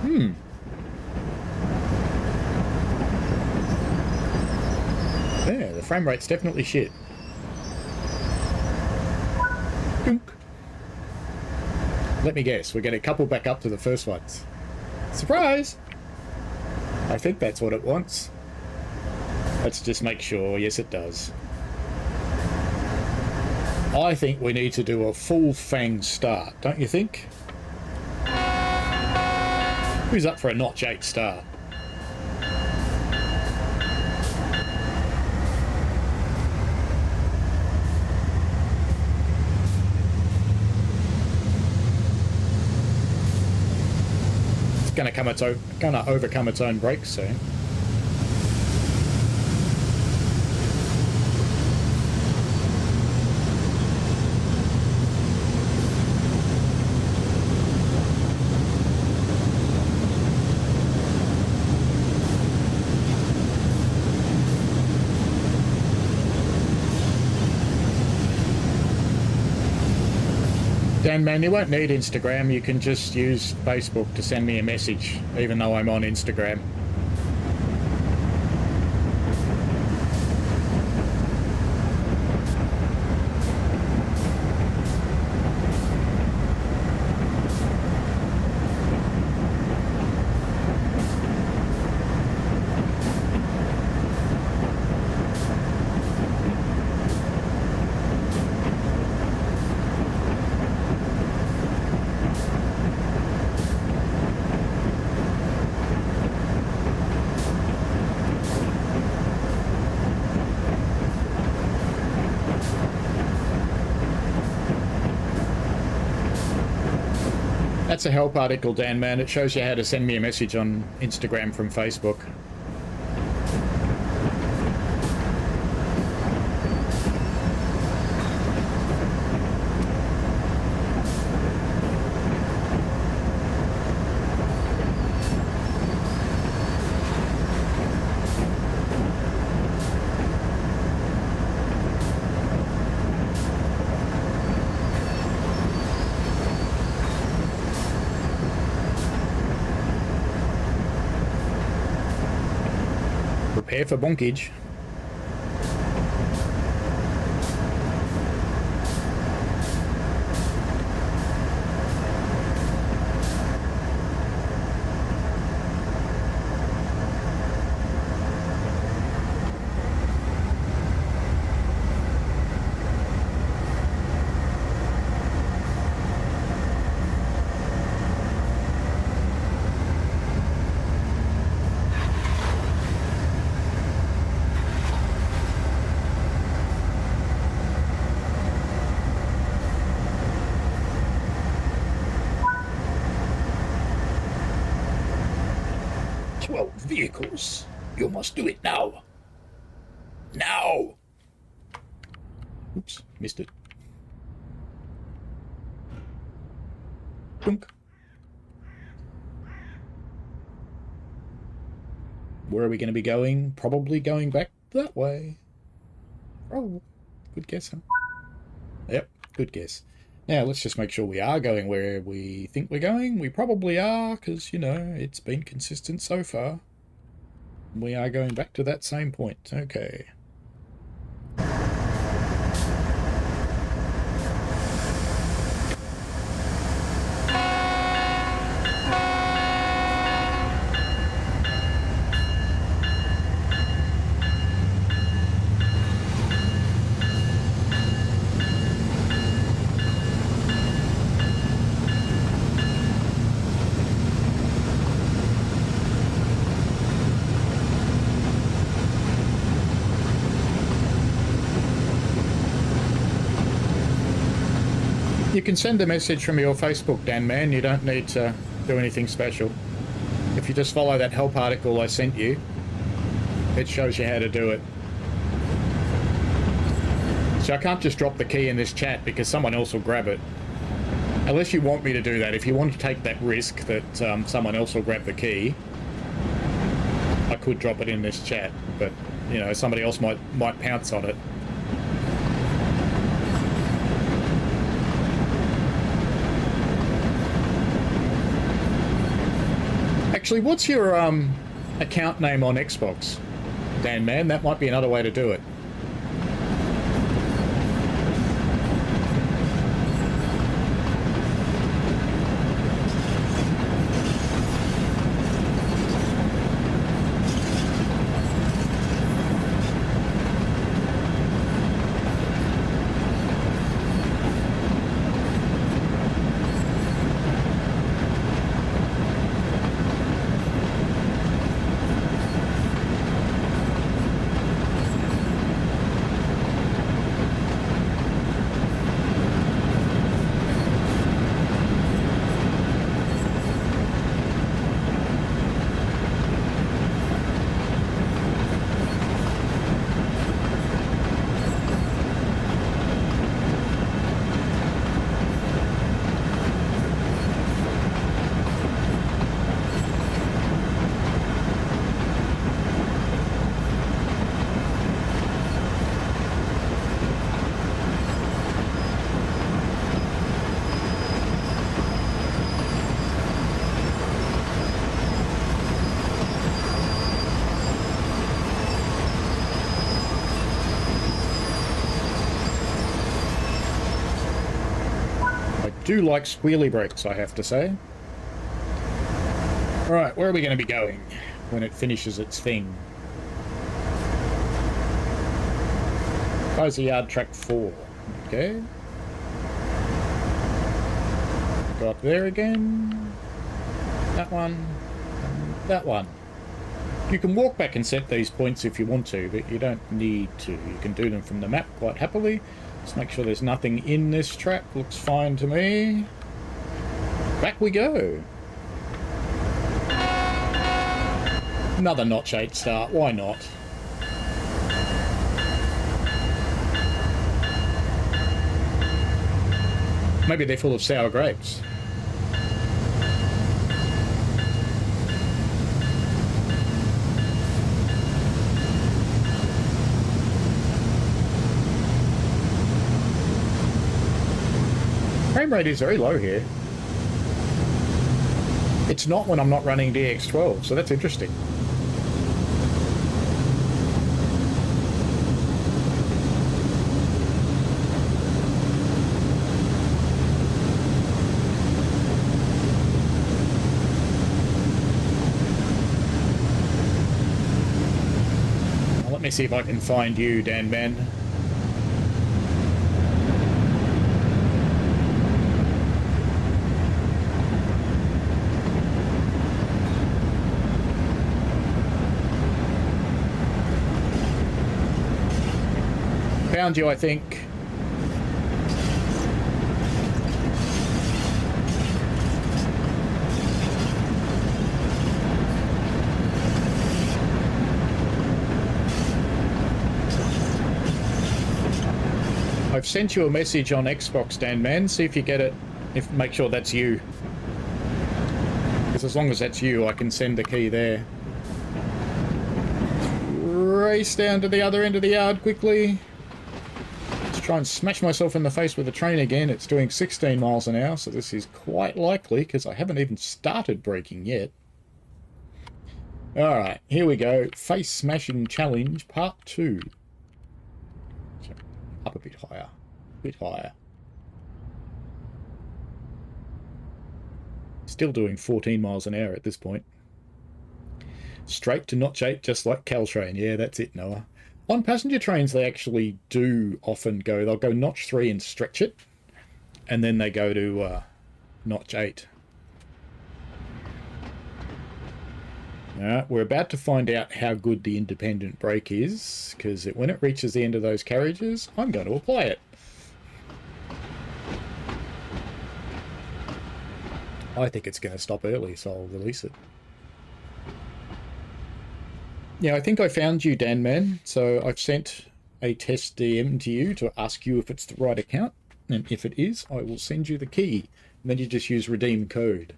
Yeah, the frame rate's definitely shit. Dunk. Let me guess, we're getting a couple back up to the first ones. Surprise! I think that's what it wants. Let's just make sure. Yes, it does. I think we need to do a full fang start, don't you think? Who's up for a notch 8 start? It's gonna overcome its own brakes soon. Dan, man, you won't need Instagram. You can just use Facebook to send me a message, even though I'm on Instagram. That's a help article, Dan, man. It shows you how to send me a message on Instagram from Facebook. Prepare for bonkage. Vehicles. You must do it now. Now! Oops, missed it. Dunk. Where are we going to be going? Probably going back that way. Oh, good guess, huh? Yep, good guess. Now, let's just make sure we are going where we think we're going. We probably are, because, you know, it's been consistent so far. We are going back to that same point. Okay. You can send a message from your Facebook, Dan Man. You don't need to do anything special. If you just follow that help article I sent you, it shows you how to do it. So I can't just drop the key in this chat because someone else will grab it. Unless you want me to do that. If you want to take that risk that someone else will grab the key, I could drop it in this chat, but, you know, somebody else might pounce on it. Actually, what's your account name on Xbox, Dan Man? That might be another way to do it. Do like squealy brakes, I have to say. Right, where are we going to be going when it finishes its thing? Cozy Yard Track 4. Okay. Go up there again. That one. That one. You can walk back and set these points if you want to, but you don't need to. You can do them from the map quite happily. Let's make sure there's nothing in this track. Looks fine to me. Back we go. Another notch 8 start. Why not? Maybe they're full of sour grapes. Frame rate is very low here. It's not when I'm not running DX12, so that's interesting. me see if I can find you, Dan Man. Found you, I think. I've sent you a message on Xbox, Dan Man. See if you get it. Make sure that's you. Because as long as that's you, I can send the key there. Race down to the other end of the yard quickly. Let's try and smash myself in the face with a train again. It's doing 16 miles an hour, so this is quite likely because I haven't even started braking yet. Alright, here we go. Face smashing challenge part 2. Up a bit higher. A bit higher. Still doing 14 miles an hour at this point. Straight to notch 8, just like Caltrain. Yeah, that's it, Noah. On passenger trains, they actually do often go... They'll go notch 3 and stretch it. And then they go to notch 8. We're about to find out how good the independent brake is, because when it reaches the end of those carriages, I'm going to apply it. I think it's going to stop early, so I'll release it. Yeah, I think I found you, Dan Man, so I've sent a test DM to you to ask you if it's the right account, and if it is, I will send you the key, and then you just use redeem code.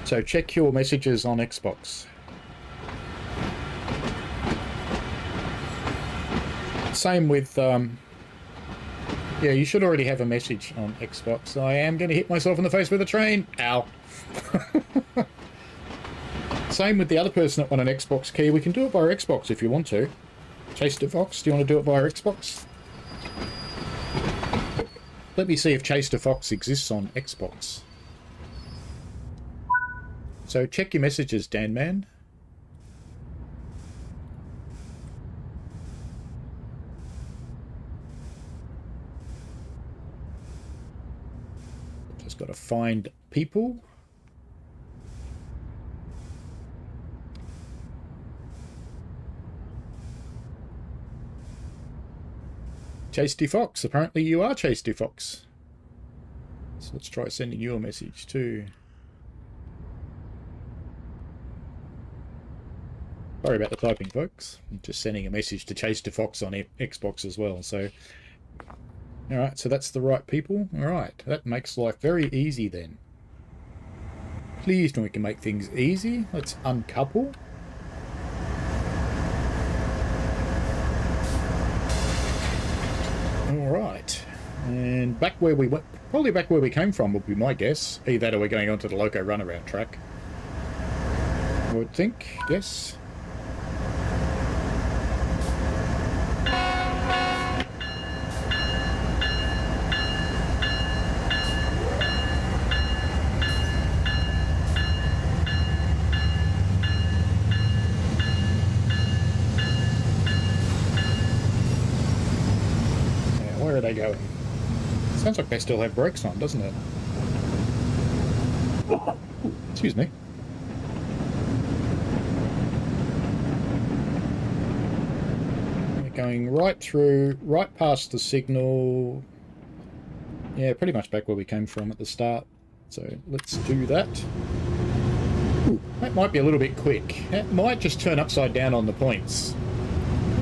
So check your messages on Xbox. Same with, yeah, you should already have a message on Xbox. I am going to hit myself in the face with a train. Ow. Same with the other person that won an Xbox key. We can do it via Xbox if you want to. Chase to Fox, do you want to do it via Xbox? Let me see if Chase to Fox exists on Xbox. So check your messages, Dan Man. Just got to find people. Chasty Fox. Apparently you are Chasty Fox. So let's try sending you a message too. Sorry about the typing, folks. I'm just sending a message to Chase to Fox on Xbox as well. So, alright, so that's the right people. Alright, that makes life very easy then. Pleased when we can make things easy. Let's uncouple. Alright, and back where we went, probably back where we came from would be my guess. Either that or we're going onto the Loco runaround track. I would think, yes. Where are they going? Sounds like they still have brakes on, doesn't it? Excuse me. We're going right through, right past the signal. Yeah, pretty much back where we came from at the start. So let's do that. Ooh, that might be a little bit quick. That might just turn upside down on the points.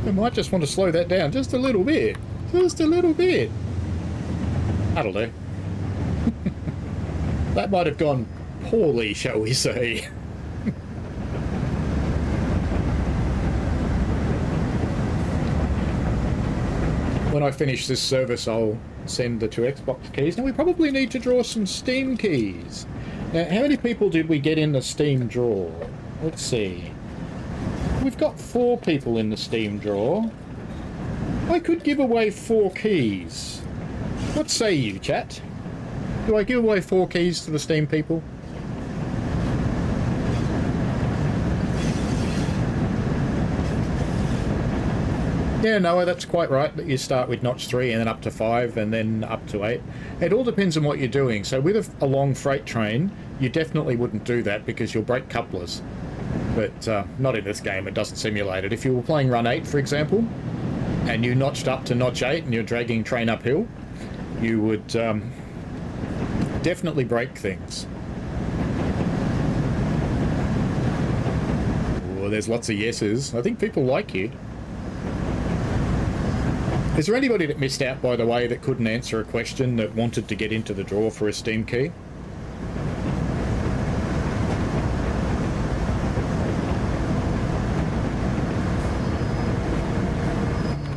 We might just want to slow that down just a little bit. Just a little bit. That'll do. That might have gone poorly, shall we say. When I finish this service, I'll send the 2 Xbox keys. Now, we probably need to draw some Steam keys. Now, how many people did we get in the Steam draw? Let's see. We've got 4 people in the Steam draw. I could give away 4 keys. What say you, chat? Do I give away 4 keys to the Steam people? Yeah, Noah, that's quite right, that you start with notch 3 and then up to 5 and then up to 8. It all depends on what you're doing. So with a long freight train, you definitely wouldn't do that because you'll break couplers. But not in this game, it doesn't simulate it. If you were playing Run 8, for example, and you notched up to notch 8 and you're dragging train uphill, you would definitely break things. Oh, there's lots of yeses. I think people like you. Is there anybody that missed out, by the way, that couldn't answer a question that wanted to get into the draw for a Steam key?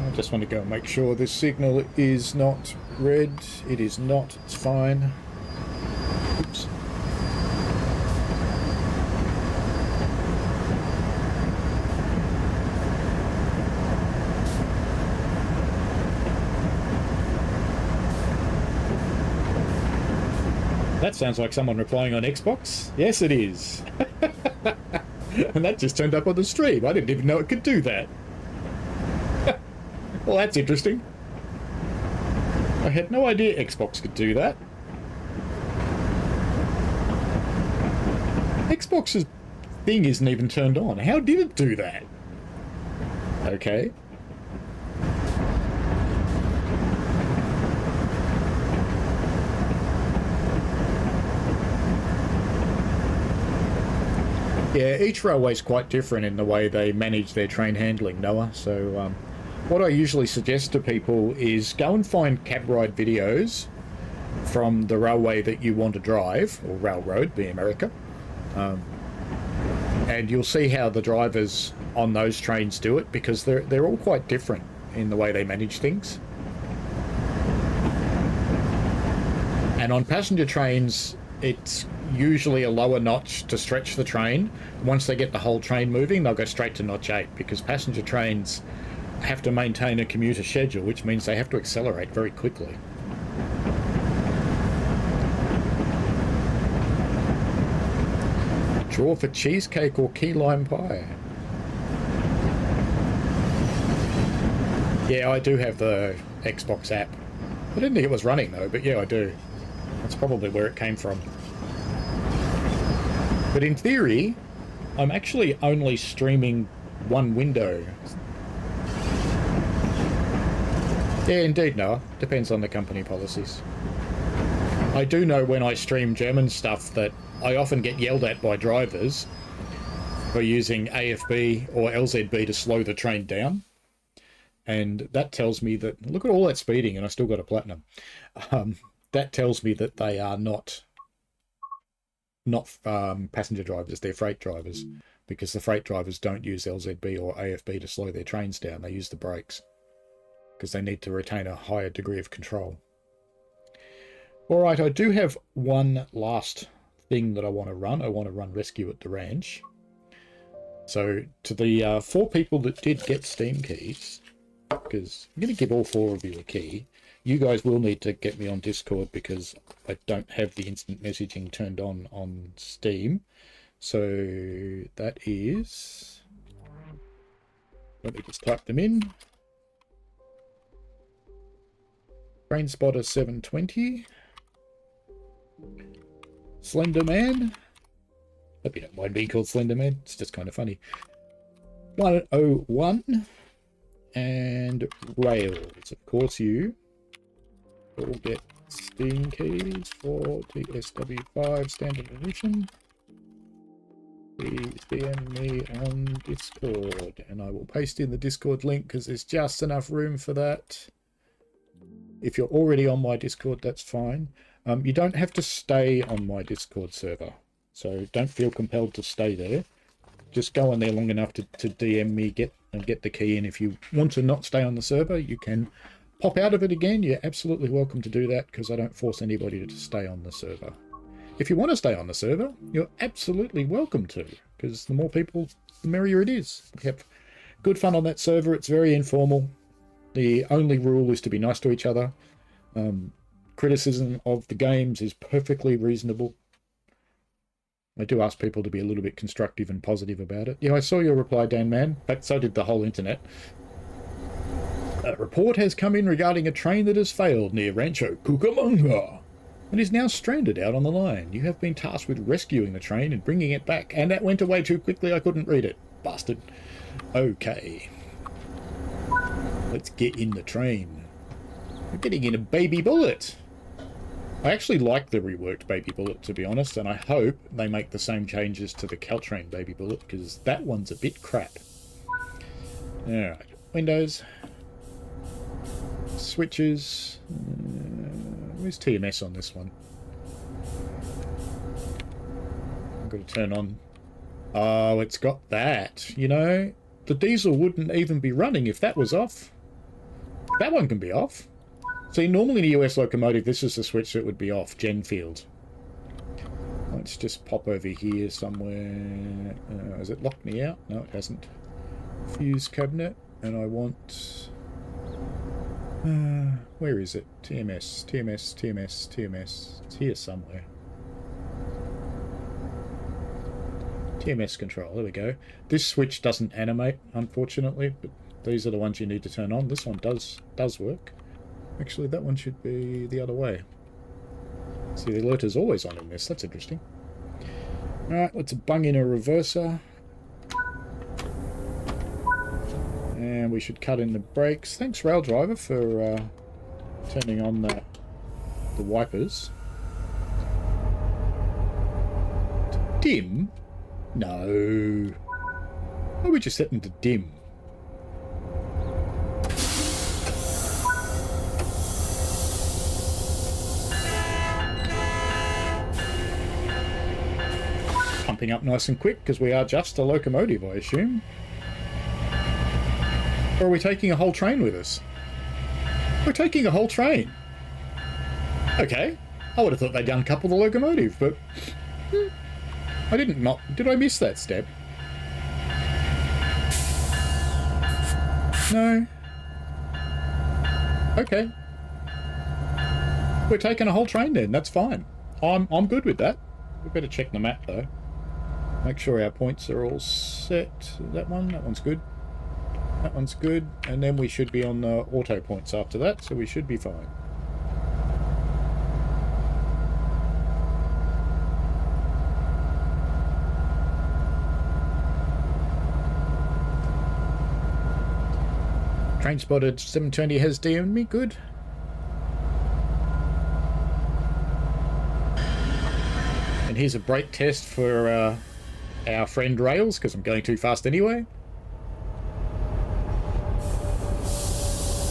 I just want to go and make sure this signal is not red. It is not. It's fine. Oops. That sounds like someone replying on Xbox. Yes, it is. And that just turned up on the stream. I didn't even know it could do that. Well, that's interesting. I had no idea Xbox could do that. Xbox's thing isn't even turned on. How did it do that? Okay. Yeah, each railway is quite different in the way they manage their train handling, Noah. So what I usually suggest to people is go and find cab ride videos from the railway that you want to drive, or railroad, be America. And you'll see how the drivers on those trains do it, because they're all quite different in the way they manage things. And on passenger trains, it's usually a lower notch to stretch the train. Once they get the whole train moving, they'll go straight to notch 8, because passenger trains have to maintain a commuter schedule, which means they have to accelerate very quickly. Draw for cheesecake or key lime pie. Yeah, I do have the Xbox app. I didn't think it was running though, but yeah, I do. That's probably where it came from. But in theory, I'm actually only streaming one window. Yeah, indeed, Noah. Depends on the company policies. I do know when I stream German stuff that I often get yelled at by drivers for using AFB or LZB to slow the train down. And that tells me that, look at all that speeding and I still got a platinum. That tells me that they are not passenger drivers, they're freight drivers, because the freight drivers don't use LZB or AFB to slow their trains down. They use the brakes because they need to retain a higher degree of control. All right, I do have one last thing that I want to run. I want to run Rescue at the Ranch. So to the 4 people that did get Steam keys, because I'm going to give all 4 of you a key. You guys will need to get me on Discord because I don't have the instant messaging turned on Steam. So that is... Let me just type them in. Train Spotter 720. Slender Man. Hope you don't mind being called Slender Man. It's just kind of funny. 101. And Rails. Of course, you will get Steam keys for TSW5 Standard Edition. Please DM me on Discord, and I will paste in the Discord link because there's just enough room for that. If you're already on my Discord, that's fine. You don't have to stay on my Discord server, so don't feel compelled to stay there. Just go on there long enough to DM me, get the key in. If you want to not stay on the server, you can pop out of it again. You're absolutely welcome to do that because I don't force anybody to stay on the server. If you want to stay on the server, you're absolutely welcome to, because the more people, the merrier it is. We have good fun on that server. It's very informal. The only rule is to be nice to each other. criticism of the games is perfectly reasonable. I do ask people to be a little bit constructive and positive about it. Yeah, I saw your reply, Dan Man, but so did the whole internet. A report has come in regarding a train that has failed near Rancho Cucamonga and is now stranded out on the line. You have been tasked with rescuing the train and bringing it back, and that went away too quickly I couldn't read it. Bastard. Okay. Let's get in the train. We're getting in a baby bullet. I actually like the reworked baby bullet, to be honest, and I hope they make the same changes to the Caltrain baby bullet, because that one's a bit crap. Alright, Windows. Switches. Where's TMS on this one? I've got to turn on. Oh, it's got that. You know, the diesel wouldn't even be running if that was off. That one can be off. See, normally in a US locomotive, this is the switch that would be off, gen field. Let's just pop over here somewhere. Has it locked me out? No, it hasn't. Fuse cabinet, and I want... where is it? TMS, TMS, TMS, TMS. It's here somewhere. TMS control, there we go. This switch doesn't animate, unfortunately, but these are the ones you need to turn on. This one does work. Actually, that one should be the other way. See, the alert is always on in this. That's interesting. Alright, let's bung in a reverser. And we should cut in the brakes. Thanks, Rail Driver, for turning on the wipers. Dim? No. Why would you set them to dim? Pumping up nice and quick, because we are just a locomotive, I assume. Or are we taking a whole train with us? We're taking a whole train. Okay. I would have thought they'd uncouple the locomotive, but... I didn't not... Did I miss that step? No. Okay. We're taking a whole train then. That's fine. I'm good with that. We better check the map, though. Make sure our points are all set. That one's good. That one's good. And then we should be on the auto points after that, so we should be fine. Train spotted 720 has DM'd me. Good. And here's a brake test for our friend Rails, because I'm going too fast anyway.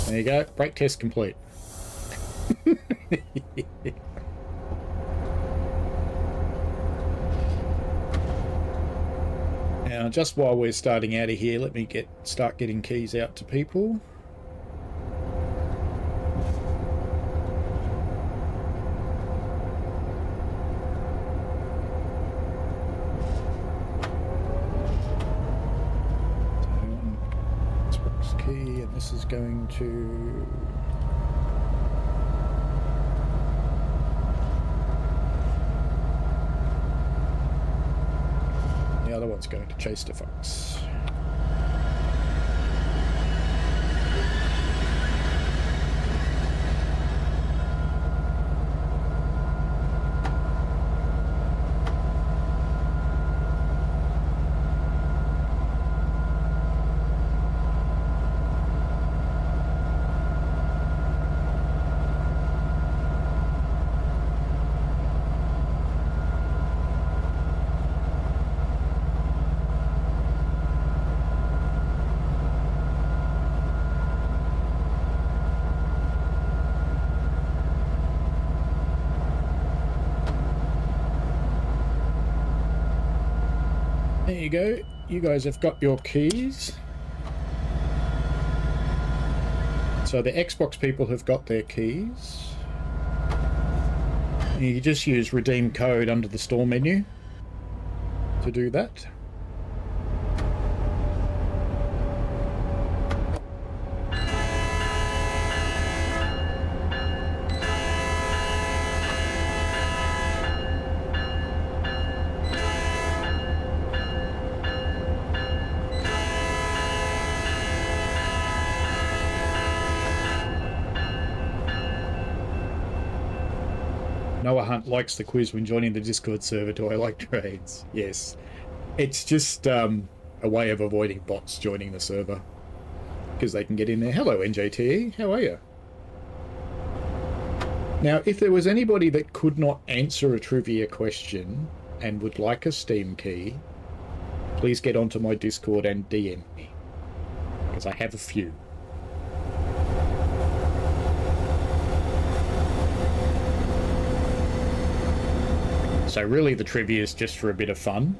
There you go. Brake test complete. Now, just while we're starting out of here, let me start getting keys out to people. Key, and this is going to... The other one's going to Chase to Fox. There you go. You guys have got your keys. So the Xbox people have got their keys. You just use redeem code under the store menu to do that. Noah Hunt likes the quiz when joining the Discord server. Do I like trades? Yes. It's just a way of avoiding bots joining the server, because they can get in there. Hello, NJTE. How are you? Now, if there was anybody that could not answer a trivia question and would like a Steam key, please get onto my Discord and DM me, because I have a few. So really the trivia is just for a bit of fun.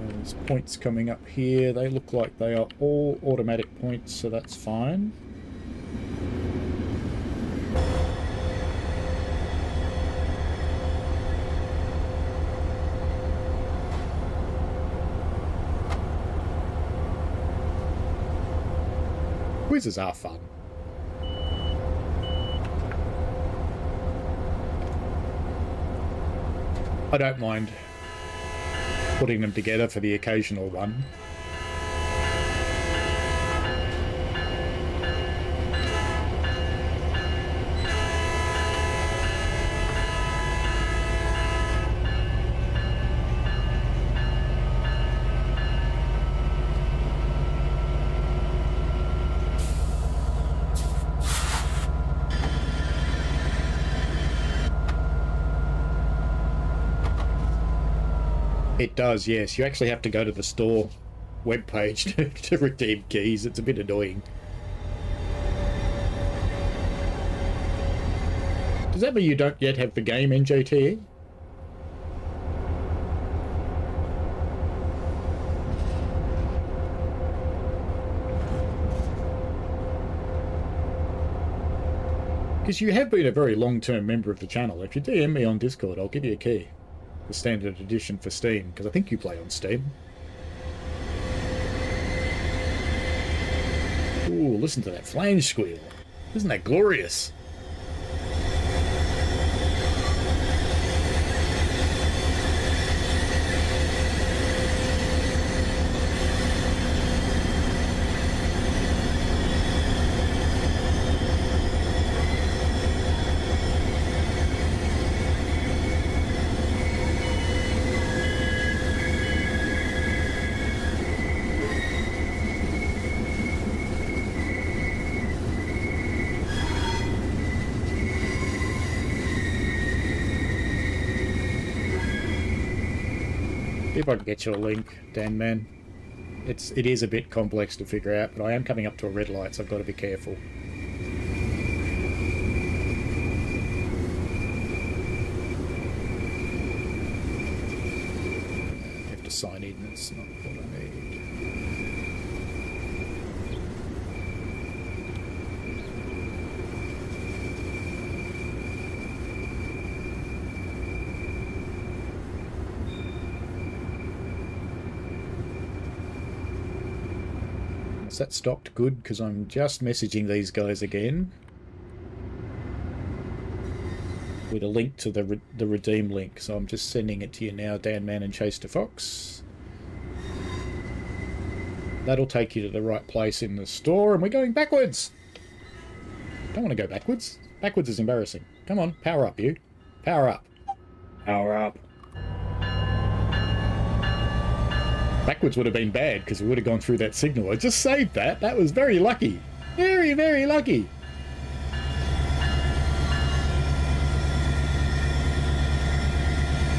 There's points coming up here. They look like they are all automatic points, so that's fine. Quizzes are fun. I don't mind putting them together for the occasional one. It does, yes. You actually have to go to the store webpage to redeem keys. It's a bit annoying. Does that mean you don't yet have the game, NJTE? Because you have been a very long-term member of the channel. If you DM me on Discord, I'll give you a key. The standard edition for Steam, because I think you play on Steam. Ooh, listen to that flange squeal. Isn't that glorious? If I can get you a link, Dan man. It is a bit complex to figure out, but I am coming up to a red light, so I've got to be careful. I have to sign in, that's not what I need. That stopped good because I'm just messaging these guys again with a link to the redeem link, so I'm just sending it to you now, Dan Man and Chase to Fox. That'll take you to the right place in the store, and we're going backwards. Don't want to go backwards. Backwards is embarrassing. Come on, power up, you. Power up. Power up. Backwards would have been bad because we would have gone through that signal. I just saved that. That was very lucky. Very, very lucky.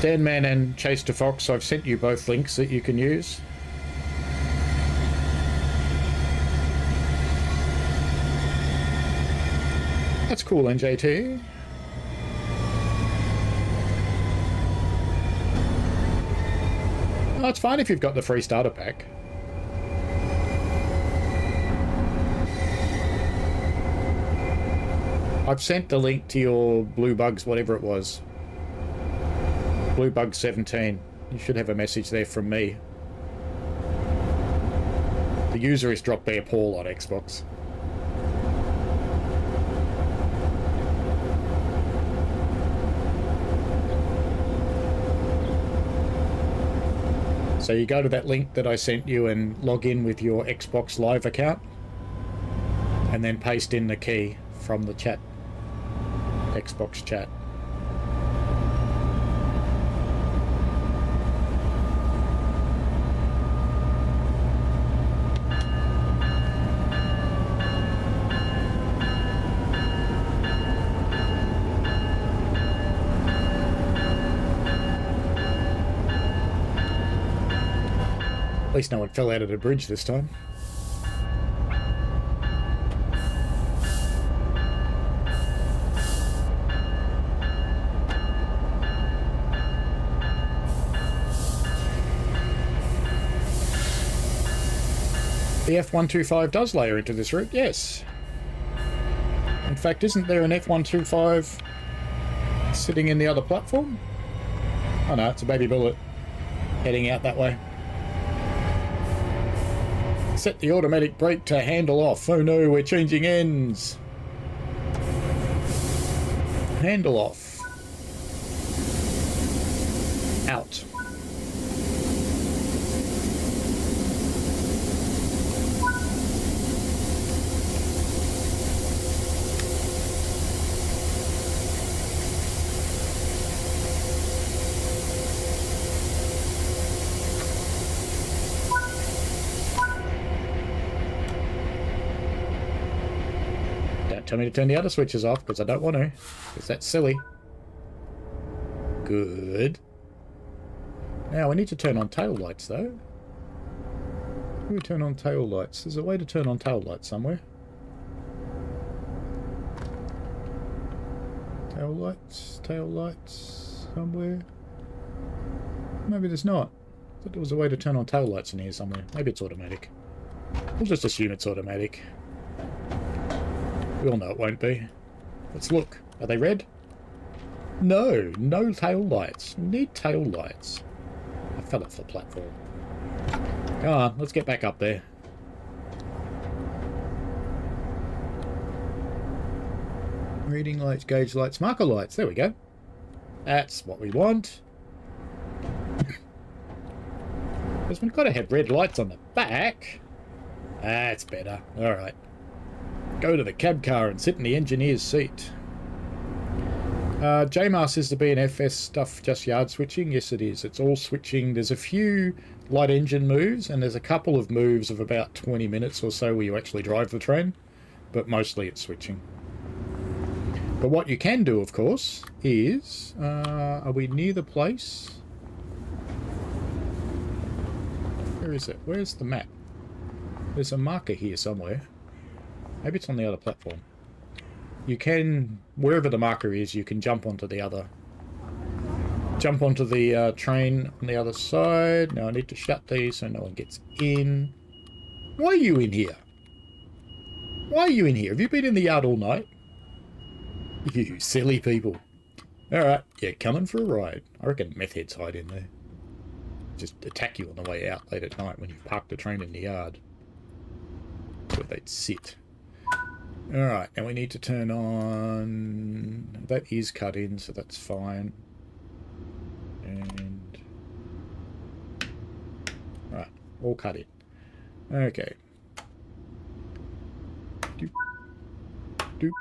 Dan Man and Chase to Fox, I've sent you both links that you can use. That's cool, NJT. Oh, it's fine if you've got the free starter pack. I've sent the link to your Blue Bugs, whatever it was. Blue Bug 17. You should have a message there from me. The user is Drop Bear Paul on Xbox. So you go to that link that I sent you and log in with your Xbox Live account, and then paste in the key from the chat Xbox chat. At least no one fell out of the bridge this time. The F125 does layer into this route, yes. In fact, isn't there an F125 sitting in the other platform? Oh no, it's a baby bullet heading out that way. Set the automatic brake to handle off. Oh no, we're changing ends. Handle off. Out. Tell me to turn the other switches off, because I don't want to. Because that's silly. Good. Now, we need to turn on tail lights, though. How do we turn on tail lights? There's a way to turn on tail lights somewhere. Tail lights somewhere. Maybe there's not. I thought there was a way to turn on tail lights in here somewhere. Maybe it's automatic. We'll just assume it's automatic. We all know it won't be. Let's look. Are they red? No, no tail lights. We need tail lights. I fell off the platform. Come on, let's get back up there. Reading lights, gauge lights, marker lights. There we go. That's what we want. Because we've got to have red lights on the back. That's better. Alright. Go to the cab car and sit in the engineer's seat. JMAS is the BNSF stuff just yard switching? Yes, it is. It's all switching. There's a few light engine moves, and there's a couple of moves of about 20 minutes or so where you actually drive the train, but mostly it's switching. But what you can do, of course, is... are we near the place? Where is it? Where's the map? There's a marker here somewhere. Maybe it's on the other platform. You can, wherever the marker is, you can jump onto the other... Jump onto the train on the other side. Now I need to shut these so no one gets in. Why are you in here? Why are you in here? Have you been in the yard all night? You silly people. Alright, you're coming for a ride. I reckon meth heads hide in there. Just attack you on the way out late at night when you park the train in the yard. Where they'd sit. Alright, and we need to turn on... That is cut in, so that's fine. And... Right, all cut in. Okay. Doop. Doop.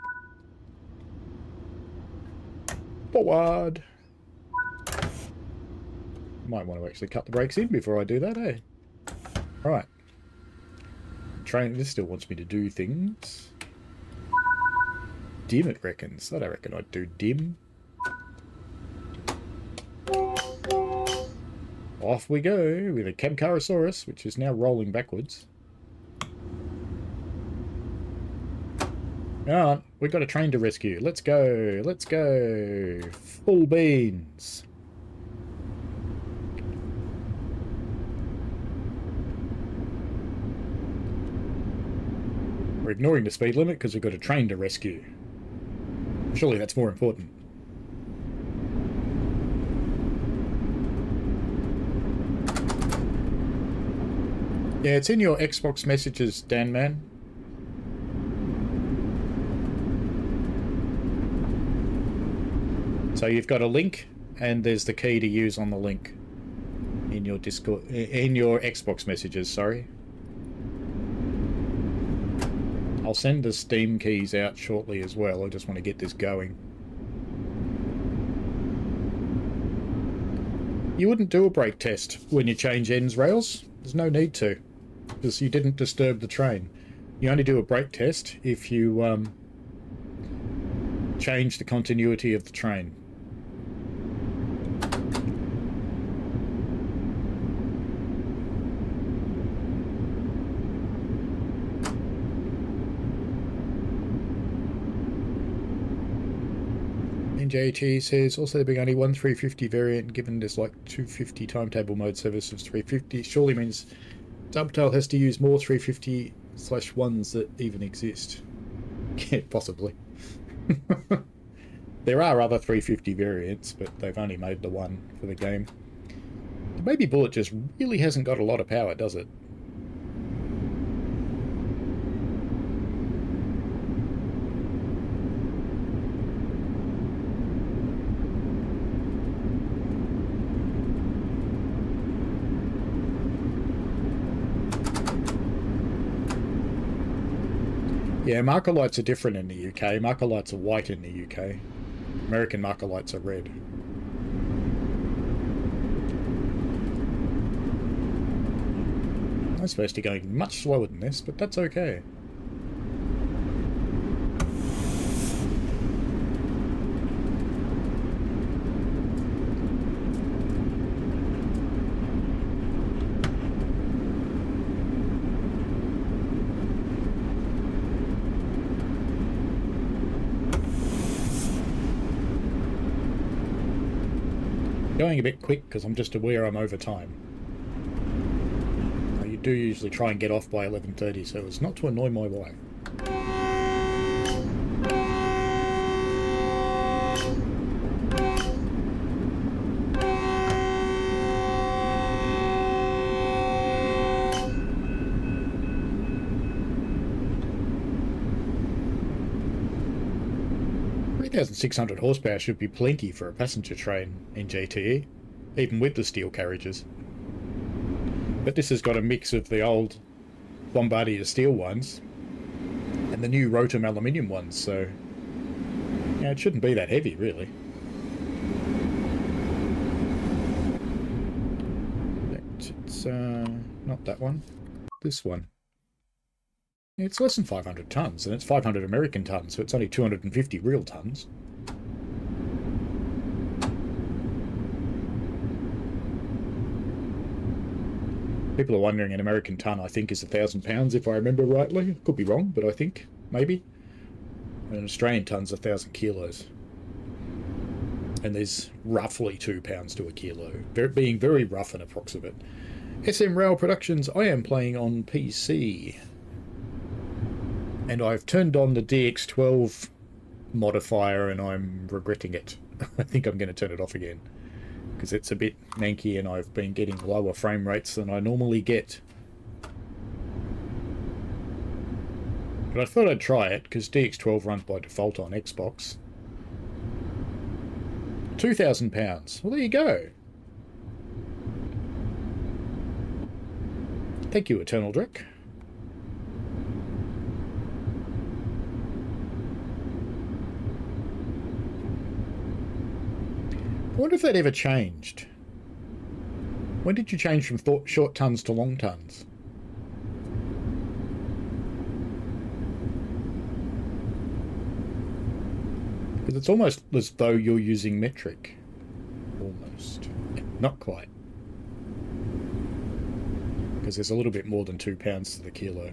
Forward! Might want to actually cut the brakes in before I do that, eh? Right. Train, this still wants me to do things. Dim, it reckons. I don't reckon I'd do dim. Off we go with a Cabcarosaurus, which is now rolling backwards. Alright, we've got a train to rescue. Let's go. Let's go. Full beans. We're ignoring the speed limit because we've got a train to rescue. Surely that's more important. Yeah, it's in your Xbox messages, Dan Man. So you've got a link, and there's the key to use on the link in your Discord, in your Xbox messages. Sorry. I'll send the Steam keys out shortly as well. I just want to get this going. You wouldn't do a brake test when you change ends rails. There's no need to, because you didn't disturb the train. You only do a brake test if you change the continuity of the train. NJT says also there being only one 350 variant, given there's like 250 timetable mode service of 350, surely means Dovetail has to use more 350/1s that even exist. Yeah, possibly. There are other 350 variants, but they've only made the one for the game. The Baby Bullet just really hasn't got a lot of power, does it? Yeah, marker lights are different in the UK. Marker lights are white in the UK. American marker lights are red. I'm supposed to be going much slower than this, but that's okay. Going a bit quick because I'm just aware I'm over time. You do usually try and get off by 11:30, so it's not to annoy my wife. 3,600 horsepower should be plenty for a passenger train in GTE, even with the steel carriages. But this has got a mix of the old Bombardier steel ones and the new Rotom aluminium ones, so yeah, it shouldn't be that heavy, really. It's not that one, this one. It's less than 500 tonnes, and it's 500 American tonnes, so it's only 250 real tonnes. People are wondering, an American tonne, I think, is 1,000 pounds, if I remember rightly. Could be wrong, but I think, maybe. And an Australian tonne's 1,000 kilos. And there's roughly 2 pounds to a kilo, being very rough and approximate. SM Rail Productions, I am playing on PC. And I've turned on the DX12 modifier and I'm regretting it. I think I'm going to turn it off again, because it's a bit manky and I've been getting lower frame rates than I normally get. But I thought I'd try it, because DX12 runs by default on Xbox. 2,000 pounds. Well, there you go. Thank you, Eternal Drek. I wonder if that ever changed. When did you change from short tonnes to long tonnes? Because it's almost as though you're using metric. Almost. Not quite. Because there's a little bit more than 2 pounds to the kilo.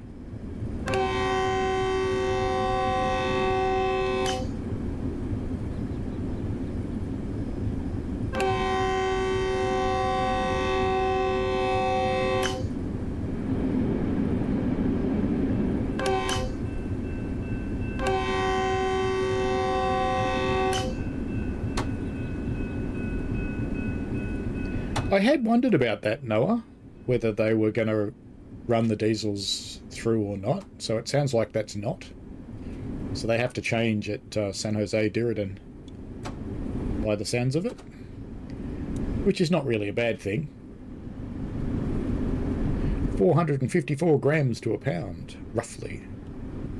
I had wondered about that, Noah, whether they were going to run the diesels through or not. So it sounds like that's not. So they have to change at San Jose Diridan, by the sounds of it. Which is not really a bad thing. 454 grams to a pound, roughly.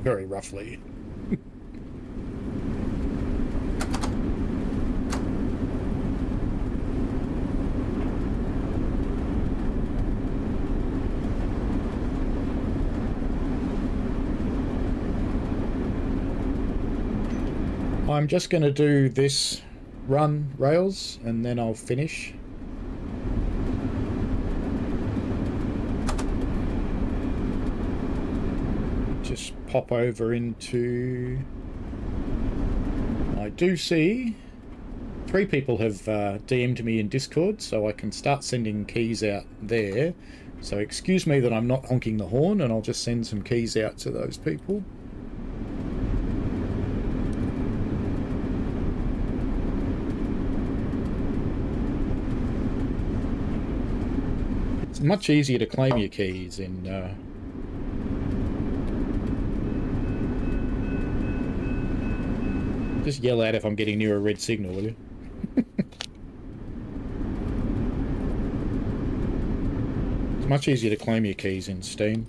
Very roughly. I'm just going to do this run, Rails, and then I'll finish. Just pop over into... I do see 3 people have DM'd me in Discord, so I can start sending keys out there. So excuse me that I'm not honking the horn, and I'll just send some keys out to those people. It's much easier to claim your keys in just yell out if I'm getting near a red signal, will you? It's much easier to claim your keys in Steam.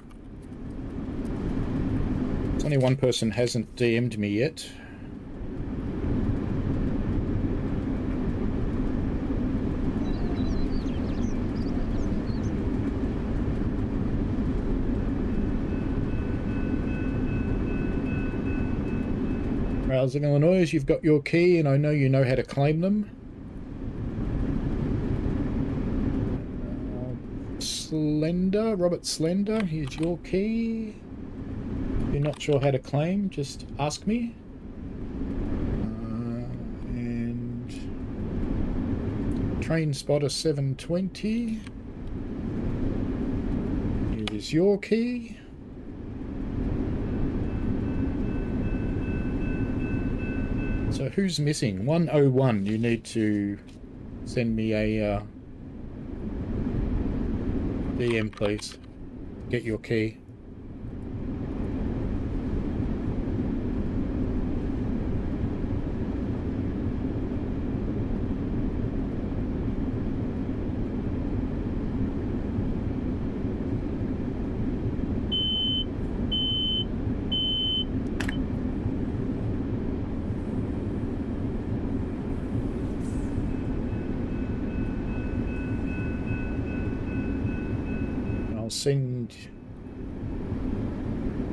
Only one person hasn't DM'd me yet. Rails in Illinois, you've got your key, and I know you know how to claim them. Slender, Robert Slender, here's your key. If you're not sure how to claim, just ask me. And Train Spotter 720. Here is your key. So who's missing? 101, you need to send me a DM, please. Get your key.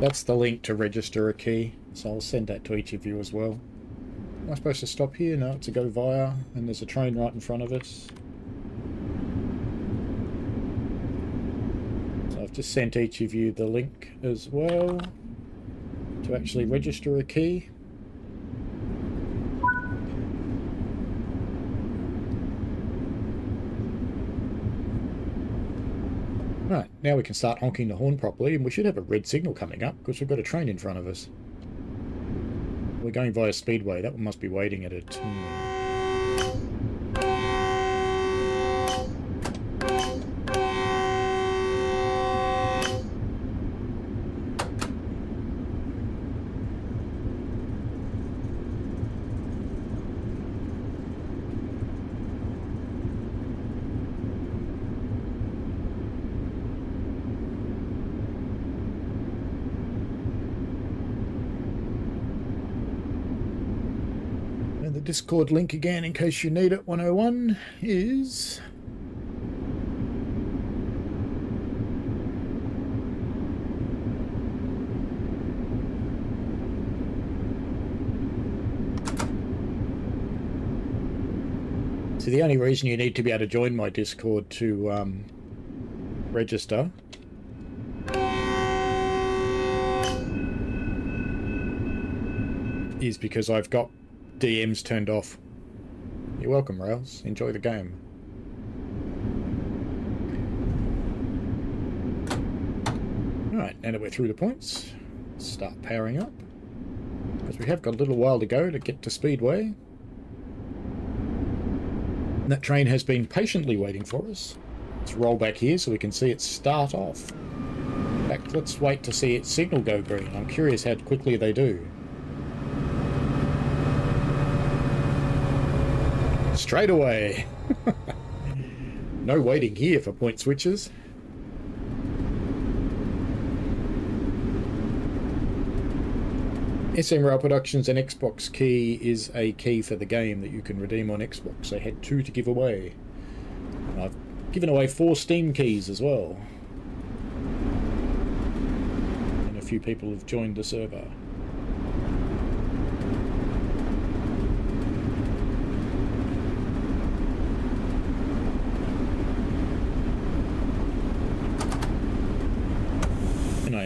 That's the link to register a key, so I'll send that to each of you as well. Am I supposed to stop here? No, it's a go via, and there's a train right in front of us. So I've just sent each of you the link as well to actually register a key. Right, now we can start honking the horn properly, and we should have a red signal coming up because we've got a train in front of us. We're going via Speedway. That one must be waiting at a turn. Discord link again in case you need it. 101 is so the only reason you need to be able to join my Discord to register is because I've got DMs turned off. You're welcome, Rails. Enjoy the game. Alright, now that we're through the points, start powering up. Because we have got a little while to go to get to Speedway. And that train has been patiently waiting for us. Let's roll back here so we can see it start off. In fact, let's wait to see its signal go green. I'm curious how quickly they do. Straight away. No waiting here for point switches. SM Rail Productions and Xbox key is a key for the game that you can redeem on Xbox. I had 2 to give away. And I've given away 4 Steam keys as well. And a few people have joined the server.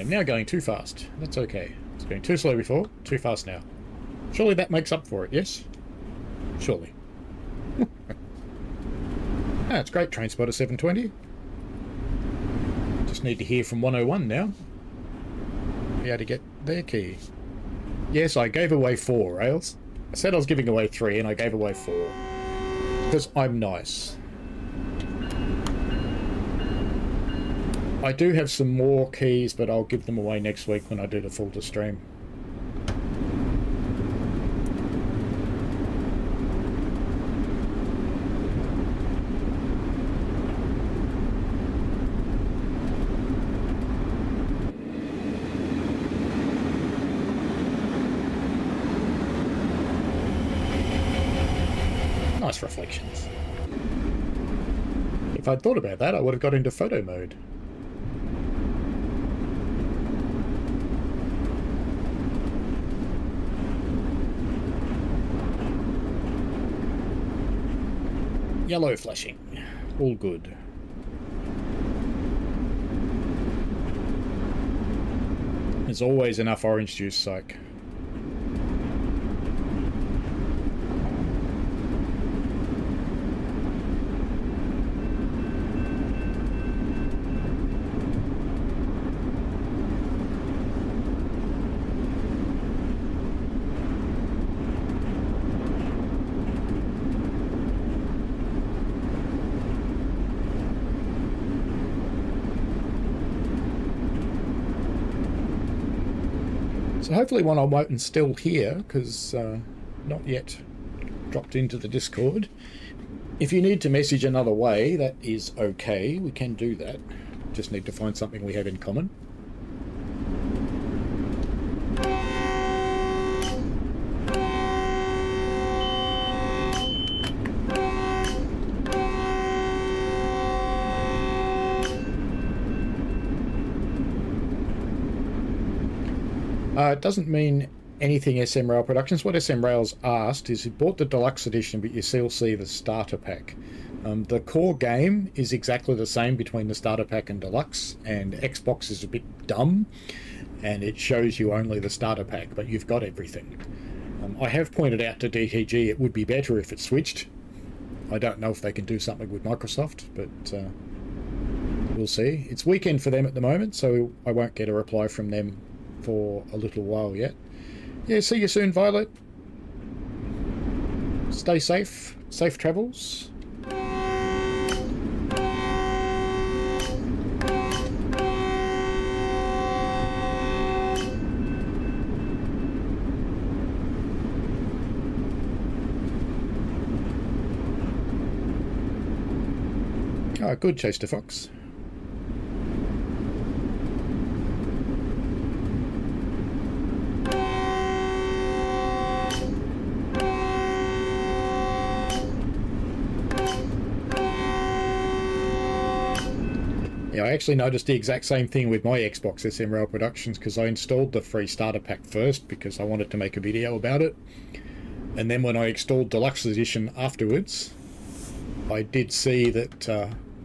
now going too fast. That's okay. It's going too slow before, too fast now. Surely that makes up for it, yes? Surely. That's great, train spotter 720. Just need to hear from 101 now. Be able to get their key. Yes, I gave away 4 rails. I said I was giving away 3 and I gave away 4. Because I'm nice. I do have some more keys, but I'll give them away next week when I do the full to stream. Nice reflections. If I'd thought about that, I would have got into photo mode. Yellow flashing. All good. There's always enough orange juice, psych. So hopefully one I won't still hear, because not yet dropped into the Discord. If you need to message another way, that is okay. We can do that. Just need to find something we have in common. It doesn't mean anything SM Rail Productions. What SM Rail's asked is you bought the deluxe edition, but you still see the starter pack. The core game is exactly the same between the starter pack and deluxe, and Xbox is a bit dumb, and it shows you only the starter pack, but you've got everything. I have pointed out to DTG it would be better if it switched. I don't know if they can do something with Microsoft, but we'll see. It's weekend for them at the moment, so I won't get a reply from them for a little while yet. Yeah, see you soon, Violet. Stay safe. Safe travels. Ah, good, Chase the Fox. Yeah, I actually noticed the exact same thing with my Xbox SM Rail Productions, because I installed the free starter pack first because I wanted to make a video about it. And then when I installed Deluxe Edition afterwards, I did see that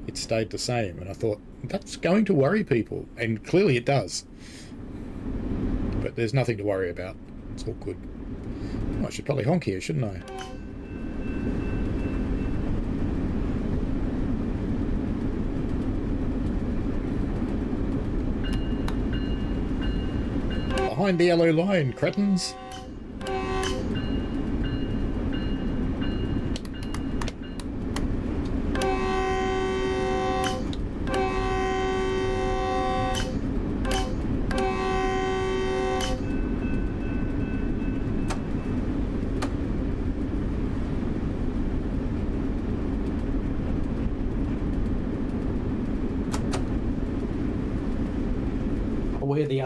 it stayed the same. And I thought, that's going to worry people. And clearly it does. But there's nothing to worry about. It's all good. Oh, I should probably honk here, shouldn't I? Behind the yellow line, cretins. I'll wear the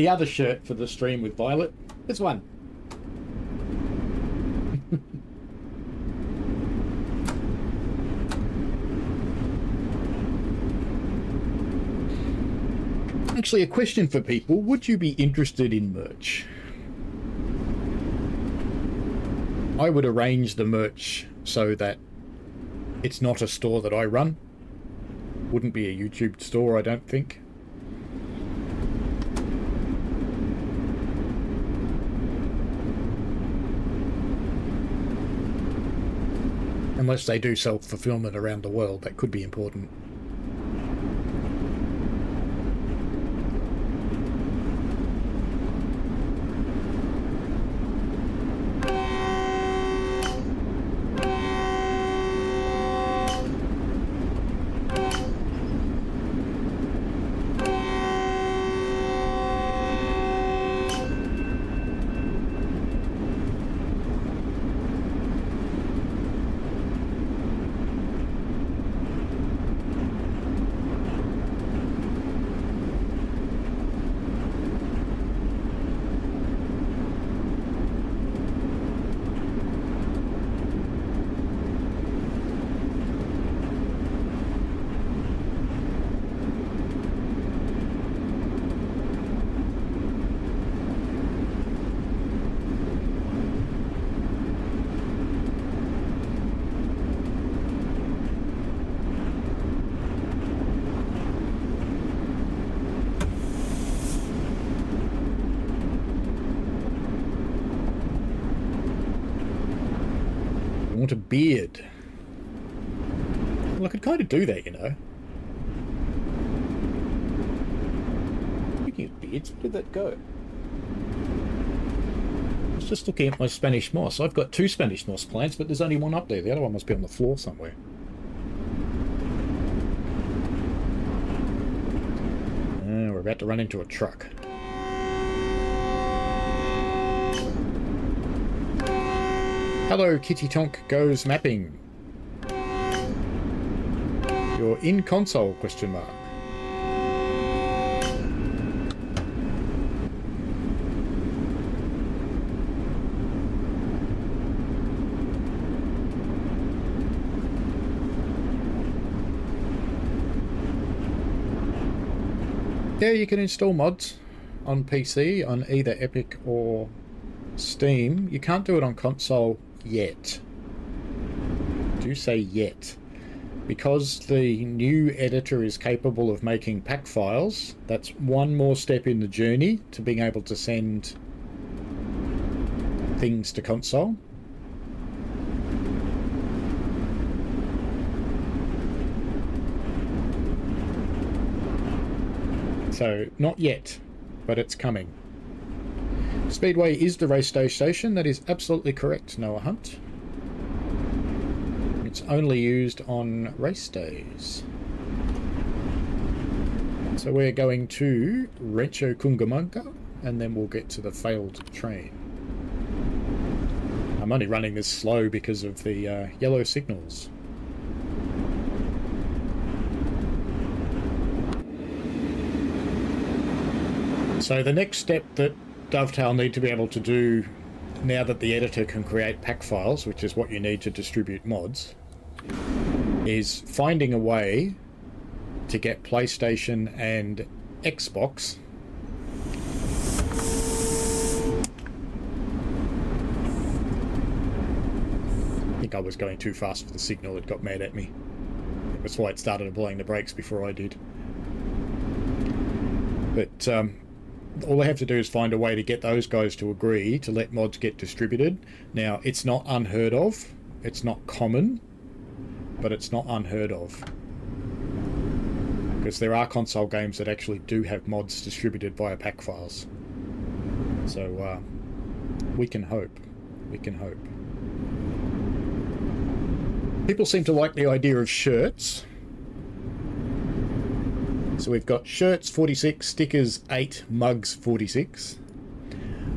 other shirt for the stream with Violet. This one. Actually, a question for people. Would you be interested in merch? I would arrange the merch so that it's not a store that I run. Wouldn't be a YouTube store, I don't think. Unless they do self-fulfillment around the world, that could be important. Want a beard. Well, I could kind of do that, you know. Speaking of beards, where did that go? I was just looking at my Spanish moss. I've got 2 Spanish moss plants, but there's only one up there. The other one must be on the floor somewhere. We're about to run into a truck. Hello, Kitty Tonk Goes Mapping. You're in console, question mark. Yeah, you can install mods on PC on either Epic or Steam. You can't do it on console yet. Do say yet. Because the new editor is capable of making pack files, that's one more step in the journey to being able to send things to console. So, not yet, but it's coming. Speedway is the race day station. That is absolutely correct, Noah Hunt. It's only used on race days. So we're going to Rancho Cucamonga, and then we'll get to the failed train. I'm only running this slow because of the yellow signals. So the next step that Dovetail need to be able to do now that the editor can create pack files, which is what you need to distribute mods, is finding a way to get PlayStation and Xbox I think I was going too fast for the signal. It got mad at me. That's why it started applying the brakes before I did. But all they have to do is find a way to get those guys to agree to let mods get distributed. Now, it's not unheard of. It's not common, but it's not unheard of. Because there are console games that actually do have mods distributed via pack files. So, we can hope. We can hope. People seem to like the idea of shirts. So we've got shirts 46, stickers 8, mugs 46.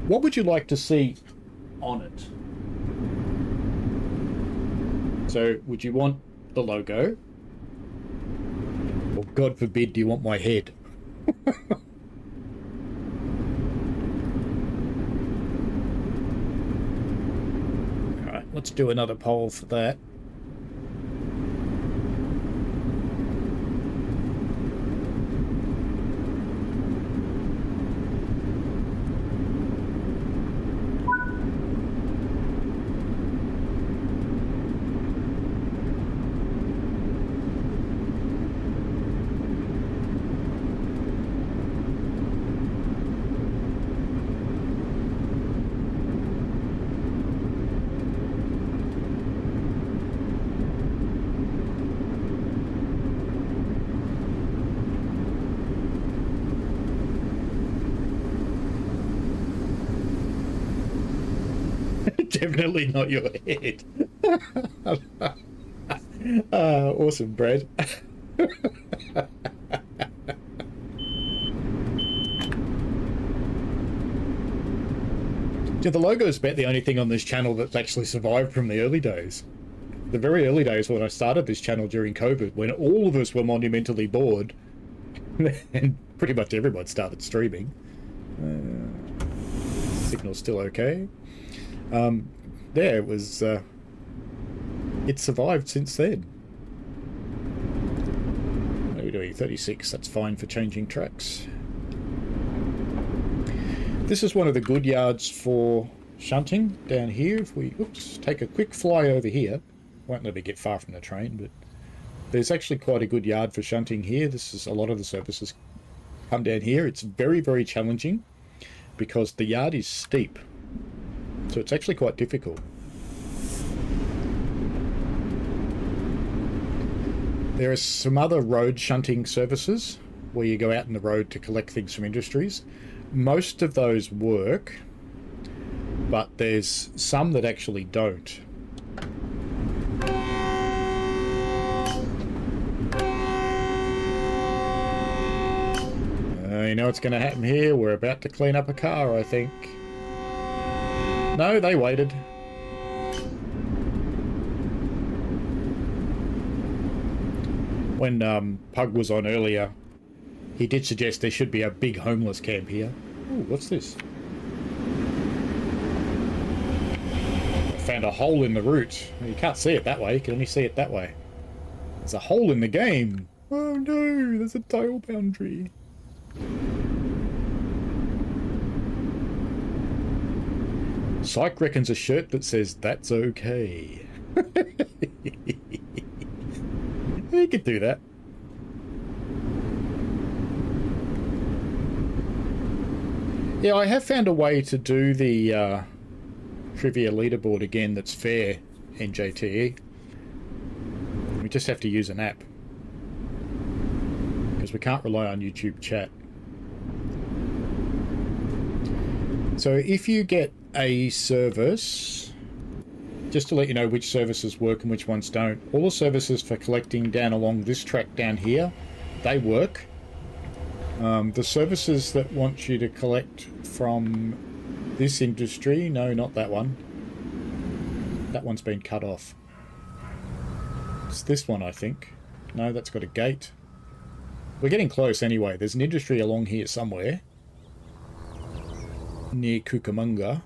What would you like to see on it? So would you want the logo? Or God forbid, do you want my head? Alright, let's do another poll for that. definitely not your head. Awesome, Brad. Yeah, the logo is about the only thing on this channel that's actually survived from the early days. The very early days when I started this channel during COVID, when all of us were monumentally bored, and pretty much everyone started streaming. Signal's still okay. Yeah, it was... it's survived since then. What are we doing? 36, that's fine for changing tracks. This is one of the good yards for shunting down here. If we take a quick fly over here, won't let me get far from the train, but there's actually quite a good yard for shunting here. This is a lot of the services come down here. It's very, very challenging because the yard is steep, so it's actually quite difficult. There are some other road shunting services where you go out in the road to collect things from industries. Most of those work, but there's some that actually don't. You know what's going to happen here? We're about to clean up a car, I think. No, they waited. When Pug was on earlier, he did suggest there should be a big homeless camp here. Ooh, what's this? I found a hole in the route. You can't see it that way, you can only see it that way. There's a hole in the game. Oh no, there's a tile boundary. Psych reckons a shirt that says, "That's okay." You could do that. Yeah, I have found a way to do the trivia leaderboard again that's fair in JTE. We just have to use an app, because we can't rely on YouTube chat. So if you get a service, just to let you know which services work and which ones don't, all the services for collecting down along this track down here, they work. The services that want you to collect from this industry, no, not that one. That one's been cut off. It's this one, I think. No, that's got a gate. We're getting close anyway. There's an industry along here somewhere, near Cucamonga,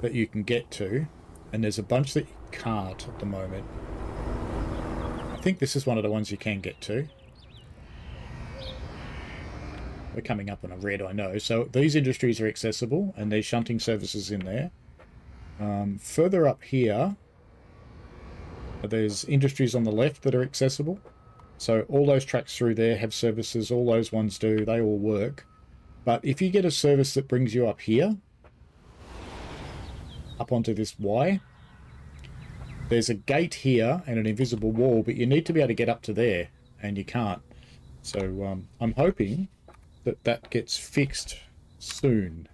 that you can get to, and there's a bunch that you can't at the moment. I think this is one of the ones you can get to. We're coming up on a red, I know. So these industries are accessible, and there's shunting services in there. Further up here, there's industries on the left that are accessible. So all those tracks through there have services. All those ones do. They all work. But if you get a service that brings you up here, up onto this Y, there's a gate here and an invisible wall, but you need to be able to get up to there, and you can't. So I'm hoping that that gets fixed soon.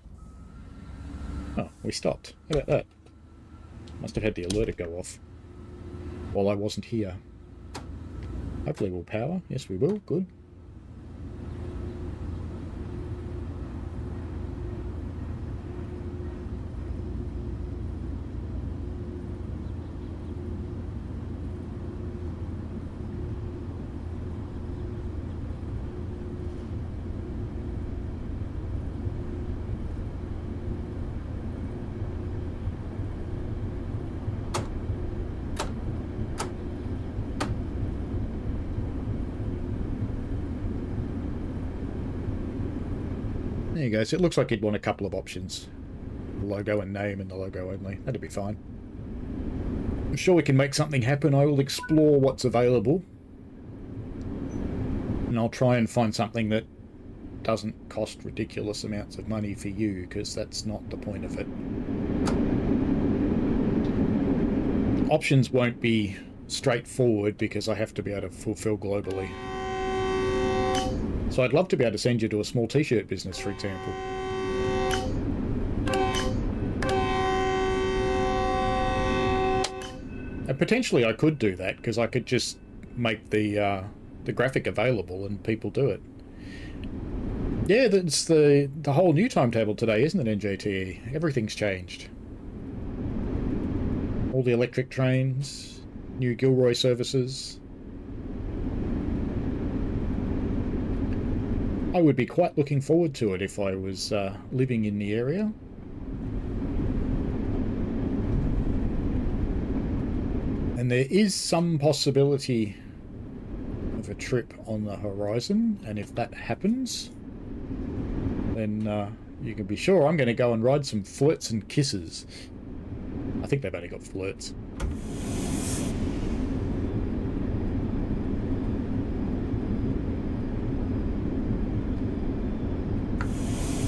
Oh, we stopped. How about that? Must have had the alerter go off while I wasn't here. Hopefully we'll power. Yes, we will. Good. There you go. So it looks like you'd want a couple of options. The logo and name and the logo only. That'd be fine. I'm sure we can make something happen. I will explore what's available. And I'll try and find something that doesn't cost ridiculous amounts of money for you, because that's not the point of it. Options won't be straightforward because I have to be able to fulfill globally. So I'd love to be able to send you to a small t-shirt business, for example. And potentially I could do that, because I could just make the graphic available and people do it. Yeah, that's the whole new timetable today, isn't it, NJTE? Everything's changed. All the electric trains, new Gilroy services. I would be quite looking forward to it if I was living in the area. And there is some possibility of a trip on the horizon, and if that happens, then you can be sure I'm going to go and ride some flirts and kisses. I think they've only got flirts.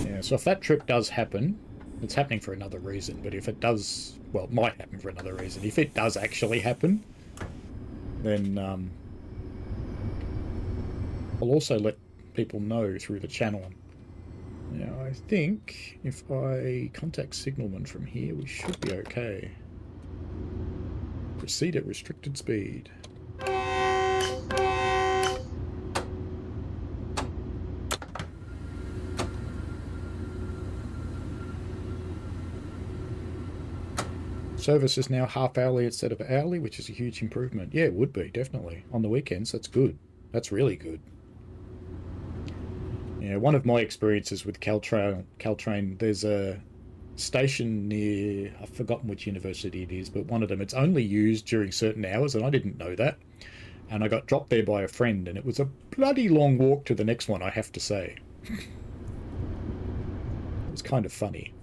Yeah, so if that trip does happen, it's happening for another reason, but if it does, well, it might happen for another reason. If it does actually happen, then I'll also let people know through the channel. Now, I think if I contact signalman from here, we should be okay. Proceed at restricted speed. Service is now half hourly instead of hourly, which is a huge improvement. Yeah, it would be, definitely. On the weekends, that's good. That's really good. Yeah, one of my experiences with Caltrain, there's a station near, I've forgotten which university it is, but one of them, it's only used during certain hours, and I didn't know that. And I got dropped there by a friend, and it was a bloody long walk to the next one, I have to say. It was kind of funny.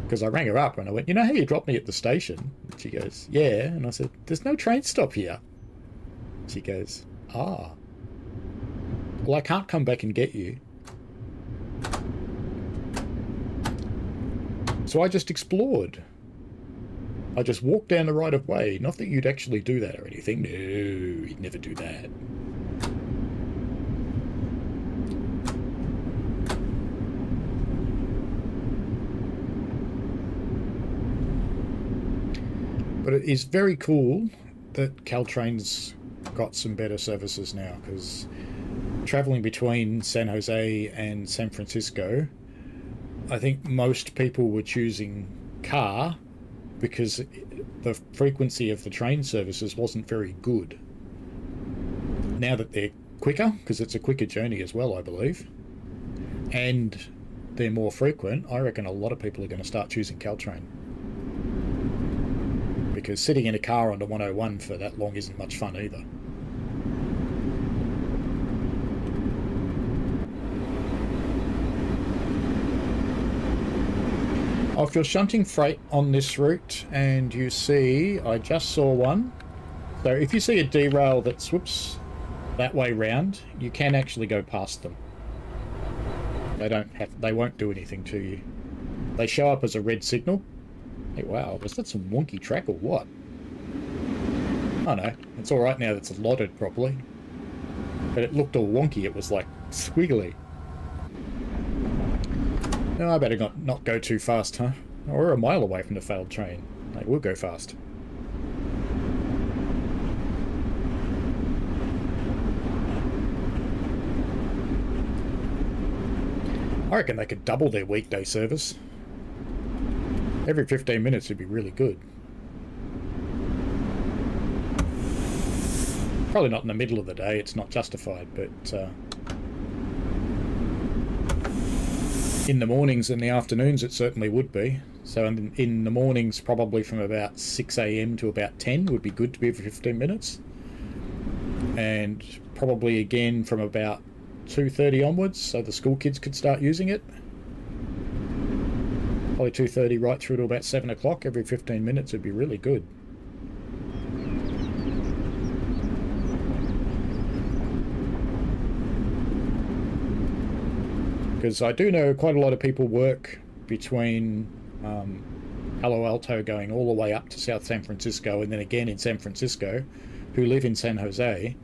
Because I rang her up and I went, you know how you dropped me at the station? And she goes, yeah. And I said, there's no train stop here. She goes, ah. Well, I can't come back and get you. So I just explored. I just walked down the right of way. Not that you'd actually do that or anything. No, you'd never do that. But it is very cool that Caltrain's got some better services now, because traveling between San Jose and San Francisco, I think most people were choosing car because the frequency of the train services wasn't very good. Now that they're quicker, because it's a quicker journey as well, I believe, and they're more frequent, I reckon a lot of people are going to start choosing Caltrain. Because sitting in a car on the 101 for that long isn't much fun either. If you're shunting freight on this route and you see, I just saw one. So if you see a derail that swoops that way round, you can actually go past them. They won't do anything to you. They show up as a red signal. Hey, wow, was that some wonky track or what? Oh no, it's alright now that it's allotted properly. But it looked all wonky, it was like squiggly. No, I better not go too fast, huh? Oh, we're a mile away from the failed train. Like, we'll go fast. I reckon they could double their weekday service. Every 15 minutes would be really good. Probably not in the middle of the day, it's not justified, but in the mornings and the afternoons it certainly would be. So in the mornings, probably from about 6 AM to about 10 would be good to be every 15 minutes. And probably again from about 2:30 onwards, so the school kids could start using it. Probably 2:30 right through to about 7 o'clock. Every 15 minutes would be really good. Because I do know quite a lot of people work between Palo Alto going all the way up to South San Francisco and then again in San Francisco, who live in San Jose,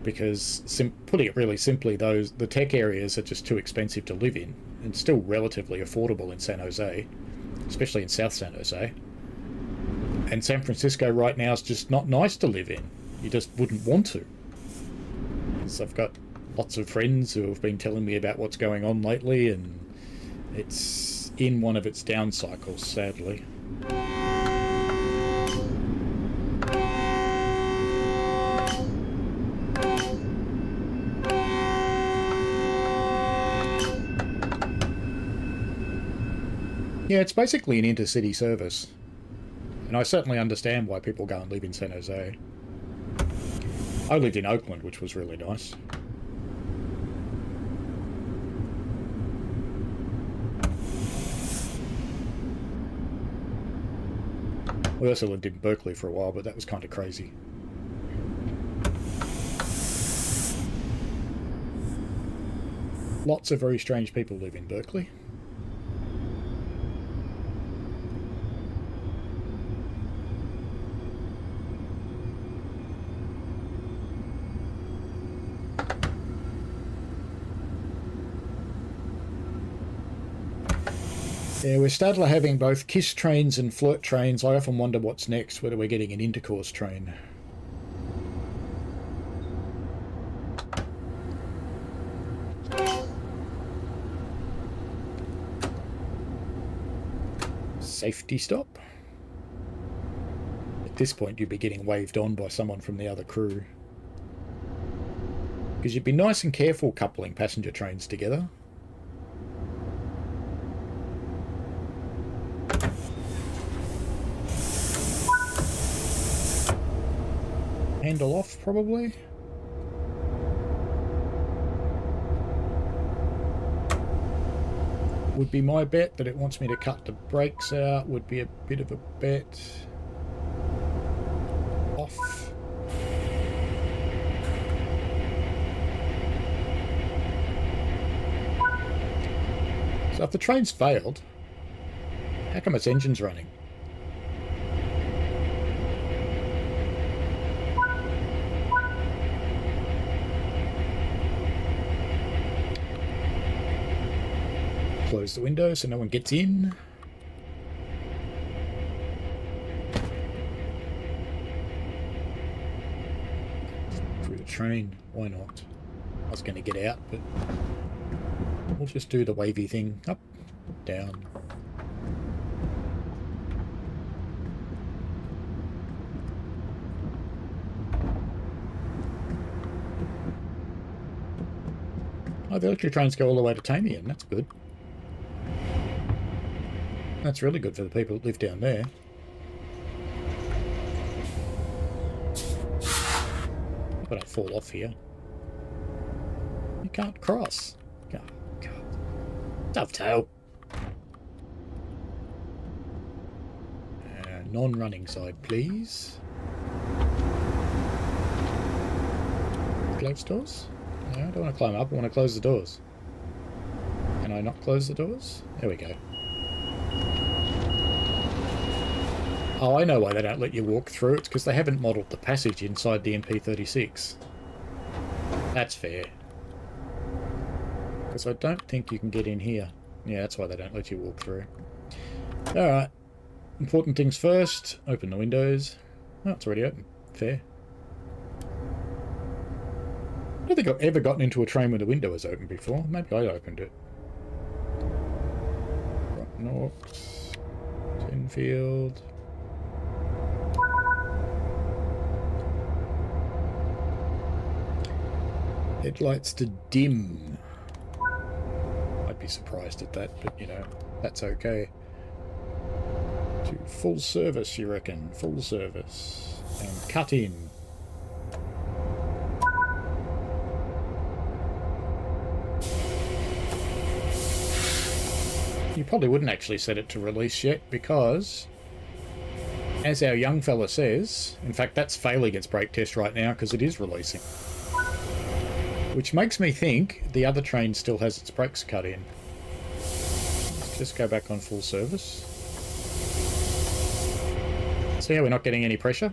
because putting it really simply, the tech areas are just too expensive to live in, and still relatively affordable in San Jose, especially in South San Jose. And San Francisco right now is just not nice to live in. You just wouldn't want to. Because I've got lots of friends who have been telling me about what's going on lately, and it's in one of its down cycles, sadly. Yeah, it's basically an intercity service. And I certainly understand why people go and live in San Jose. I lived in Oakland, which was really nice. We also lived in Berkeley for a while, but that was kind of crazy. Lots of very strange people live in Berkeley. Yeah, we're Stadler having both kiss trains and flirt trains. I often wonder what's next, whether we're getting an intercourse train. Safety stop. At this point, you'd be getting waved on by someone from the other crew. Because you'd be nice and careful coupling passenger trains together. Handle off, probably. Would be my bet that it wants me to cut the brakes out. Would be a bit of a bet. Off. So if the train's failed, how come its engine's running? Close the window so no one gets in. Through the train, why not? I was going to get out, but we'll just do the wavy thing. Up, down. Oh, the electric trains go all the way to Tamian. That's good. That's really good for the people that live down there. But I don't fall off here. You can't cross. Oh, God. Dovetail. Non-running side, please. Close doors? No, I don't want to climb up. I want to close the doors. Can I not close the doors? There we go. Oh, I know why they don't let you walk through. It's because they haven't modelled the passage inside the MP36. That's fair. Because I don't think you can get in here. Yeah, that's why they don't let you walk through. Alright. Important things first. Open the windows. Oh, it's already open. Fair. I don't think I've ever gotten into a train when the window was open before. Maybe I opened it. Right, North. Tinfield. Headlights to dim. I'd be surprised at that, but you know, that's okay. To full service, you reckon? Full service. And cut in. You probably wouldn't actually set it to release yet because, as our young fella says, in fact that's failing its brake test right now because it is releasing. Which makes me think the other train still has its brakes cut in. Let's just go back on full service. See how we're not getting any pressure?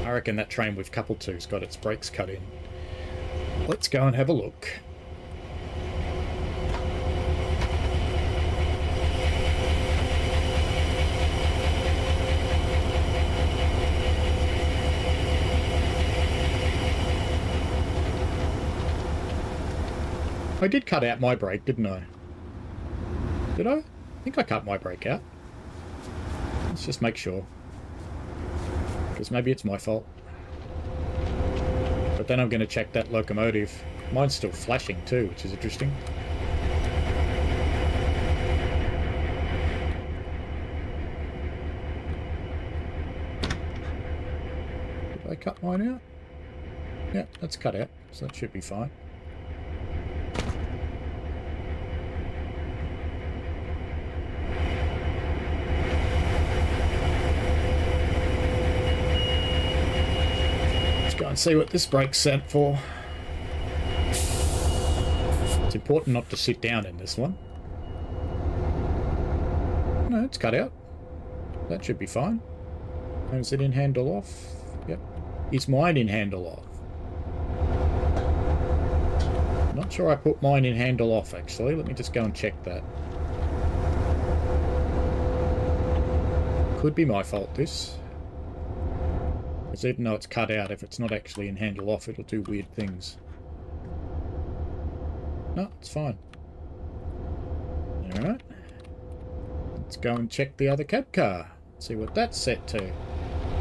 I reckon that train we've coupled to's got its brakes cut in. Let's go and have a look. I did cut out my brake, didn't I? Did I? I think I cut my brake out. Let's just make sure. Because maybe it's my fault. But then I'm going to check that locomotive. Mine's still flashing too, which is interesting. Did I cut mine out? Yeah, that's cut out, so that should be fine. Let's go and see what this brake's sent for. It's important not to sit down in this one. No, it's cut out. That should be fine. And is it in handle off? Yep. Is mine in handle off? Not sure I put mine in handle off, actually. Let me just go and check that. Could be my fault, this. Because even though it's cut out, if it's not actually in handle off, it'll do weird things. No, it's fine. Alright. Let's go and check the other cab car. See what that's set to.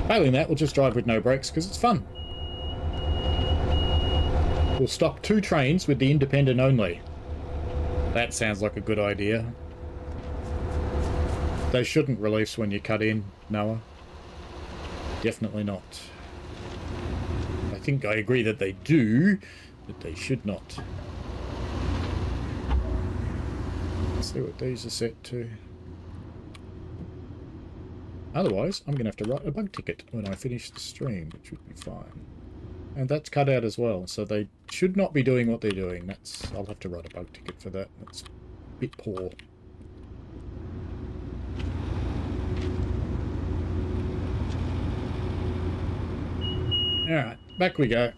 Failing that, we'll just drive with no brakes because it's fun. We'll stop 2 trains with the independent only. That sounds like a good idea. They shouldn't release when you cut in, Noah. Definitely not. I think I agree that they do, but they should not. Let's see what these are set to. Otherwise, I'm going to have to write a bug ticket when I finish the stream, which would be fine. And that's cut out as well, so they should not be doing what they're doing. I'll have to write a bug ticket for that. That's a bit poor. Alright, back we go.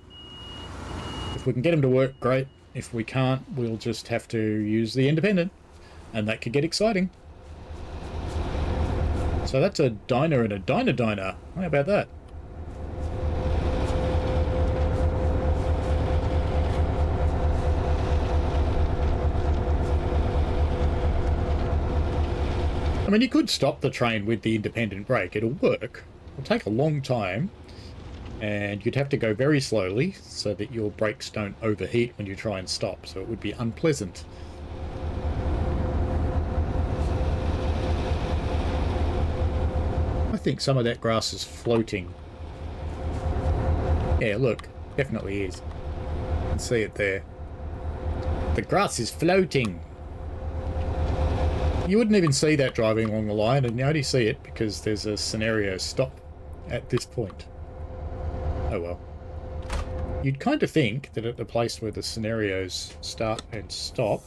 If we can get them to work, great. If we can't, we'll just have to use the independent. And that could get exciting. So that's a diner and a diner. How about that? I mean, you could stop the train with the independent brake. It'll work. It'll take a long time. And you'd have to go very slowly so that your brakes don't overheat when you try and stop. So it would be unpleasant. I think some of that grass is floating. Yeah, look. Definitely is. You can see it there. The grass is floating. You wouldn't even see that driving along the line, and you only see it because there's a scenario stop at this point. Oh well. You'd kind of think that at the place where the scenarios start and stop...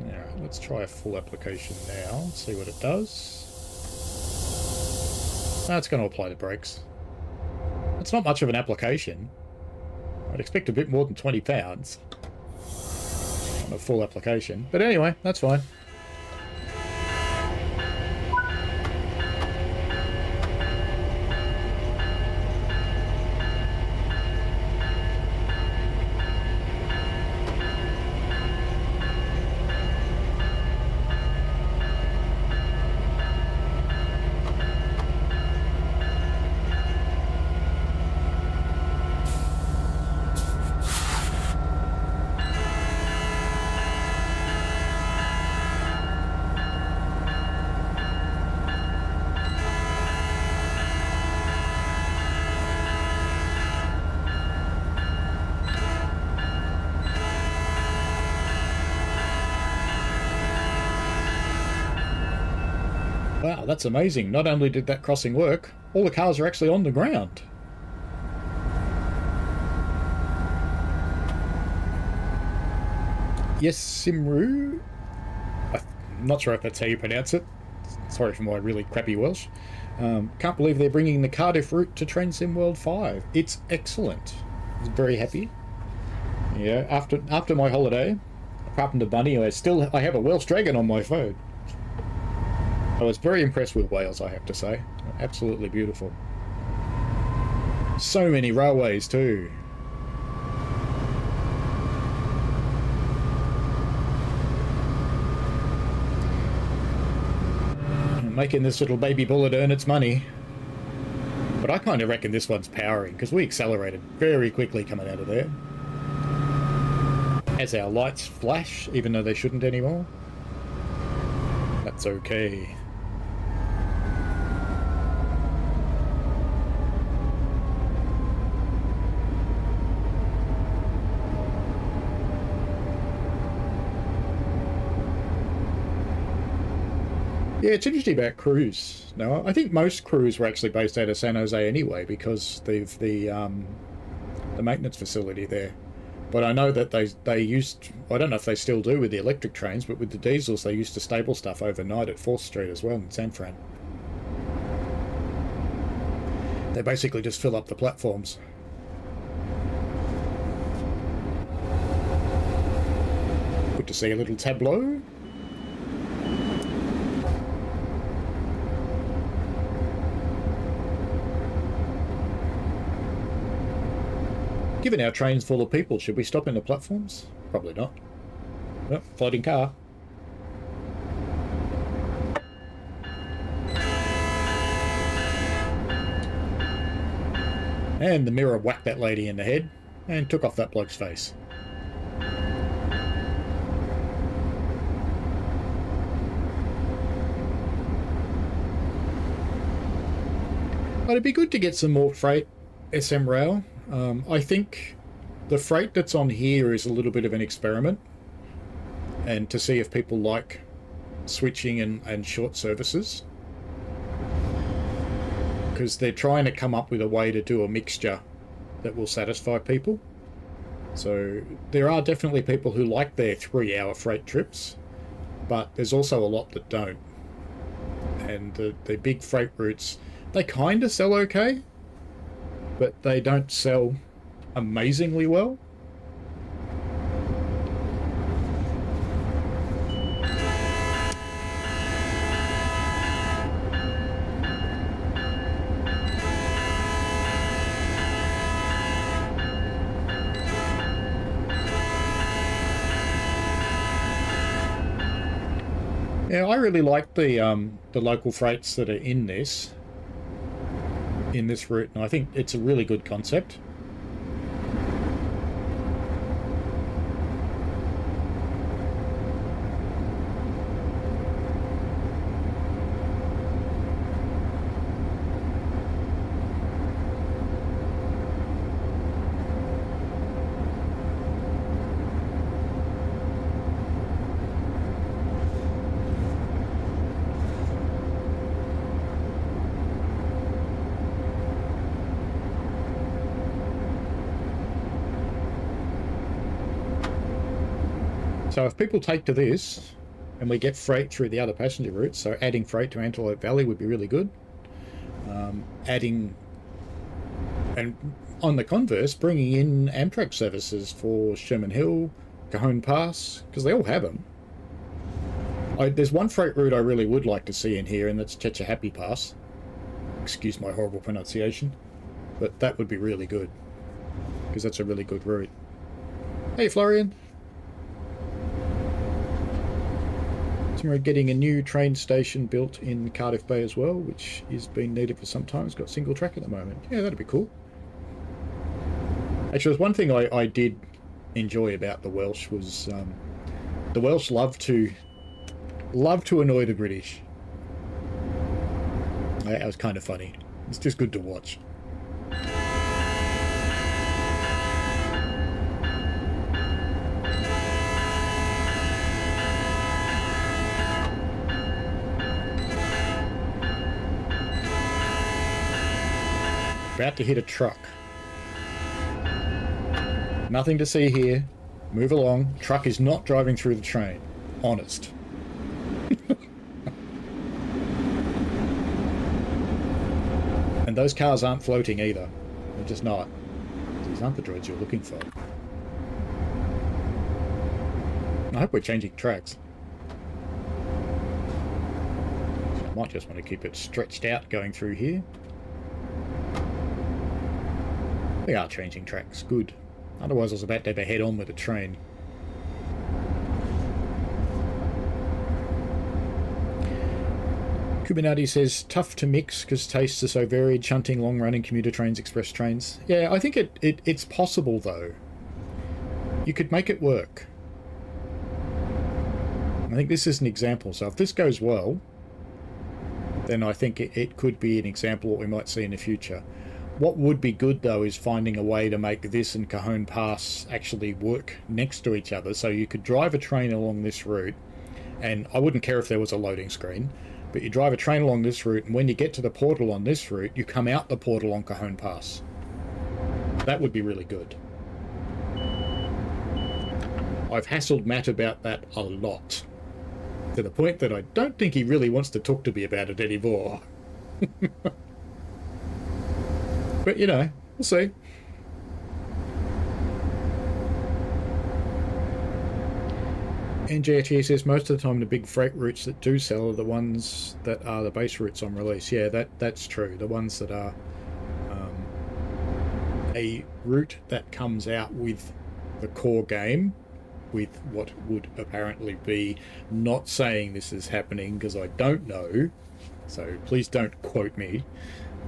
Alright, let's try a full application now, see what it does. That's going to apply the brakes. It's not much of an application. I'd expect a bit more than 20 pounds on a full application. But anyway, that's fine. Wow, that's amazing. Not only did that crossing work, all the cars are actually on the ground. Yes, Simru? I'm not sure if that's how you pronounce it. Sorry for my really crappy Welsh. Can't believe they're bringing the Cardiff route to Train Sim World 5. It's excellent. I was very happy. Yeah, after my holiday, apart from the bunny, I have a Welsh dragon on my phone. I was very impressed with Wales, I have to say. Absolutely beautiful. So many railways too. making this little baby bullet earn its money. But I kind of reckon this one's powering, because we accelerated very quickly coming out of there. As our lights flash, even though they shouldn't anymore. That's okay. Yeah, it's interesting about crews. Now, I think most crews were actually based out of San Jose anyway, because they've the maintenance facility there. But I know that they used, I don't know if they still do with the electric trains, but with the diesels they used to stable stuff overnight at 4th Street as well in San Fran. They basically just fill up the platforms. Good to see a little tableau. Given our train's full of people, should we stop in the platforms? Probably not. Oh, floating car. And the mirror whacked that lady in the head and took off that bloke's face. But it'd be good to get some more freight SM rail. I think the freight that's on here is a little bit of an experiment, and to see if people like switching and short services, because they're trying to come up with a way to do a mixture that will satisfy people. So there are definitely people who like their 3-hour freight trips, but there's also a lot that don't. And the big freight routes, they kind of sell okay, but they don't sell amazingly well. Yeah, I really like the local freights that are in this route, and I think it's a really good concept. So if people take to this, and we get freight through the other passenger routes, so adding freight to Antelope Valley would be really good. Adding, and on the converse, bringing in Amtrak services for Sherman Hill, Cajon Pass, because they all have them. There's one freight route I really would like to see in here, and that's Tehachapi Pass. Excuse my horrible pronunciation, but that would be really good, because that's a really good route. Hey, Florian. So we're getting a new train station built in Cardiff Bay as well, which has been needed for some time. It's got single track at the moment. Yeah, that'd be cool. Actually, there's one thing I did enjoy about the Welsh was the Welsh love to annoy the British. That was kind of funny. It's just good to watch. About to hit a truck. Nothing to see here. Move along. Truck is not driving through the train. Honest. And those cars aren't floating either. They're just not. These aren't the droids you're looking for. I hope we're changing tracks. I might just want to keep it stretched out going through here. We are changing tracks. Good. Otherwise I was about to have a head-on with a train. Kuminati says, tough to mix because tastes are so varied, shunting, long-running commuter trains, express trains. Yeah, I think it's possible, though. You could make it work. I think this is an example. So if this goes well, then I think it could be an example of what we might see in the future. What would be good, though, is finding a way to make this and Cajon Pass actually work next to each other. So you could drive a train along this route, and I wouldn't care if there was a loading screen, but you drive a train along this route, and when you get to the portal on this route, you come out the portal on Cajon Pass. That would be really good. I've hassled Matt about that a lot, to the point that I don't think he really wants to talk to me about it anymore. But, you know, we'll see. NGHE says most of the time the big freight routes that do sell are the ones that are the base routes on release. Yeah, that's true. The ones that are a route that comes out with the core game, with what would apparently be, not saying this is happening because I don't know, so please don't quote me,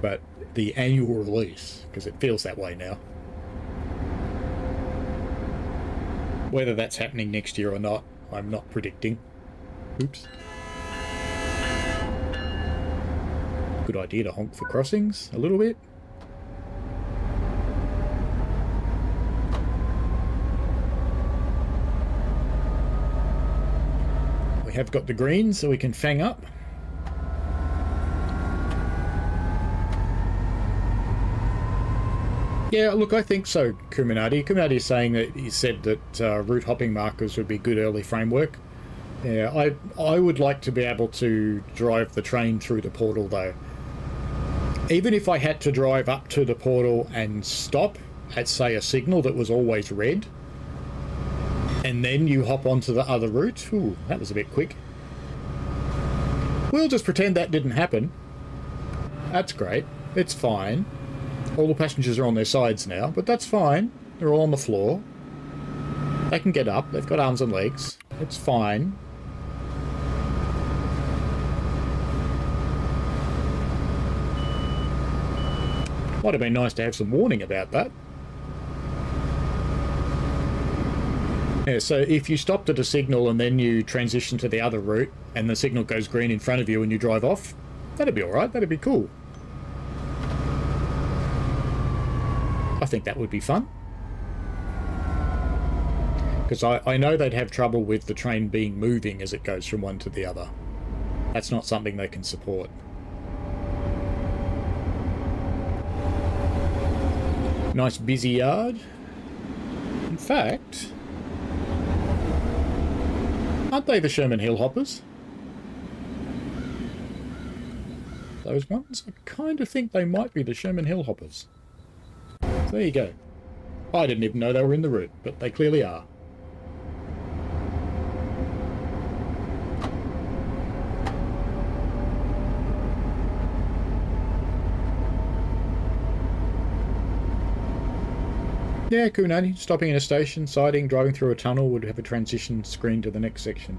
but the annual release, because it feels that way now. Whether that's happening next year or not, I'm not predicting. Oops. Good idea to honk for crossings a little bit. We have got the green, so we can fang up. Yeah, look, I think so, Kuminati. Kuminati is saying that he said that route hopping markers would be good early framework. Yeah, I would like to be able to drive the train through the portal, though. Even if I had to drive up to the portal and stop at, say, a signal that was always red, and then you hop onto the other route. Ooh, that was a bit quick. We'll just pretend that didn't happen. That's great. It's fine. All the passengers are on their sides now, but that's fine. They're all on the floor. They can get up. They've got arms and legs. It's fine. Might have been nice to have some warning about that. Yeah, so if you stopped at a signal and then you transition to the other route and the signal goes green in front of you and you drive off, that'd be alright. That'd be cool. I think that would be fun. Because I know they'd have trouble with the train being moving as it goes from one to the other. That's not something they can support. Nice busy yard. In fact, aren't they the Sherman Hill hoppers? Those ones? I kind of think they might be the Sherman Hill hoppers. So there you go. I didn't even know they were in the route, but they clearly are. Yeah, Kunani, stopping in a station, siding, driving through a tunnel would have a transition screen to the next section.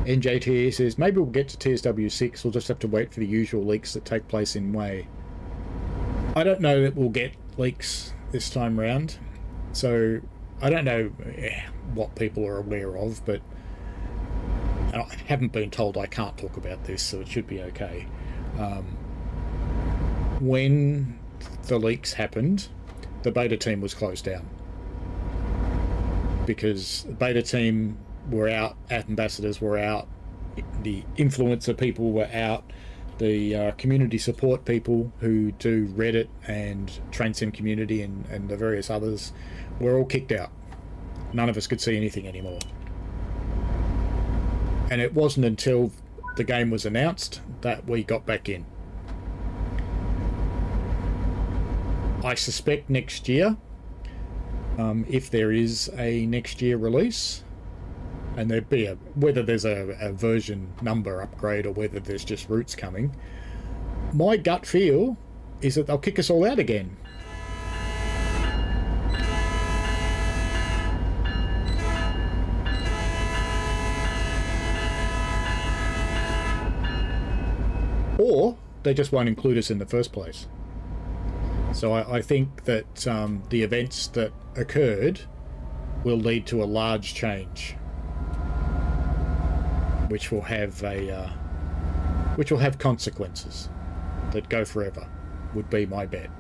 NJT says, maybe we'll get to TSW6, we'll just have to wait for the usual leaks that take place in May. I don't know that we'll get leaks this time round, so I don't know what people are aware of, but I haven't been told I can't talk about this, so it should be okay. When the leaks happened, the beta team was closed down because the beta team were out, ambassadors were out, the influencer people were out, the community support people who do Reddit and Transcend Community and the various others were all kicked out. None of us could see anything anymore. And it wasn't until the game was announced that we got back in. I suspect next year, if there is a next year release, and there'd be whether there's a version number upgrade or whether there's just routes coming, my gut feel is that they'll kick us all out again. Or they just won't include us in the first place. So I think that the events that occurred will lead to a large change, which will have consequences that go forever, would be my bet.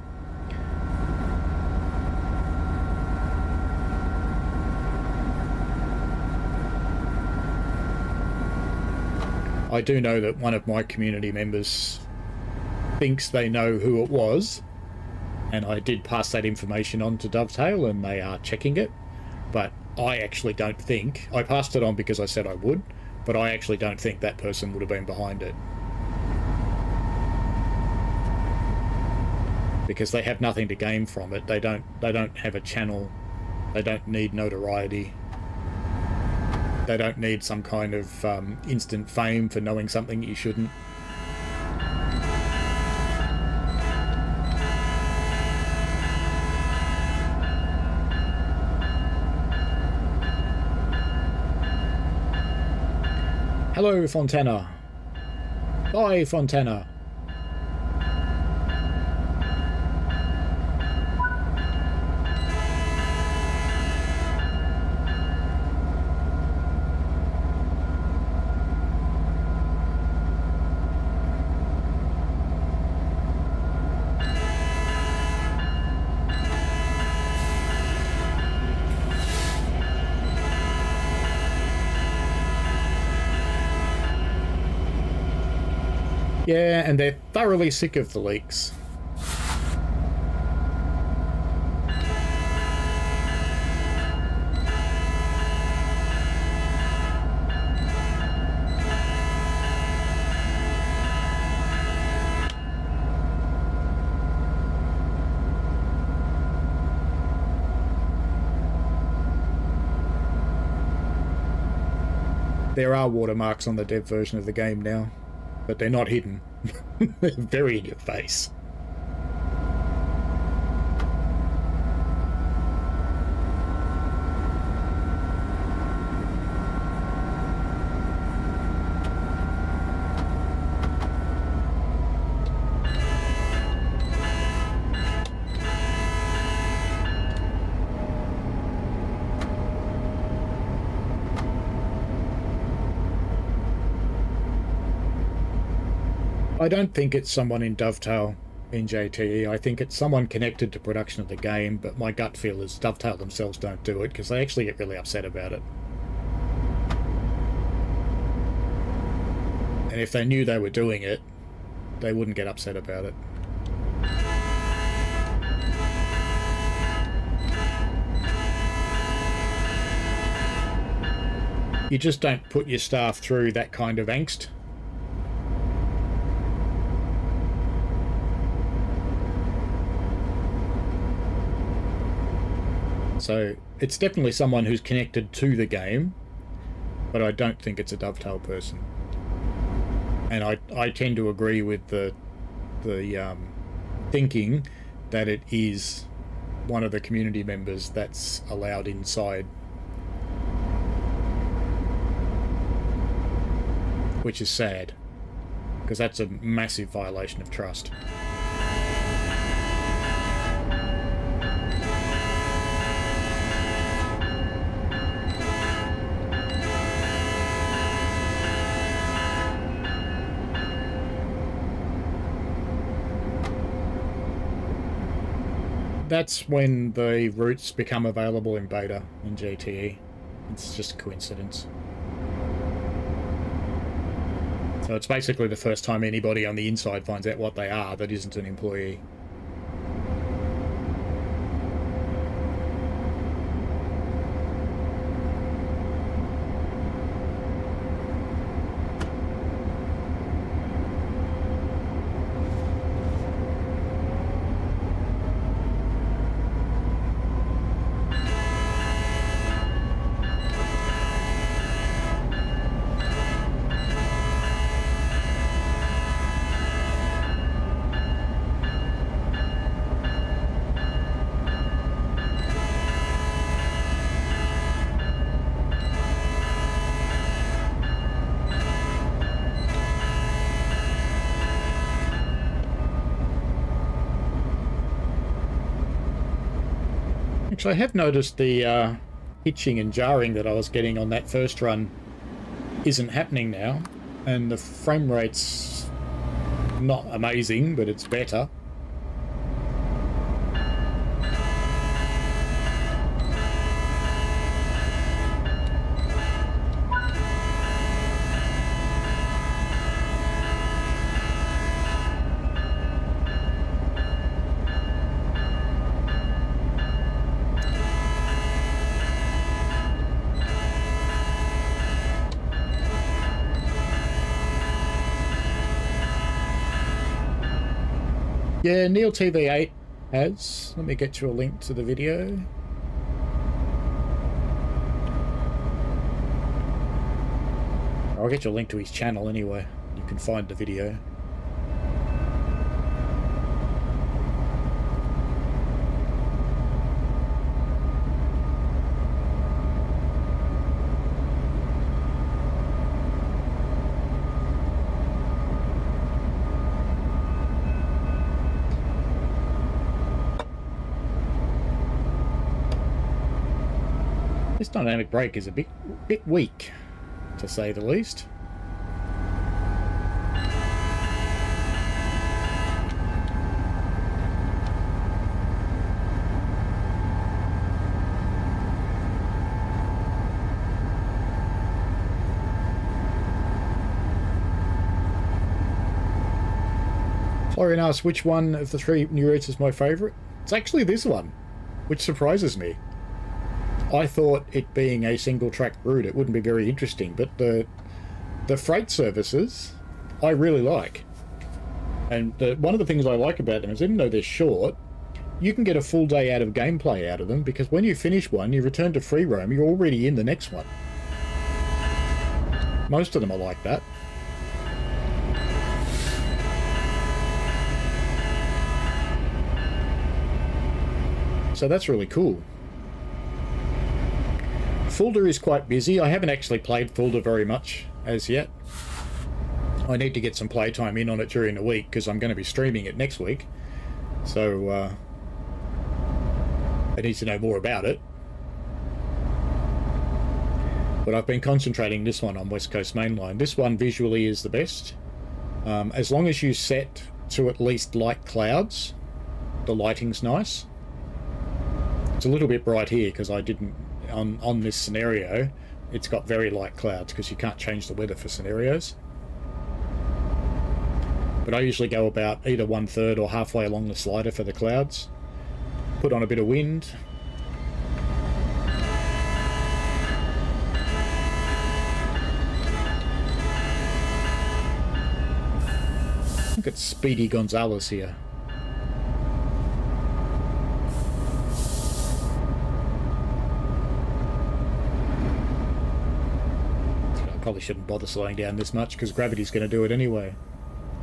I do know that one of my community members thinks they know who it was, and I did pass that information on to Dovetail, and they are checking it, but I actually don't think... I passed it on because I said I would, but I actually don't think that person would have been behind it. Because they have nothing to gain from it. They don't have a channel. They don't need notoriety. They don't need some kind of instant fame for knowing something you shouldn't. Hello, Fontana. Bye, Fontana. Yeah, and they're thoroughly sick of the leaks. There are watermarks on the dev version of the game now, but they're not hidden. They're very in your face. I don't think it's someone in Dovetail in JTE. I think it's someone connected to production of the game, but my gut feel is Dovetail themselves don't do it because they actually get really upset about it. And if they knew they were doing it, they wouldn't get upset about it. You just don't put your staff through that kind of angst. So it's definitely someone who's connected to the game, but I don't think it's a Dovetail person. And I tend to agree with the thinking that it is one of the community members that's allowed inside, which is sad, because that's a massive violation of trust. That's when the routes become available in beta in GTE. It's just a coincidence. So it's basically the first time anybody on the inside finds out what they are that isn't an employee. Actually, I have noticed the hitching and jarring that I was getting on that first run isn't happening now, and the frame rate's not amazing, but it's better. Yeah, Neil TV8 has. Let me get you a link to the video. I'll get you a link to his channel anyway. You can find the video. This dynamic brake is a bit weak, to say the least. Florian asks which one of the three new routes is my favourite. It's actually this one, which surprises me. I thought it being a single track route it wouldn't be very interesting, but the freight services I really like. And one of the things I like about them is even though they're short, you can get a full day out of gameplay out of them, because when you finish one, you return to free roam, you're already in the next one. Most of them are like that. So that's really cool. Fulda is quite busy. I haven't actually played Fulda very much as yet. I need to get some playtime in on it during the week because I'm going to be streaming it next week. So I need to know more about it. But I've been concentrating this one on West Coast Mainline. This one visually is the best. As long as you set to at least light clouds, the lighting's nice. It's a little bit bright here because I didn't... On this scenario, it's got very light clouds because you can't change the weather for scenarios. But I usually go about either 1/3 or halfway along the slider for the clouds. Put on a bit of wind. Look at Speedy Gonzalez here. Probably shouldn't bother slowing down this much because gravity's going to do it anyway.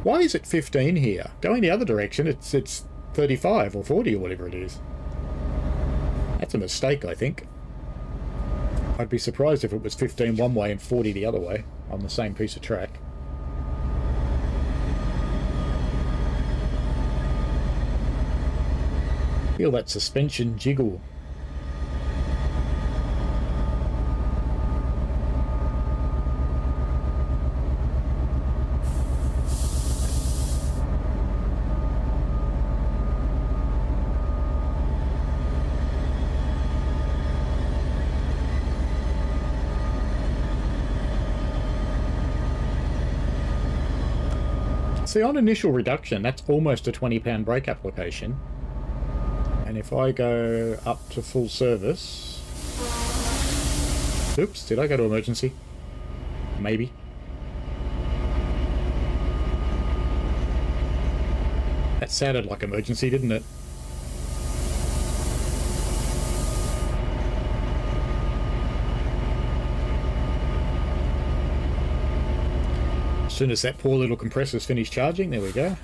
Why is it 15 here? Going the other direction, it's 35 or 40 or whatever it is. That's a mistake, I think. I'd be surprised if it was 15 one way and 40 the other way on the same piece of track. Feel that suspension jiggle. See, on initial reduction, that's almost a 20-pound brake application. And if I go up to full service... Oops, did I go to emergency? Maybe. That sounded like emergency, didn't it? As soon as that poor little compressor's finished charging, there we go.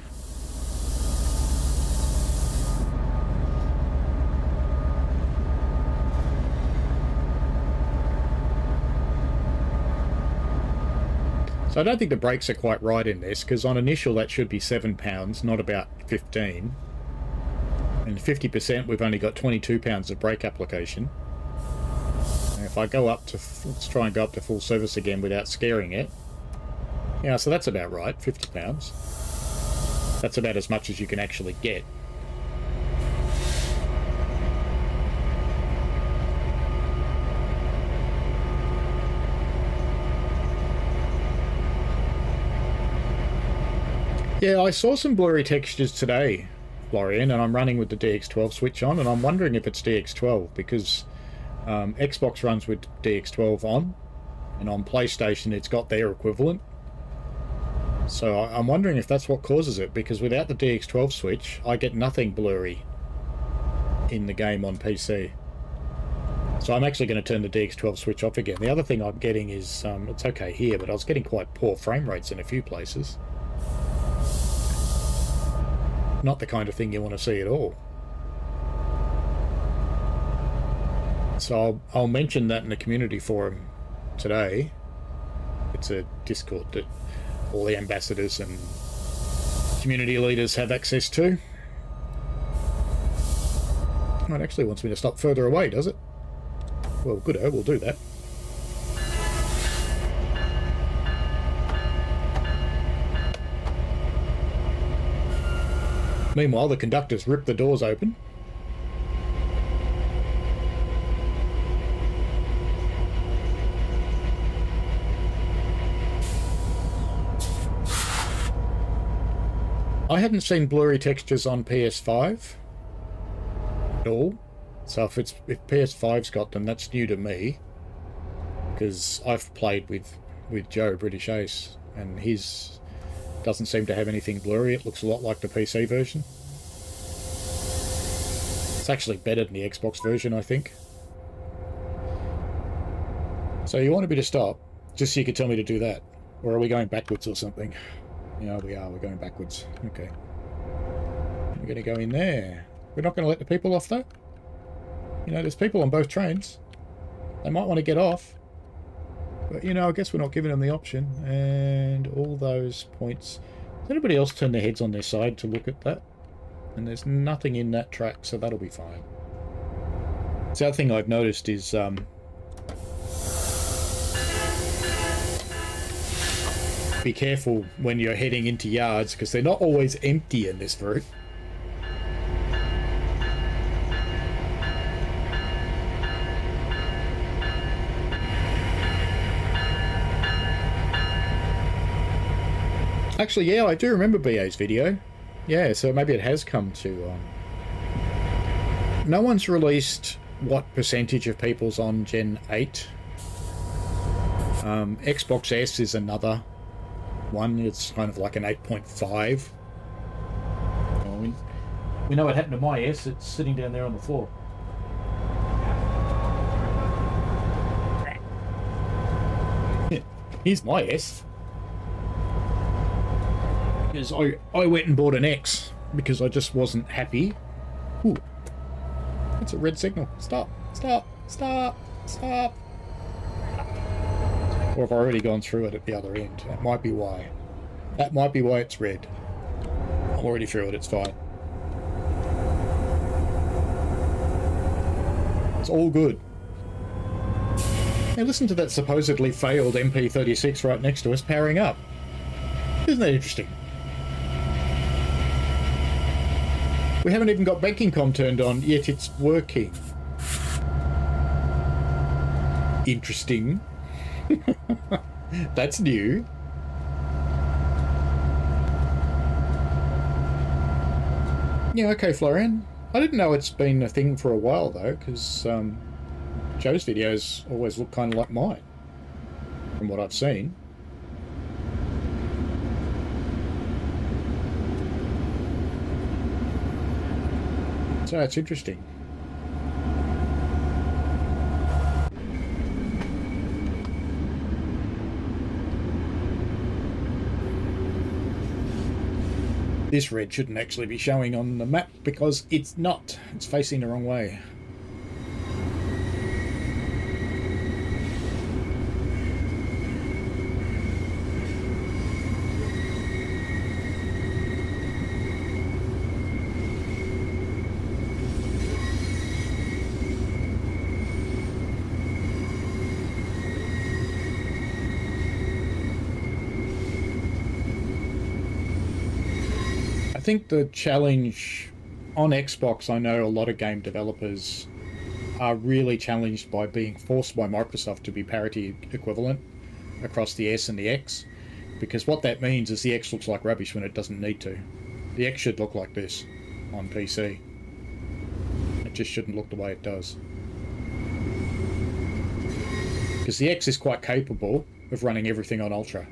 So I don't think the brakes are quite right in this, because on initial that should be 7 pounds, not about 15. And And 50%, we've only got 22 pounds of brake application. And if I go up to, let's try and go up to full service again without scaring it. Yeah, so that's about right, 50 pounds. That's about as much as you can actually get. Yeah, I saw some blurry textures today, Florian, and I'm running with the DX12 switch on, and I'm wondering if it's DX12, because Xbox runs with DX12 on, and on PlayStation it's got their equivalent. So I'm wondering if that's what causes it, because without the DX12 switch, I get nothing blurry in the game on PC. So I'm actually going to turn the DX12 switch off again. The other thing I'm getting is, it's okay here, but I was getting quite poor frame rates in a few places. Not the kind of thing you want to see at all. So I'll mention that in the community forum today. It's a Discord that all the ambassadors and community leaders have access to. Oh, it actually wants me to stop further away, does it? Well, good-o, we'll do that. Meanwhile, the conductors rip the doors open. I haven't seen blurry textures on PS5 at all. So if PS5's got them, that's new to me. Because I've played with Joe, British Ace, and his doesn't seem to have anything blurry. It looks a lot like the PC version. It's actually better than the Xbox version, I think. So you wanted me to stop, just so you could tell me to do that. Or are we going backwards or something? Yeah, we are. We're going backwards. Okay. We're going to go in there. We're not going to let the people off, though? You know, there's people on both trains. They might want to get off. But, you know, I guess we're not giving them the option. And all those points. Does anybody else turn their heads on their side to look at that? And there's nothing in that track, so that'll be fine. The other thing I've noticed is... be careful when you're heading into yards, because they're not always empty in this route. Actually, yeah, I do remember BA's video. Yeah, so maybe it has come to... No one's released what percentage of people's on Gen 8. Xbox S is another one. It's kind of like an 8.5. Well, we know what happened to my S. It's sitting down there on the floor. Here's my S. Because I went and bought an X because I just wasn't happy. Ooh. That's a red signal. Stop. Stop. Stop. Stop. Or have I already gone through it at the other end? That might be why. That might be why it's red. I'm already through it. It's fine. It's all good. Hey, listen to that supposedly failed MP36 right next to us powering up. Isn't that interesting? We haven't even got banking com turned on, yet it's working. Interesting. That's new. Yeah, okay, Florian. I didn't know it's been a thing for a while, though, because Joe's videos always look kind of like mine, from what I've seen. So it's interesting. This red shouldn't actually be showing on the map because it's not. It's facing the wrong way. think the challenge on Xbox, I know a lot of game developers are really challenged by being forced by Microsoft to be parity equivalent across the S and the X, because what that means is the X looks like rubbish when it doesn't need to. The X should look like this on PC. It just shouldn't look the way it does. Because the X is quite capable of running everything on Ultra.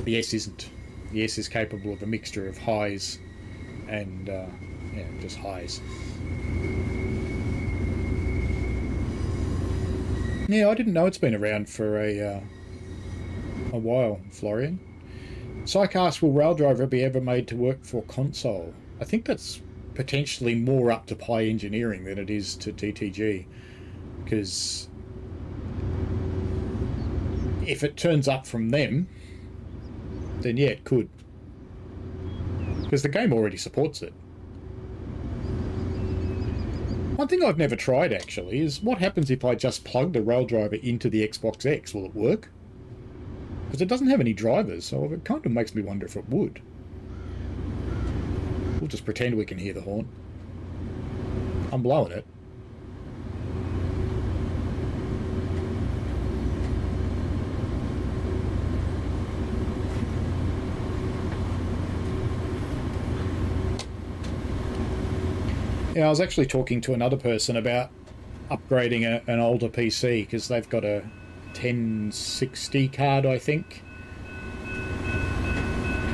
The S isn't. The S is capable of a mixture of highs and, just highs. Yeah, I didn't know it's been around for a while, Florian. Psych asks, will Raildriver be ever made to work for console? I think that's potentially more up to Pi Engineering than it is to TTG, because if it turns up from them, then yeah, it could, because the game already supports it. One thing I've never tried, actually, is what happens if I just plug the Raildriver into the Xbox X? Will it work? Because it doesn't have any drivers, so it kind of makes me wonder if it would. We'll just pretend we can hear the horn. I'm blowing it. Yeah, I was actually talking to another person about upgrading an older PC, because they've got a 1060 card, I think.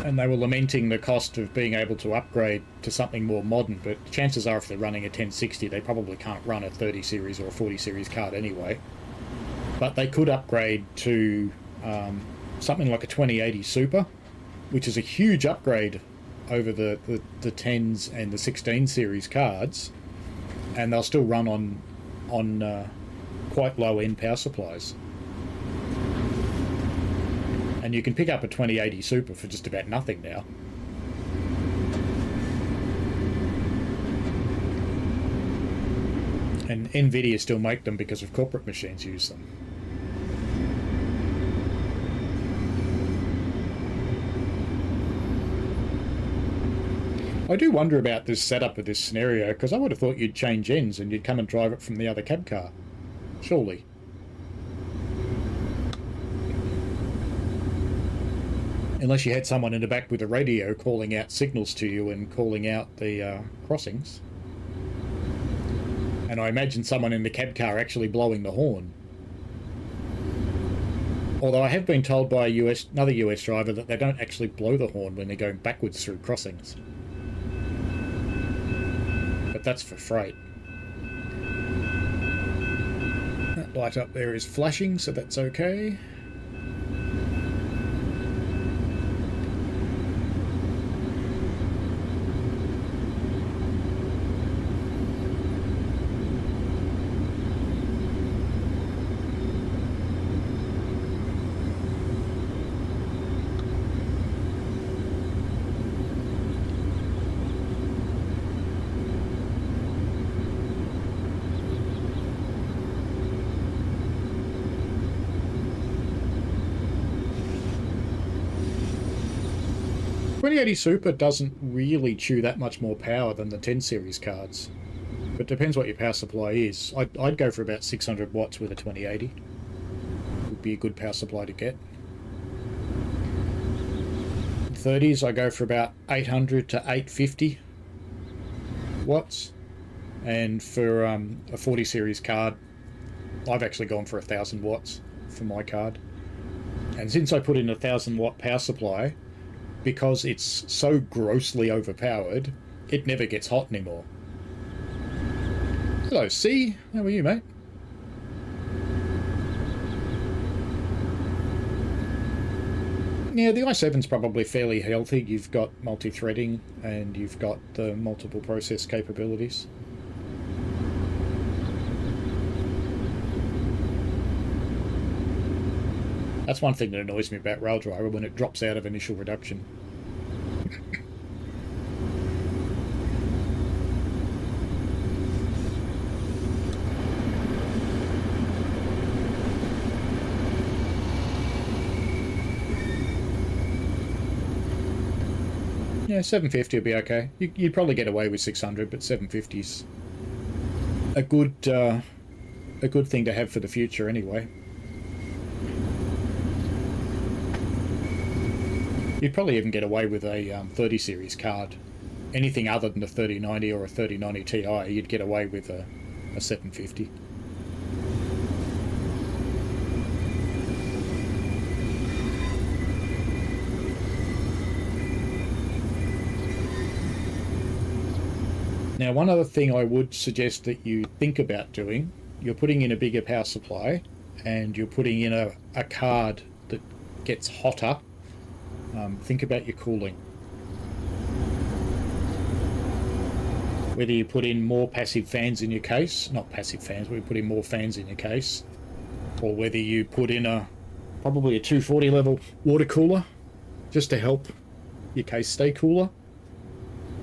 And they were lamenting the cost of being able to upgrade to something more modern, but chances are if they're running a 1060, they probably can't run a 30 series or a 40 series card anyway. But they could upgrade to something like a 2080 Super, which is a huge upgrade over the 10s and the 16 series cards, and they'll still run on quite low end power supplies. And you can pick up a 2080 Super for just about nothing now. And Nvidia still make them because of corporate machines use them. I do wonder about this setup of this scenario, because I would have thought you'd change ends and you'd come and drive it from the other cab car. Surely. Unless you had someone in the back with a radio calling out signals to you and calling out the crossings. And I imagine someone in the cab car actually blowing the horn. Although I have been told by another US driver that they don't actually blow the horn when they're going backwards through crossings. But that's for freight. That light up there is flashing, so that's okay. .2080 Super doesn't really chew that much more power than the 10 series cards, but it depends what your power supply is. I'd go for about 600 watts with a 2080. Would be a good power supply to get. 30s I go for about 800 to 850 watts, and for a 40 series card I've actually gone for 1000 watts for my card. And since I put in a 1000 watt power supply, because it's so grossly overpowered, it never gets hot anymore. Hello, C. How are you, mate? Yeah, the i7's probably fairly healthy. You've got multi-threading and you've got the multiple process capabilities. That's one thing that annoys me about Raildriver, when it drops out of initial reduction. Yeah, 750 would be okay. You'd probably get away with 600, but 750's a good thing to have for the future anyway. You'd probably even get away with a 30 series card. Anything other than a 3090 or a 3090 Ti, you'd get away with a 750. Now, one other thing I would suggest that you think about doing, you're putting in a bigger power supply and you're putting in a card that gets hotter. Think about your cooling. Whether you put in more passive fans in your case, not passive fans, but you put in more fans in your case, or whether you put in probably a 240 level water cooler just to help your case stay cooler.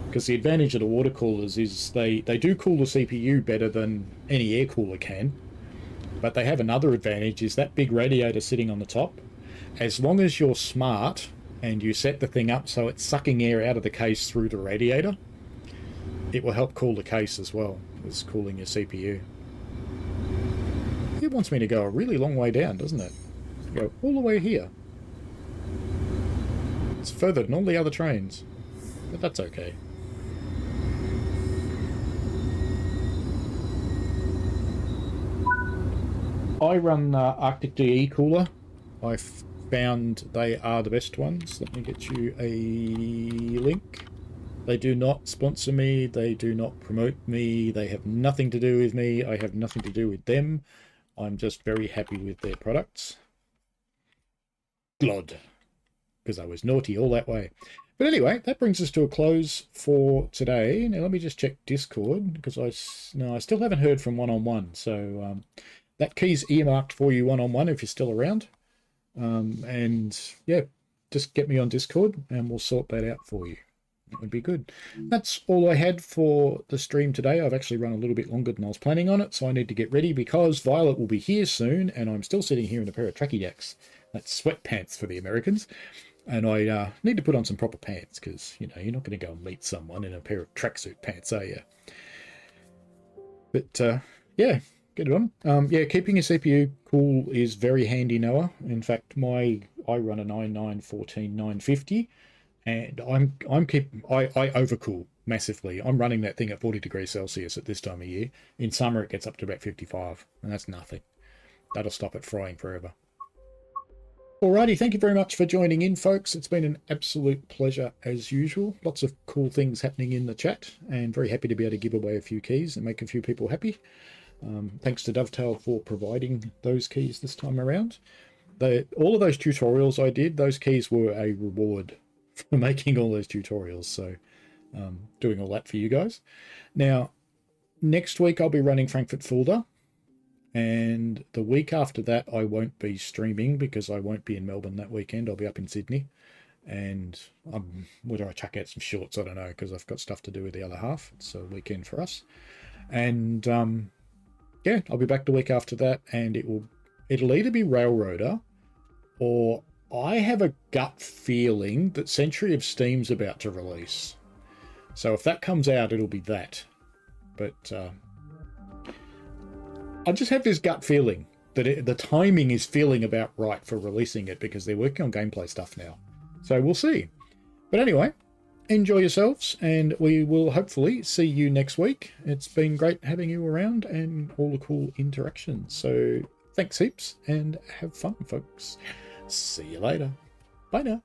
Because the advantage of the water coolers is they do cool the CPU better than any air cooler can. But they have another advantage, is that big radiator sitting on the top. As long as you're smart and you set the thing up so it's sucking air out of the case through the radiator, it will help cool the case as well as cooling your CPU. It wants me to go a really long way down, doesn't it? Go all the way here. It's further than all the other trains, but that's okay. I run Arctic DE cooler. I found they are the best ones. Let me get you a link. They do not sponsor me. They do not promote me. They have nothing to do with me. I have nothing to do with them. I'm just very happy with their products. Glod. Because I was naughty all that way. But anyway, that brings us to a close for today. Now let me just check Discord, because I still haven't heard from one-on-one. So that key's earmarked for you one-on-one if you're still around. And yeah, just get me on Discord and we'll sort that out for you. That would be good. That's all I had for the stream today. I've actually run a little bit longer than I was planning on it, so I need to get ready because Violet will be here soon and I'm still sitting here in a pair of tracky jacks. That's sweatpants for the Americans. And I need to put on some proper pants because, you know, you're not going to go and meet someone in a pair of tracksuit pants, are you? But yeah, get it on. Yeah, keeping your CPU cool is very handy, Noah. In fact, I run a 9914-950, and I overcool massively. I'm running that thing at 40 degrees Celsius at this time of year. In summer, it gets up to about 55, and that's nothing. That'll stop it frying forever. Alrighty, thank you very much for joining in, folks. It's been an absolute pleasure as usual. Lots of cool things happening in the chat, and very happy to be able to give away a few keys and make a few people happy. Thanks to Dovetail for providing those keys this time around. All of those tutorials I did, those keys were a reward for making all those tutorials. So doing all that for you guys. Now, next week I'll be running Frankfurt Fulda. And the week after that, I won't be streaming because I won't be in Melbourne that weekend. I'll be up in Sydney. And whether I chuck out some shorts, I don't know, because I've got stuff to do with the other half. It's a weekend for us. And yeah, I'll be back the week after that, and it'll either be Railroader, or I have a gut feeling that Century of Steam's about to release. So if that comes out, it'll be that. But I just have this gut feeling that the timing is feeling about right for releasing it, because they're working on gameplay stuff now. So we'll see. But anyway, enjoy yourselves, and we will hopefully see you next week. It's been great having you around and all the cool interactions. So thanks heaps and have fun, folks. See you later. Bye now.